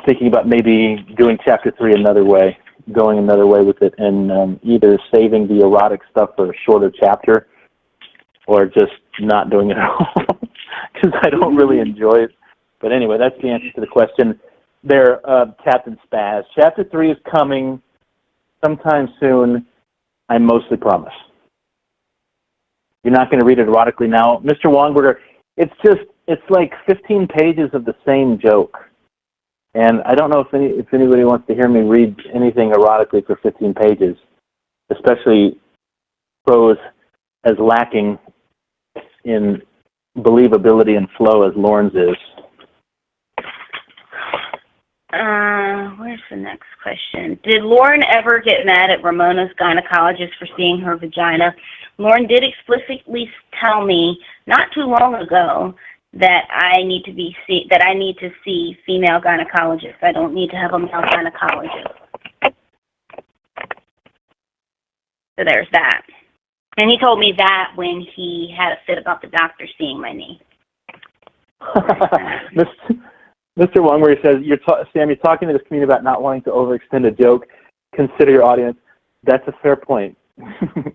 thinking about maybe doing Chapter 3 another way, going another way with it, and either saving the erotic stuff for a shorter chapter or just not doing it at all, because I don't really enjoy it. But anyway, that's the answer to the question there, Captain Spaz. Chapter 3 is coming sometime soon, I mostly promise. You're not going to read it erotically now. Mr. Wongberger, it's like 15 pages of the same joke. And I don't know if anybody wants to hear me read anything erotically for 15 pages, especially prose as lacking in believability and flow as Lorne's is. Where's the next question? Did Lorne ever get mad at Ramona's gynecologist for seeing her vagina? Lorne did explicitly tell me not too long ago that I need to see female gynecologists. I don't need to have a male gynecologist. So there's that. And he told me that when he had a fit about the doctor seeing my knee. Mr. Wongberger says, Sam, you're talking to this community about not wanting to overextend a joke. Consider your audience. That's a fair point.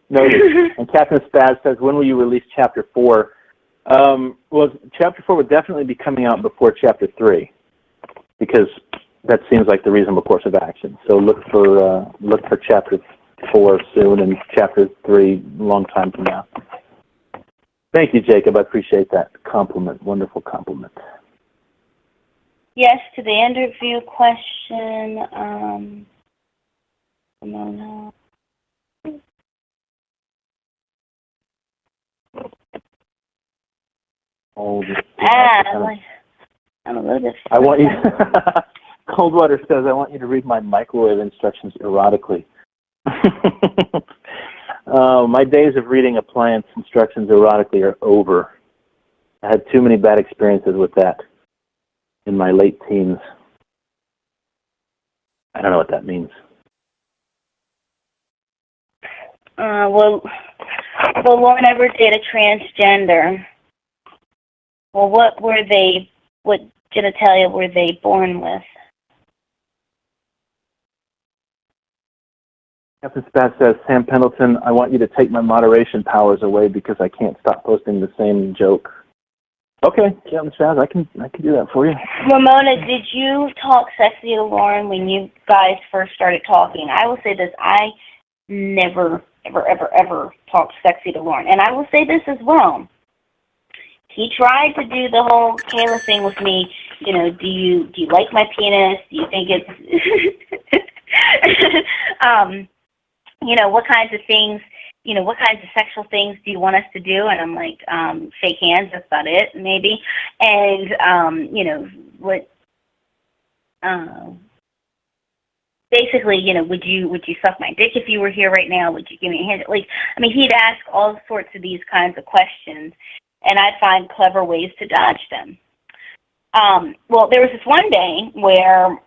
Noted. And Captain Spaz says, when will you release Chapter 4? Well, Chapter 4 would definitely be coming out before Chapter 3, because that seems like the reasonable course of action. So look for Chapter 4 soon, and Chapter 3 a long time from now. Thank you, Jacob. I appreciate that compliment. Wonderful compliment. Yes, to the interview question, no. I'm a little bit. I want you. Coldwater says, I want you to read my microwave instructions erotically. My days of reading appliance instructions erotically are over. I had too many bad experiences with that in my late teens. I don't know what that means. Well, Lorne ever did a transgender. Well, what genitalia were they born with? Captain Spaz says, Sam Pendleton, I want you to take my moderation powers away because I can't stop posting the same joke. Okay, Captain Spaz, I can do that for you. Ramona, did you talk sexy to Lorne when you guys first started talking? I will say this, I never, ever talked sexy to Lorne. And I will say this as well. He tried to do the whole Kayla thing with me. You know, do you like my penis? Do you think it's, what kinds of things, what kinds of sexual things do you want us to do? And I'm like, shake hands, that's about it, maybe. And, basically, would you suck my dick if you were here right now? Would you give me a hand? He'd ask all sorts of these kinds of questions, and I'd find clever ways to dodge them. Well, there was this one day where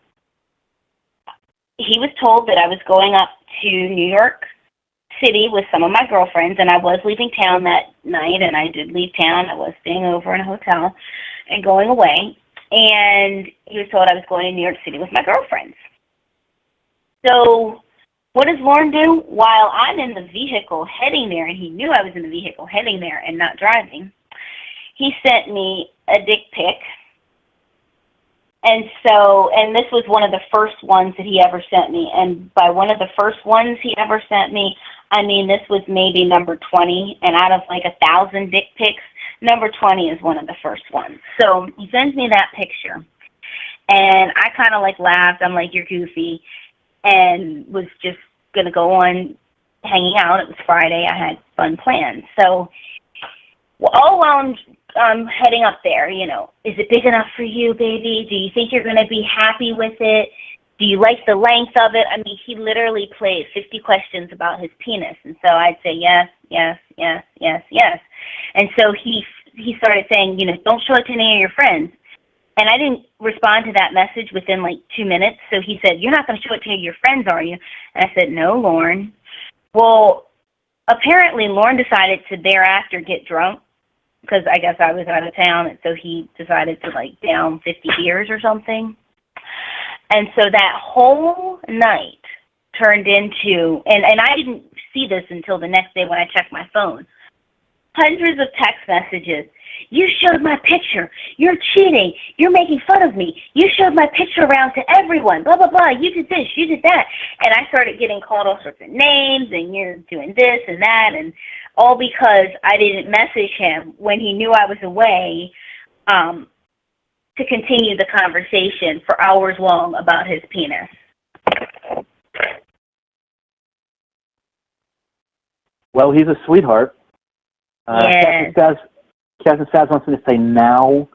he was told that I was going up to New York City with some of my girlfriends, and I was leaving town that night, and I did leave town. I was staying over in a hotel and going away, and he was told I was going to New York City with my girlfriends. So what does Lorne do? While I'm in the vehicle heading there, and he knew I was in the vehicle heading there and not driving, he sent me a dick pic. And this was one of the first ones that he ever sent me. And by one of the first ones he ever sent me, I mean, this was maybe number 20. And out of like 1,000 dick pics, number 20 is one of the first ones. So he sends me that picture. And I kind of like laughed. I'm like, you're goofy. And was just going to go on hanging out. It was Friday. I had fun plans. So all while I'm heading up there, you know, is it big enough for you, baby? Do you think you're going to be happy with it? Do you like the length of it? I mean, he literally played 50 questions about his penis. And so I'd say yes, yes, yes, yes, yes. And so he started saying, you know, don't show it to any of your friends. And I didn't respond to that message within like 2 minutes. So he said, you're not going to show it to any of your friends, are you? And I said, no, Lorne. Well, apparently Lorne decided to thereafter get drunk, because I guess I was out of town, and so he decided to, like, down 50 beers or something. And so that whole night turned into, and I didn't see this until the next day when I checked my phone, hundreds of text messages. You showed my picture. You're cheating. You're making fun of me. You showed my picture around to everyone. Blah, blah, blah. You did this. You did that. And I started getting called all sorts of names, and you're doing this and that, and all because I didn't message him when he knew I was away to continue the conversation for hours long about his penis. Well, he's a sweetheart. Yes. Captain Saz wants me to say now.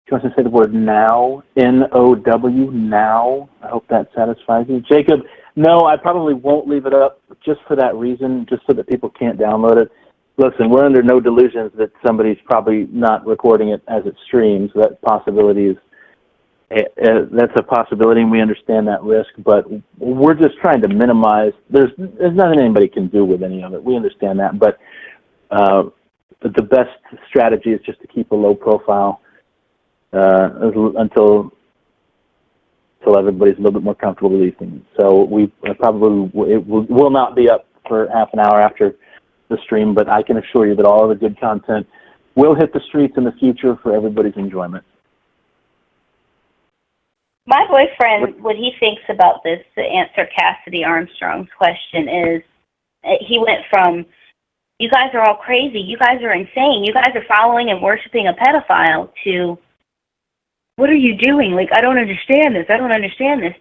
She wants to say the word now, N-O-W, now. I hope that satisfies you. Jacob, no, I probably won't leave it up just for that reason, just so that people can't download it. Listen, we're under no delusions that somebody's probably not recording it as it streams. That possibility is, that's a possibility, and we understand that risk, but we're just trying to minimize. There's nothing anybody can do with any of it. We understand that, but the best strategy is just to keep a low profile until everybody's a little bit more comfortable releasing. So we probably it will not be up for half an hour after the stream, but I can assure you that all of the good content will hit the streets in the future for everybody's enjoyment. My boyfriend, what he thinks about this, to answer Cassidy Armstrong's question, is he went from, you guys are all crazy, you guys are insane, you guys are following and worshiping a pedophile, to, what are you doing? Like, I don't understand this,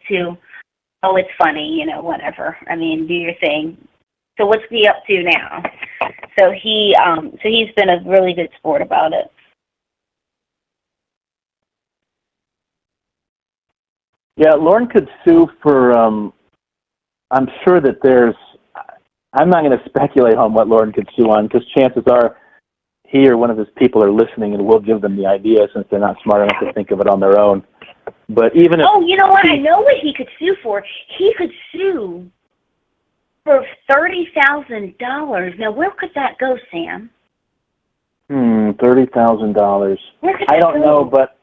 to, oh, it's funny, you know, whatever. I mean, do your thing. So what's he up to now? So he's been a really good sport about it. Yeah, Lorne could sue for, I'm sure that I'm not going to speculate on what Lorne could sue on, because chances are he or one of his people are listening and will give them the idea since they're not smart enough to think of it on their own. But even if... Oh, you know what? I know what he could sue for. He could sue for $30,000. Now, where could that go, Sam? $30,000. I don't know, but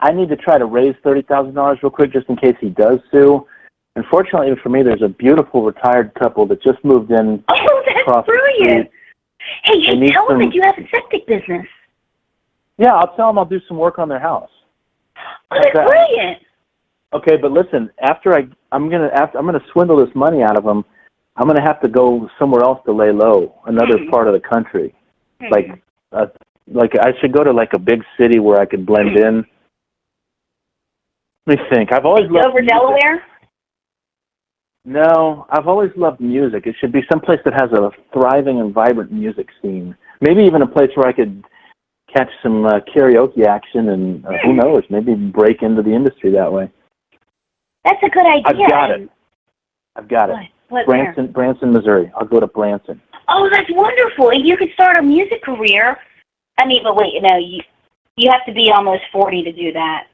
I need to try to raise $30,000 real quick just in case he does sue. Unfortunately for me, there's a beautiful retired couple that just moved in. Oh, that's brilliant. Hey, tell them that you have a septic business. Yeah, I'll tell them I'll do some work on their house. Oh, that's brilliant. Okay, but listen, after I'm gonna swindle this money out of them, I'm gonna have to go somewhere else to lay low, another part of the country. Like I should go to like a big city where I could blend in. Let me think. I've always loved over Delaware. No, I've always loved music. It should be someplace that has a thriving and vibrant music scene. Maybe even a place where I could catch some karaoke action and who knows, maybe break into the industry that way. That's a good idea. I've got it. What, Branson, Missouri. I'll go to Branson. Oh, that's wonderful. And you could start a music career. I mean, but wait, no, you have to be almost 40 to do that.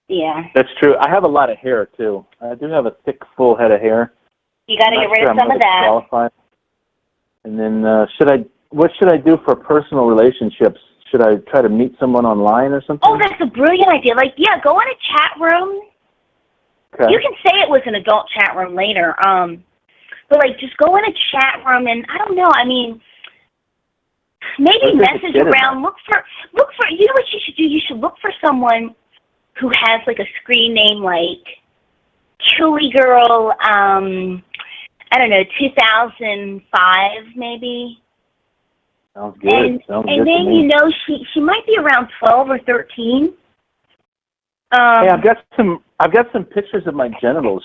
Yeah. That's true. I have a lot of hair, too. I do have a thick, full head of hair. You got to get rid of some of that. Qualified. And then what should I do for personal relationships? Should I try to meet someone online or something? Oh, that's a brilliant idea. Like, yeah, go in a chat room. Okay. You can say it was an adult chat room later. But, like, just go in a chat room and, I don't know, I mean, maybe message around. Look for. You know what you should do? You should look for someone who has like a screen name like Chili Girl. I don't know, 2005 maybe. Sounds good. And then you know she might be around 12 or 13. Hey, I've got some pictures of my genitals.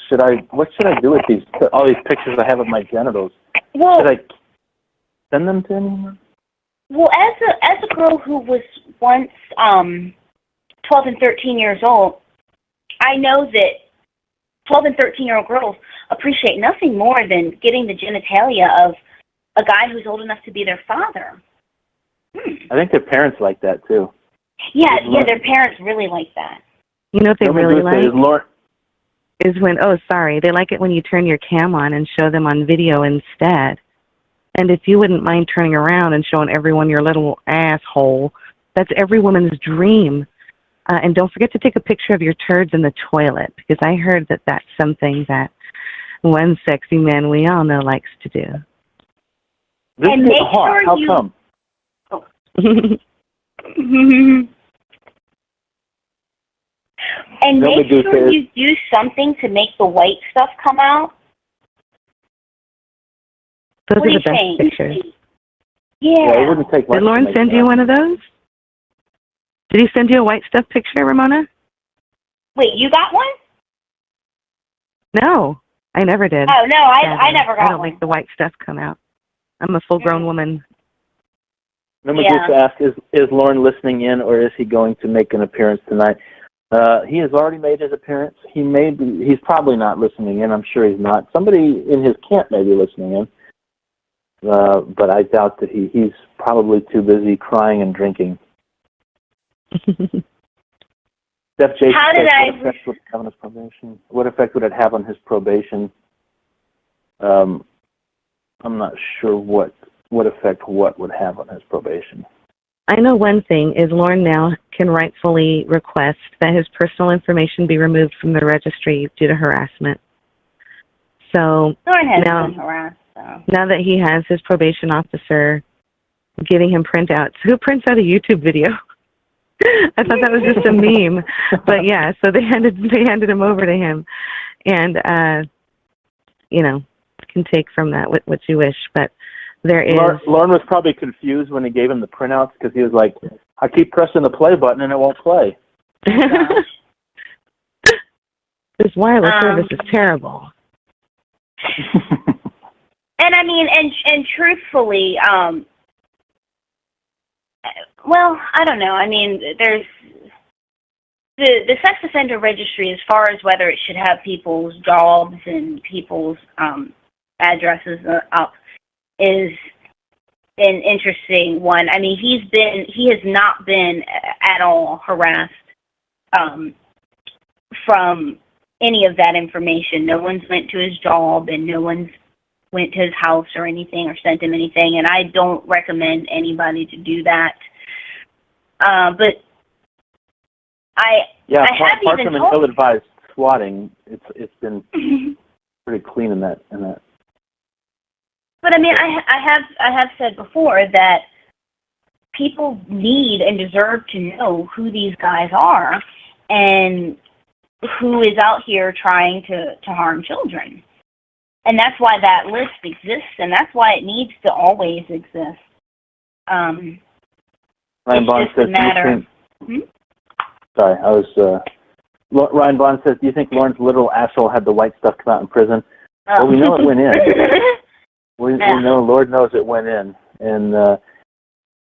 What should I do with all these pictures I have of my genitals? Well, should I send them to anyone? Well, as a girl who was once 12 and 13 years old, I know that 12 and 13-year-old girls appreciate nothing more than getting the genitalia of a guy who's old enough to be their father. I think their parents like that too. Yeah, their parents really like that. You know what they really like? Is when, they like it when you turn your cam on and show them on video instead. And if you wouldn't mind turning around and showing everyone your little asshole, that's every woman's dream. And don't forget to take a picture of your turds in the toilet, because I heard that that's something that one sexy man we all know likes to do. This and is make hot. sure How you... come? And make sure you do something to make the white stuff come out. Those are the best pictures. Yeah. It wouldn't take much. Did Lorne send you one of those? Did he send you a white stuff picture, Ramona? Wait, you got one? No, I never did. Oh, no, I never got one. I don't make the white stuff come out. I'm a full-grown woman. Let me just ask, is Lorne listening in, or is he going to make an appearance tonight? He has already made his appearance. He's probably not listening in. I'm sure he's not. Somebody in his camp may be listening in. But I doubt that he's probably too busy crying and drinking. Steph Jason what effect would it have on his probation? I'm not sure what effect what would have on his probation. I know one thing is Lorne now can rightfully request that his personal information be removed from the registry due to harassment. So Lorne has been harassed. So. Now that he has his probation officer giving him printouts, who prints out a YouTube video? I thought that was just a meme, but yeah. So they handed him over to him, and can take from that what you wish. But there is. Lorne was probably confused when he gave him the printouts because he was like, "I keep pressing the play button and it won't play." This wireless service is terrible. And I mean, and truthfully, well, I don't know. I mean, there's the sex offender registry, as far as whether it should have people's jobs and people's addresses up, is an interesting one. I mean, he has not been at all harassed from any of that information. No one's went to his job, and no one's went to his house or anything or sent him anything, and I don't recommend anybody to do that. But I have apart even from told... an ill-advised swatting, it's been pretty clean in that. But I mean, I have said before that people need and deserve to know who these guys are and who is out here trying to harm children. And that's why that list exists, and that's why it needs to always exist. Ryan Bond says, Sorry, I was... Ryan Bond says, do you think Lorne's literal asshole had the white stuff come out in prison? Well, we know it went in. We know, Lord knows it went in. And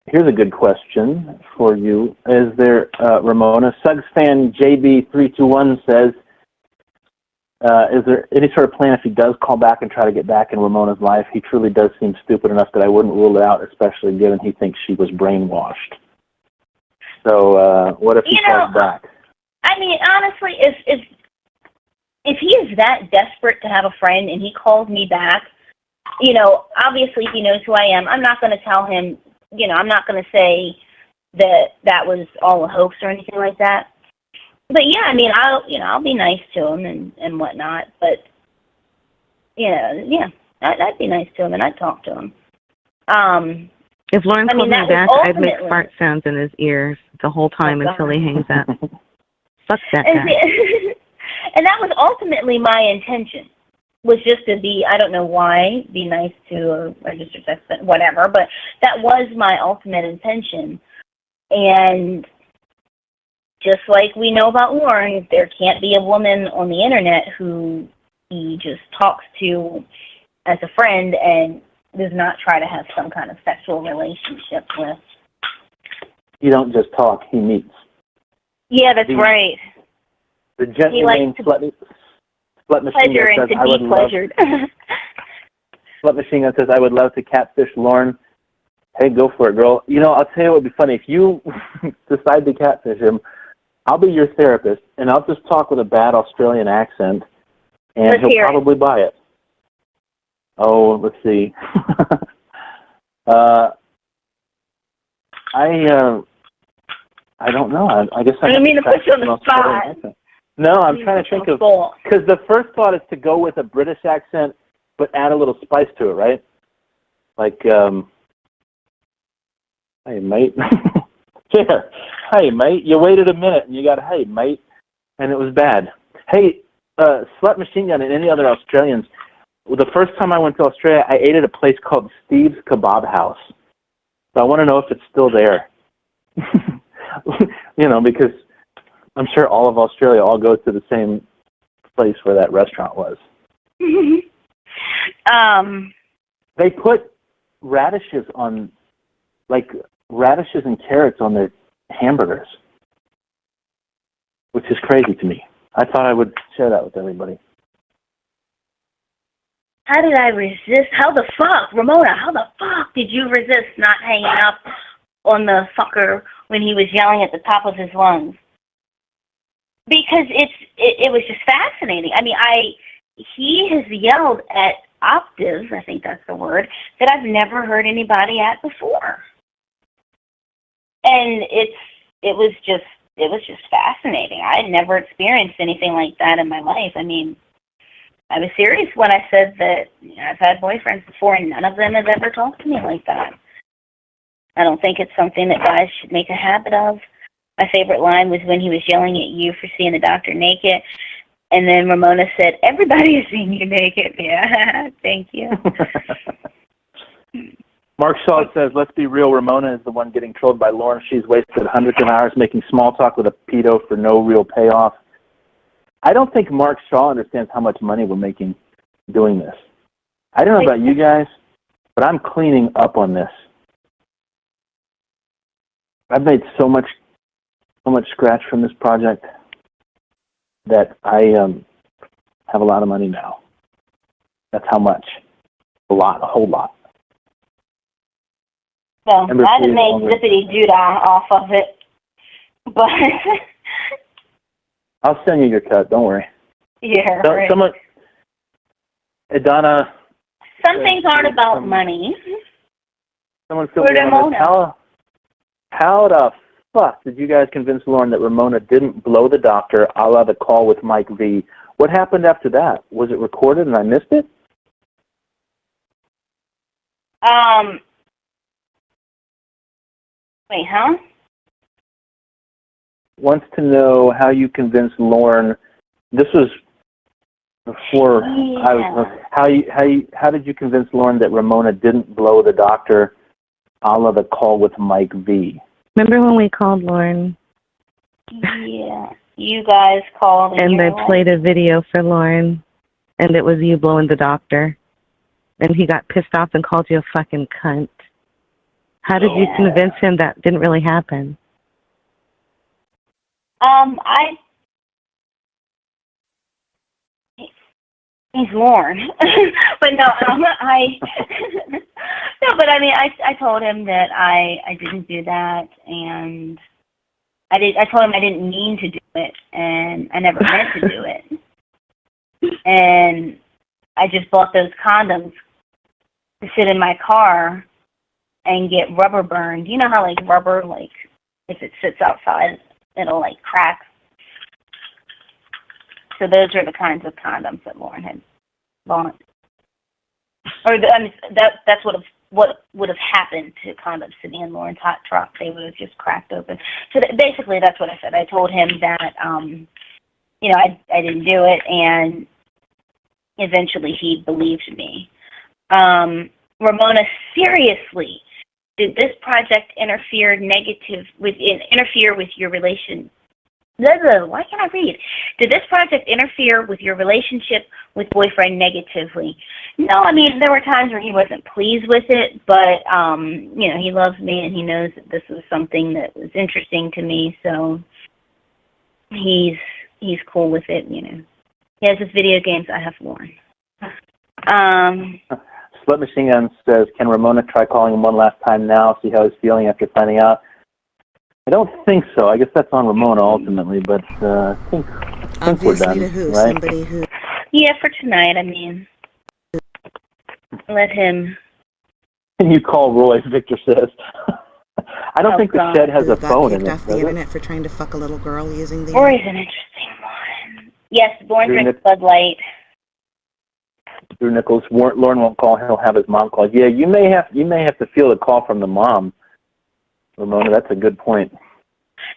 here's a good question for you. Is there, Ramona, Suggs fan JB321 says, is there any sort of plan if he does call back and try to get back in Ramona's life? He truly does seem stupid enough that I wouldn't rule it out, especially given he thinks she was brainwashed. So what if he calls back? I mean, honestly, if he is that desperate to have a friend and he calls me back, obviously he knows who I am. I'm not going to tell him, I'm not going to say that was all a hoax or anything like that. But yeah, I mean, I'll be nice to him and whatnot. But I'd be nice to him and I'd talk to him. If Lauren called me back, I'd make ultimately fart sounds in his ears the whole time until he hangs up. Fuck that guy. And that was ultimately my intention, was just to be, I don't know why, be nice to a registered sex offender, whatever, but that was my ultimate intention. And just like we know about Lorne, there can't be a woman on the internet who he just talks to as a friend and does not try to have some kind of sexual relationship with. You don't just talk, he meets. Yeah, that's right. The gently named Slut Machine Gun says, I would love... Slut Machine Gun says, I would love to catfish Lorne. Hey, go for it, girl. You know, I'll tell you what would be funny. If you decide to catfish him, I'll be your therapist, and I'll just talk with a bad Australian accent, and he'll probably buy it. Oh, let's see. I don't know. I guess I didn't mean to put you on the spot. No, I'm trying to think of, because the first thought is to go with a British accent, but add a little spice to it, right? Like, hey, mate. Yeah. Hey, mate. You waited a minute, and you got, hey, mate, and it was bad. Hey, Slut Machine Gun and any other Australians, the first time I went to Australia, I ate at a place called Steve's Kebab House. So I want to know if it's still there. You know, because I'm sure all of Australia all goes to the same place where that restaurant was. They put radishes on, like, radishes and carrots on their hamburgers, which is crazy to me. I thought I would share that with everybody. How did I resist? How the fuck, Ramona, how the fuck did you resist not hanging up on the fucker when he was yelling at the top of his lungs? Because it was just fascinating. I mean, he has yelled at octaves, I think that's the word, that I've never heard anybody at before. And it was just fascinating. I had never experienced anything like that in my life. I mean, I was serious when I said that I've had boyfriends before and none of them have ever talked to me like that. I don't think it's something that guys should make a habit of. My favorite line was when he was yelling at you for seeing the doctor naked, and then Ramona said, everybody has seen you naked. Yeah, thank you. Mark Shaw says, let's be real, Ramona is the one getting trolled by Lorne. She's wasted hundreds of hours making small talk with a pedo for no real payoff. I don't think Mark Shaw understands how much money we're making doing this. I don't know about you guys, but I'm cleaning up on this. I've made so much scratch from this project that I have a lot of money now. That's how much. A lot, a whole lot. Well, I haven't made zippity doodah off of it, but I'll send you your cut. Don't worry. Yeah, so, right. Someone, Donna. Some things aren't about money. Someone filled me on this. How the fuck did you guys convince Lorne that Ramona didn't blow the doctor a la the call with Mike V? What happened after that? Was it recorded and I missed it? Wait, huh? Wants to know how you convinced Lorne. This was before I was. How did you convince Lorne that Ramona didn't blow the doctor a la the call with Mike V? Remember when we called Lorne? Yeah, you guys called. And they played a video for Lorne, and it was you blowing the doctor. And he got pissed off and called you a fucking cunt. How did you convince him that didn't really happen? He's Lorne. But no, no, but I mean, I told him that I didn't do that, and I told him I didn't mean to do it, and I never meant to do it. And I just bought those condoms to sit in my car and get rubber burned. You know how, like, rubber, like, if it sits outside, it'll, like, crack. So those are the kinds of condoms that Lorne had bought. Or that's what what would have happened to kind of sitting in Lauren's hot truck. They would have just cracked open. So basically, that's what I said. I told him that, you know, I didn't do it, and eventually he believed me. Ramona, seriously, did this project interfere with your relation? Why can't I read? Did this project interfere with your relationship with boyfriend negatively? No, I mean, there were times where he wasn't pleased with it, but, you know, he loves me and he knows that this was something that was interesting to me, so he's cool with it, you know. He has his video games, I have Lorne. Slut Machine Gun says, can Ramona try calling him one last time now, see how he's feeling after finding out? I don't think so. I guess that's on Ramona ultimately, but I think we're done, to who? right? Somebody who... Yeah, for tonight, I mean. Let him... Can you call Roy, Victor says. I don't think the shed has a phone in it. Got kicked off the internet for trying to fuck a little girl using the... Roy's an interesting one. Yes, Lorne drinks Bud Light. Drew Nichols, Lorne won't call. He'll have his mom call. Yeah, you may have to feel a call from the mom, Ramona. That's a good point.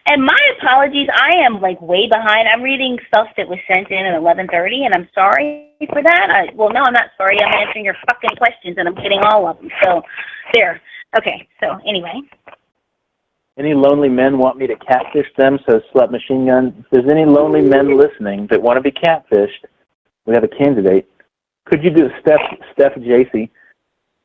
And my apologies. I am like way behind. I'm reading stuff that was sent in at 11:30, and I'm sorry for that. Well, no, I'm not sorry. I'm answering your fucking questions, and I'm getting all of them. So, there. Okay. So anyway. Any lonely men want me to catfish them? Says Slut Machine Gun. If there's any lonely men listening that want to be catfished, we have a candidate. Could you do, Steph JC,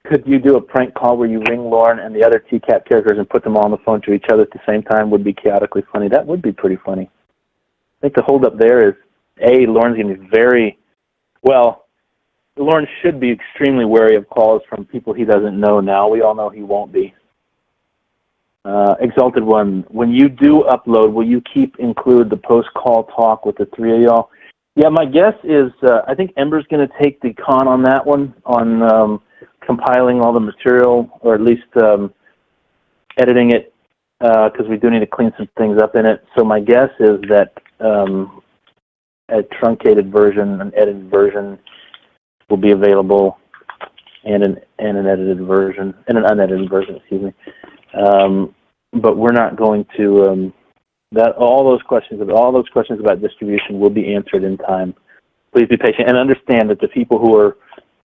could you do a prank call where you ring Lorne and the other TCAT characters and put them all on the phone to each other at the same time? Would be chaotically funny. That would be pretty funny. I think the holdup there is, A, Lorne's going to be Lorne should be extremely wary of calls from people he doesn't know now. We all know he won't be. Exalted One, when you do upload, will you include the post-call talk with the three of y'all? Yeah, my guess is I think Ember's going to take the con on that one, on compiling all the material, or at least editing it, because we do need to clean some things up in it. So my guess is that a truncated version, an edited version, will be available, and an edited version, and an unedited version, excuse me. But we're not going to... all those questions about distribution will be answered in time. Please be patient and understand that the people who are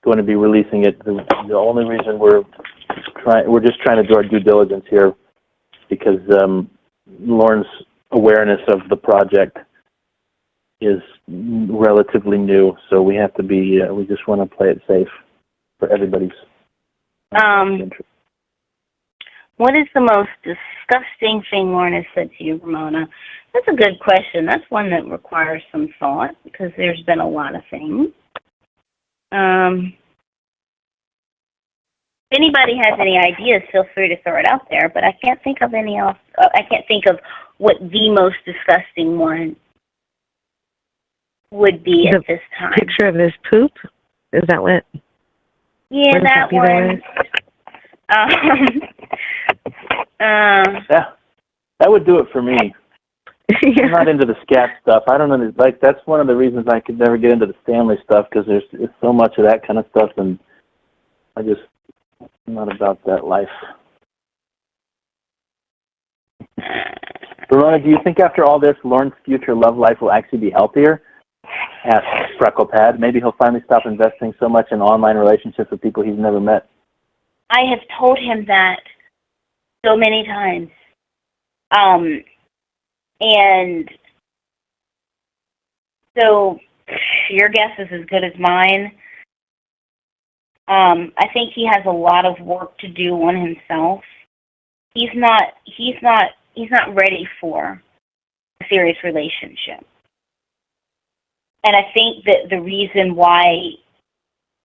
going to be releasing it, the only reason we're just trying to do our due diligence here, because Lorne's awareness of the project is relatively new, so we have to be. We just want to play it safe for everybody's interest. What is the most disgusting thing Lorne has said to you, Ramona? That's a good question. That's one that requires some thought, because there's been a lot of things. If anybody has any ideas, feel free to throw it out there, but I can't think of any else. I can't think of what the most disgusting one would be at this time. Picture of his poop? Is that what? Yeah, that one. Yeah, that would do it for me. Yeah. I'm not into the scat stuff. I don't know. Like, that's one of the reasons I could never get into the Stanley stuff, because there's so much of that kind of stuff, and I'm not about that life. Ramona, do you think after all this, Lorne's future love life will actually be healthier? Asked Frecklepad. Maybe he'll finally stop investing so much in online relationships with people he's never met. I have told him that so many times. And so your guess is as good as mine. I think he has a lot of work to do on himself. He's not ready for a serious relationship. And I think that the reason why,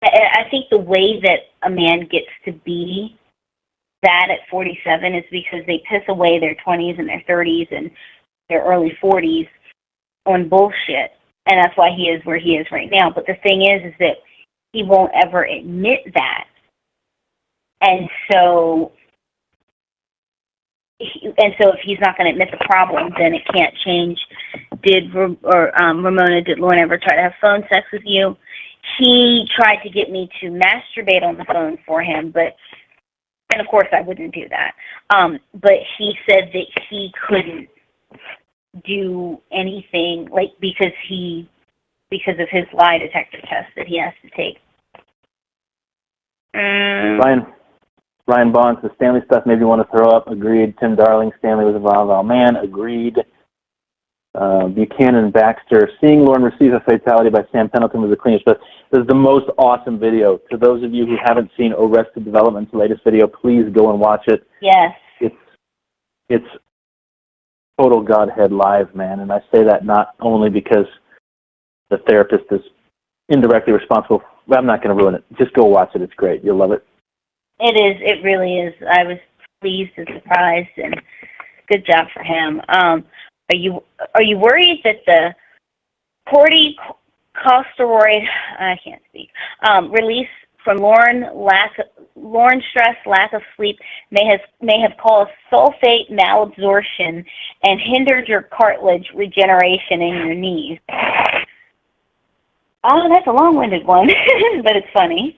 I think the way that a man gets to be that at 47 is because they piss away their 20s and their 30s and their early 40s on bullshit. And that's why he is where he is right now. But the thing is that he won't ever admit that. And so if he's not going to admit the problem, then it can't change. Ramona, did Lorne ever try to have phone sex with you? He tried to get me to masturbate on the phone for him, but And, of course, I wouldn't do that. But he said that he couldn't do anything, like, because of his lie detector test that he has to take. Ryan Bond says, Stanley stuff made me want to throw up. Agreed. Tim Darling, Stanley was a vile man. Agreed. Buchanan Baxter, seeing Lorne receive a fatality by Sam Pendleton was the cleanest. But this is the most awesome video. To those of you who haven't seen Arrested Development's latest video, please go and watch it. Yes. It's total Godhead live, man. And I say that not only because the therapist is indirectly responsible. I'm not going to ruin it. Just go watch it. It's great. You'll love it. It is. It really is. I was pleased and surprised, and good job for him. Are you worried that the corticosteroid, I can't speak, release from Lorne stress, lack of sleep may have caused sulfate malabsorption and hindered your cartilage regeneration in your knees? Oh, that's a long-winded one, but it's funny.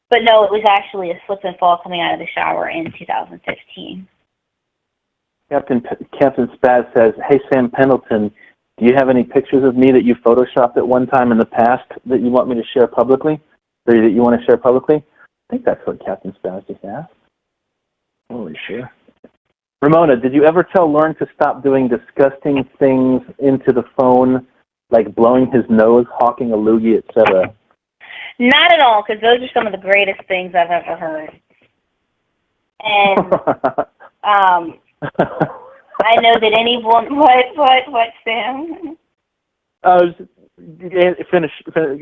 But no, it was actually a slip and fall coming out of the shower in 2015. Captain Spaz says, hey, Sam Pendleton, do you have any pictures of me that you photoshopped at one time in the past that you want me to share publicly? Or that you want to share publicly? I think that's what Captain Spaz just asked. Holy shit. Ramona, did you ever tell Lorne to stop doing disgusting things into the phone, like blowing his nose, hawking a loogie, etc.? Not at all, because those are some of the greatest things I've ever heard. And I know that anyone. What, Sam? Finish.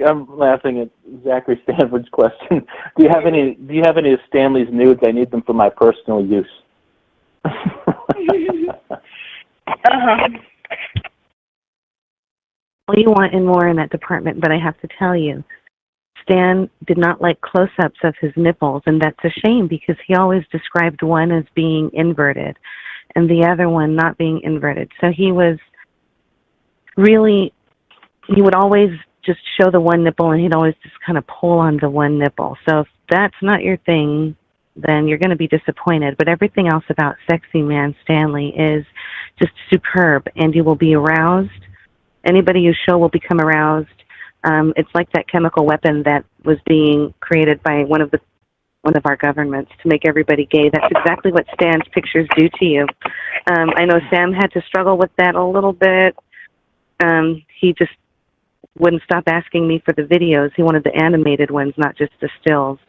I'm laughing at Zachary Stanford's question. Do you have any of Stanley's nudes? I need them for my personal use. Well, you want more in that department, but I have to tell you, Stan did not like close-ups of his nipples, and that's a shame because he always described one as being inverted and the other one not being inverted. So he would always just show the one nipple, and he'd always just kind of pull on the one nipple. So if that's not your thing, then you're going to be disappointed. But everything else about Sexy Man Stanley is just superb, and you will be aroused. Anybody you show will become aroused. It's like that chemical weapon that was being created by one of our governments to make everybody gay. That's exactly what Stan's pictures do to you. I know Sam had to struggle with that a little bit. He just wouldn't stop asking me for the videos. He wanted the animated ones, not just the stills.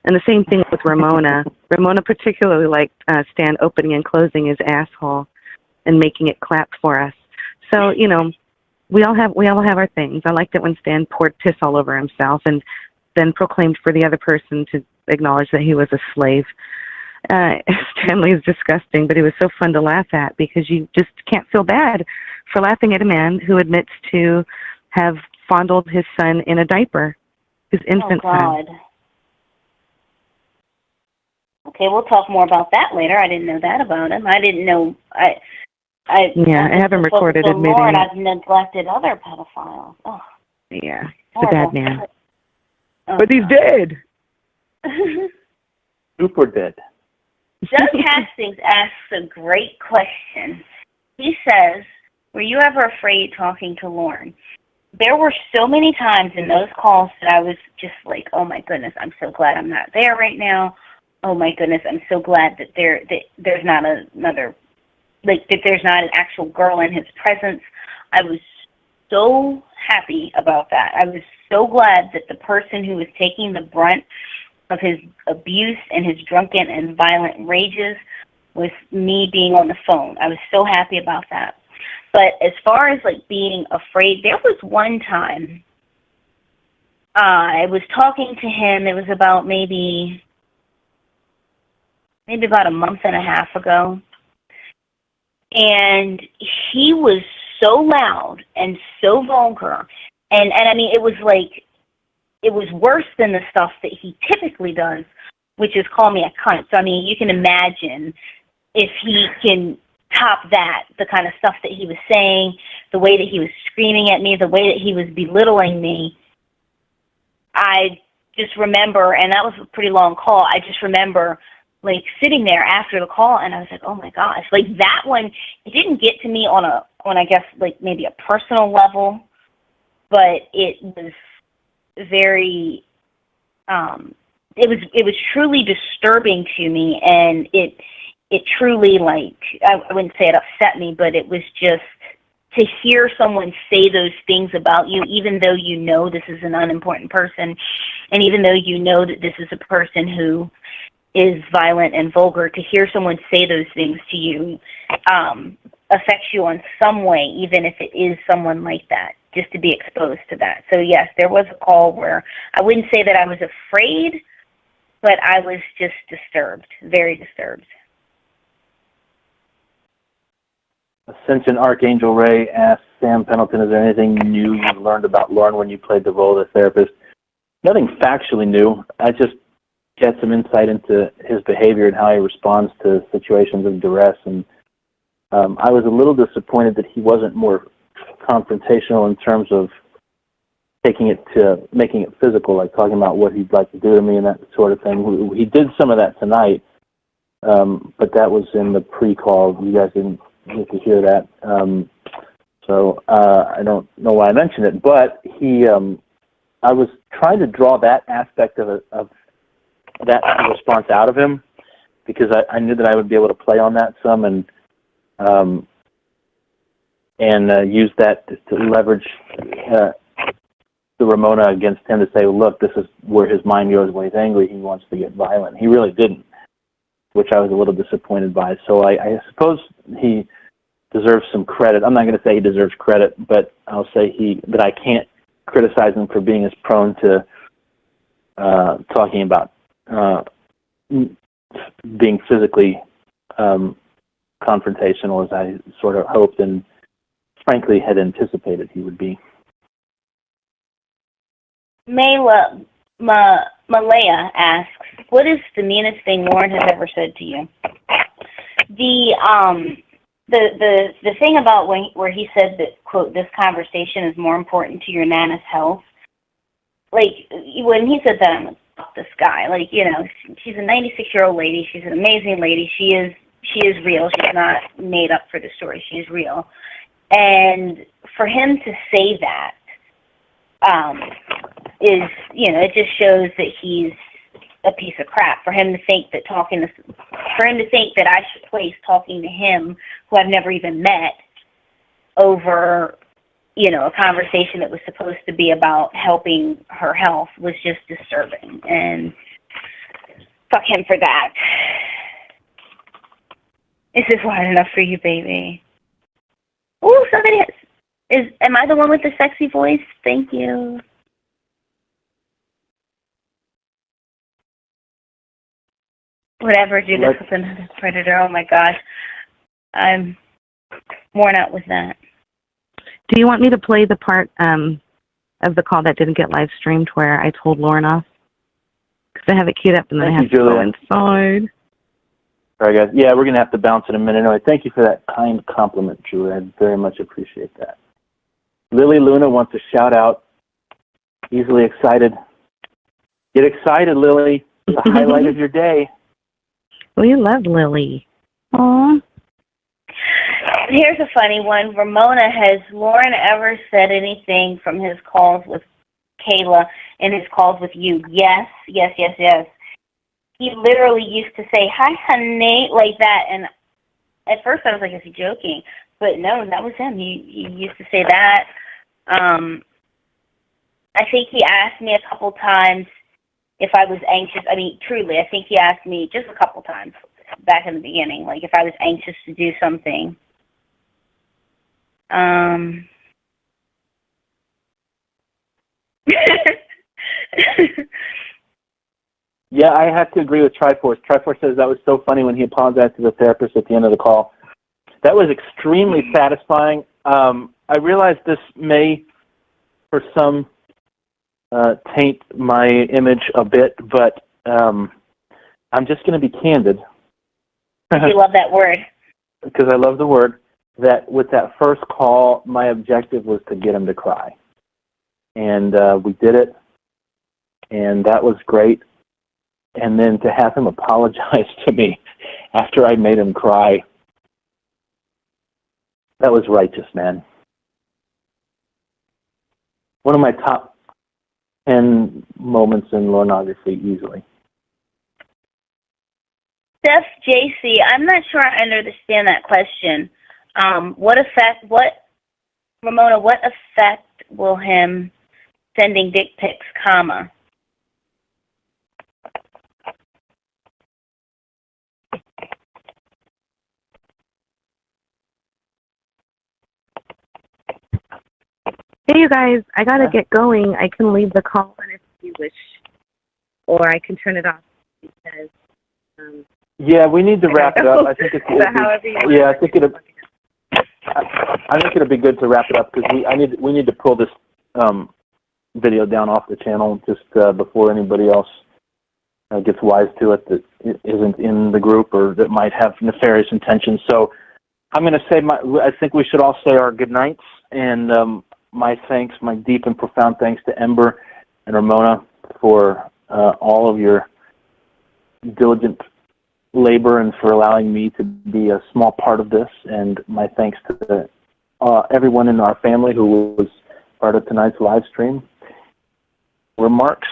And the same thing with Ramona. Ramona particularly liked Stan opening and closing his asshole and making it clap for us. So, you know, we all have our things. I liked it when Stan poured piss all over himself and then proclaimed for the other person to acknowledge that he was a slave. Stanley is disgusting, but he was so fun to laugh at because you just can't feel bad for laughing at a man who admits to have fondled his son in a diaper, his infant son. Okay, we'll talk more about that later. I didn't know that about him. I didn't know. I haven't recorded it. Maybe Lord, I've neglected other pedophiles. Oh. Yeah, he's a bad man. Oh, but he's dead. Super dead. Doug Hastings asks a great question. He says, were you ever afraid talking to Lorne? There were so many times in those calls that I was just like, oh my goodness, I'm so glad I'm not there right now. Oh my goodness, I'm so glad that there's not another, like that there's not an actual girl in his presence. I was so happy about that. I was so glad that the person who was taking the brunt of his abuse and his drunken and violent rages was me being on the phone. I was so happy about that. But as far as like being afraid, there was one time I was talking to him. It was about maybe about a month and a half ago. And he was so loud and so vulgar. And I mean, it was worse than the stuff that he typically does, which is call me a cunt. So, I mean, you can imagine if he can top that, the kind of stuff that he was saying, the way that he was screaming at me, the way that he was belittling me. I just remember, and that was a pretty long call, I just remember like sitting there after the call, and I was like, oh my gosh, like that one, it didn't get to me on I guess like maybe a personal level, but it was very, it was truly disturbing to me, and it truly, like, I wouldn't say it upset me, but it was just to hear someone say those things about you, even though you know this is an unimportant person, and even though you know that this is a person who is violent and vulgar, to hear someone say those things to you affects you on some way, even if it is someone like that, just to be exposed to that. So yes, there was a call where I wouldn't say that I was afraid, but I was just disturbed, very disturbed. Ascension Archangel Ray asked Sam Pendleton, is there anything new you learned about Lorne when you played the role of the therapist? Nothing factually new. I just get some insight into his behavior and how he responds to situations of duress. And I was a little disappointed that he wasn't more confrontational in terms of taking it to making it physical, like talking about what he'd like to do to me and that sort of thing. He did some of that tonight, but that was in the pre-call. You guys didn't get to hear that. So I don't know why I mentioned it, but I was trying to draw that aspect of that response out of him, because I knew that I would be able to play on that some and use that to leverage the Ramona against him, to say, look, this is where his mind goes when he's angry. He wants to get violent. He really didn't, which I was a little disappointed by. So I suppose he deserves some credit. I'm not going to say he deserves credit, but I'll say that I can't criticize him for being as prone to talking about being physically confrontational as I sort of hoped and frankly had anticipated he would be. Malaya asks, what is the meanest thing Lorne has ever said to you? The thing about where he said that, quote, this conversation is more important to your Nana's health, like, when he said that, I'm like, fuck this guy. Like, you know, she's a 96-year-old lady. She's an amazing lady. She is real. She's not made up for the story. She's real. And for him to say that is, you know, it just shows that he's a piece of crap. For him to think that I should place talking to him, who I've never even met, over, you know, a conversation that was supposed to be about helping her health was just disturbing. And fuck him for that. This is wide enough for you, baby. Ooh, somebody am I the one with the sexy voice? Thank you. Whatever, Judith with another predator. Oh my gosh. I'm worn out with that. Do you want me to play the part of the call that didn't get live streamed where I told Lorne off? Because I have it queued up and then I have to go inside. All right, guys. Yeah, we're going to have to bounce in a minute. Anyway, thank you for that kind compliment, Julie. I very much appreciate that. Lily Luna wants a shout out. Easily excited. Get excited, Lily. It's the highlight of your day. We love Lily. Aww. Here's a funny one. Ramona, has Lorne ever said anything from his calls with Kayla and his calls with you? Yes. He literally used to say, hi, honey, like that. And at first I was like, is he joking? But no, that was him. He used to say that. I think he asked me a couple times if I was anxious. I mean, truly, I think he asked me just a couple times back in the beginning, like if I was anxious to do something. Yeah, I have to agree with Triforce. Triforce says that was so funny when he apologized to the therapist at the end of the call. That was extremely satisfying. I realize this may, for some, taint my image a bit, but I'm just going to be candid. You love that word. Because I love the word. That with that first call, my objective was to get him to cry. And we did it. And that was great. and then to have him apologize to me after I made him cry, that was righteous, man. One of my top 10 moments in pornography, easily. Steph JC, I'm not sure I understand that question. Ramona, what effect will him sending dick pics, comma? Hey, you guys, I got to get going. I can leave the call on if you wish, or I can turn it off because... yeah, we need to wrap it up. I think it's... I think it'll be good to wrap it up because we need to pull this video down off the channel just before anybody else gets wise to it that isn't in the group or that might have nefarious intentions. So I'm going to say I think we should all say our good nights and my thanks, my deep and profound thanks to Ember and Ramona for all of your diligent labor and for allowing me to be a small part of this, and my thanks to everyone in our family who was part of tonight's live stream. Remarks?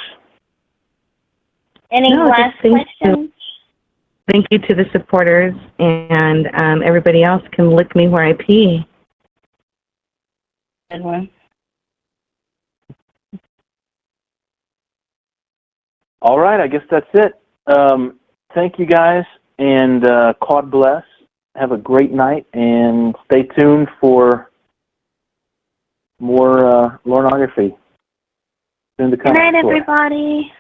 Any last questions? Thank you to the supporters, and everybody else can lick me where I pee. Good one. All right, I guess that's it. Thank you guys, and God bless. Have a great night, and stay tuned for more pornography soon to come. Good night, everybody.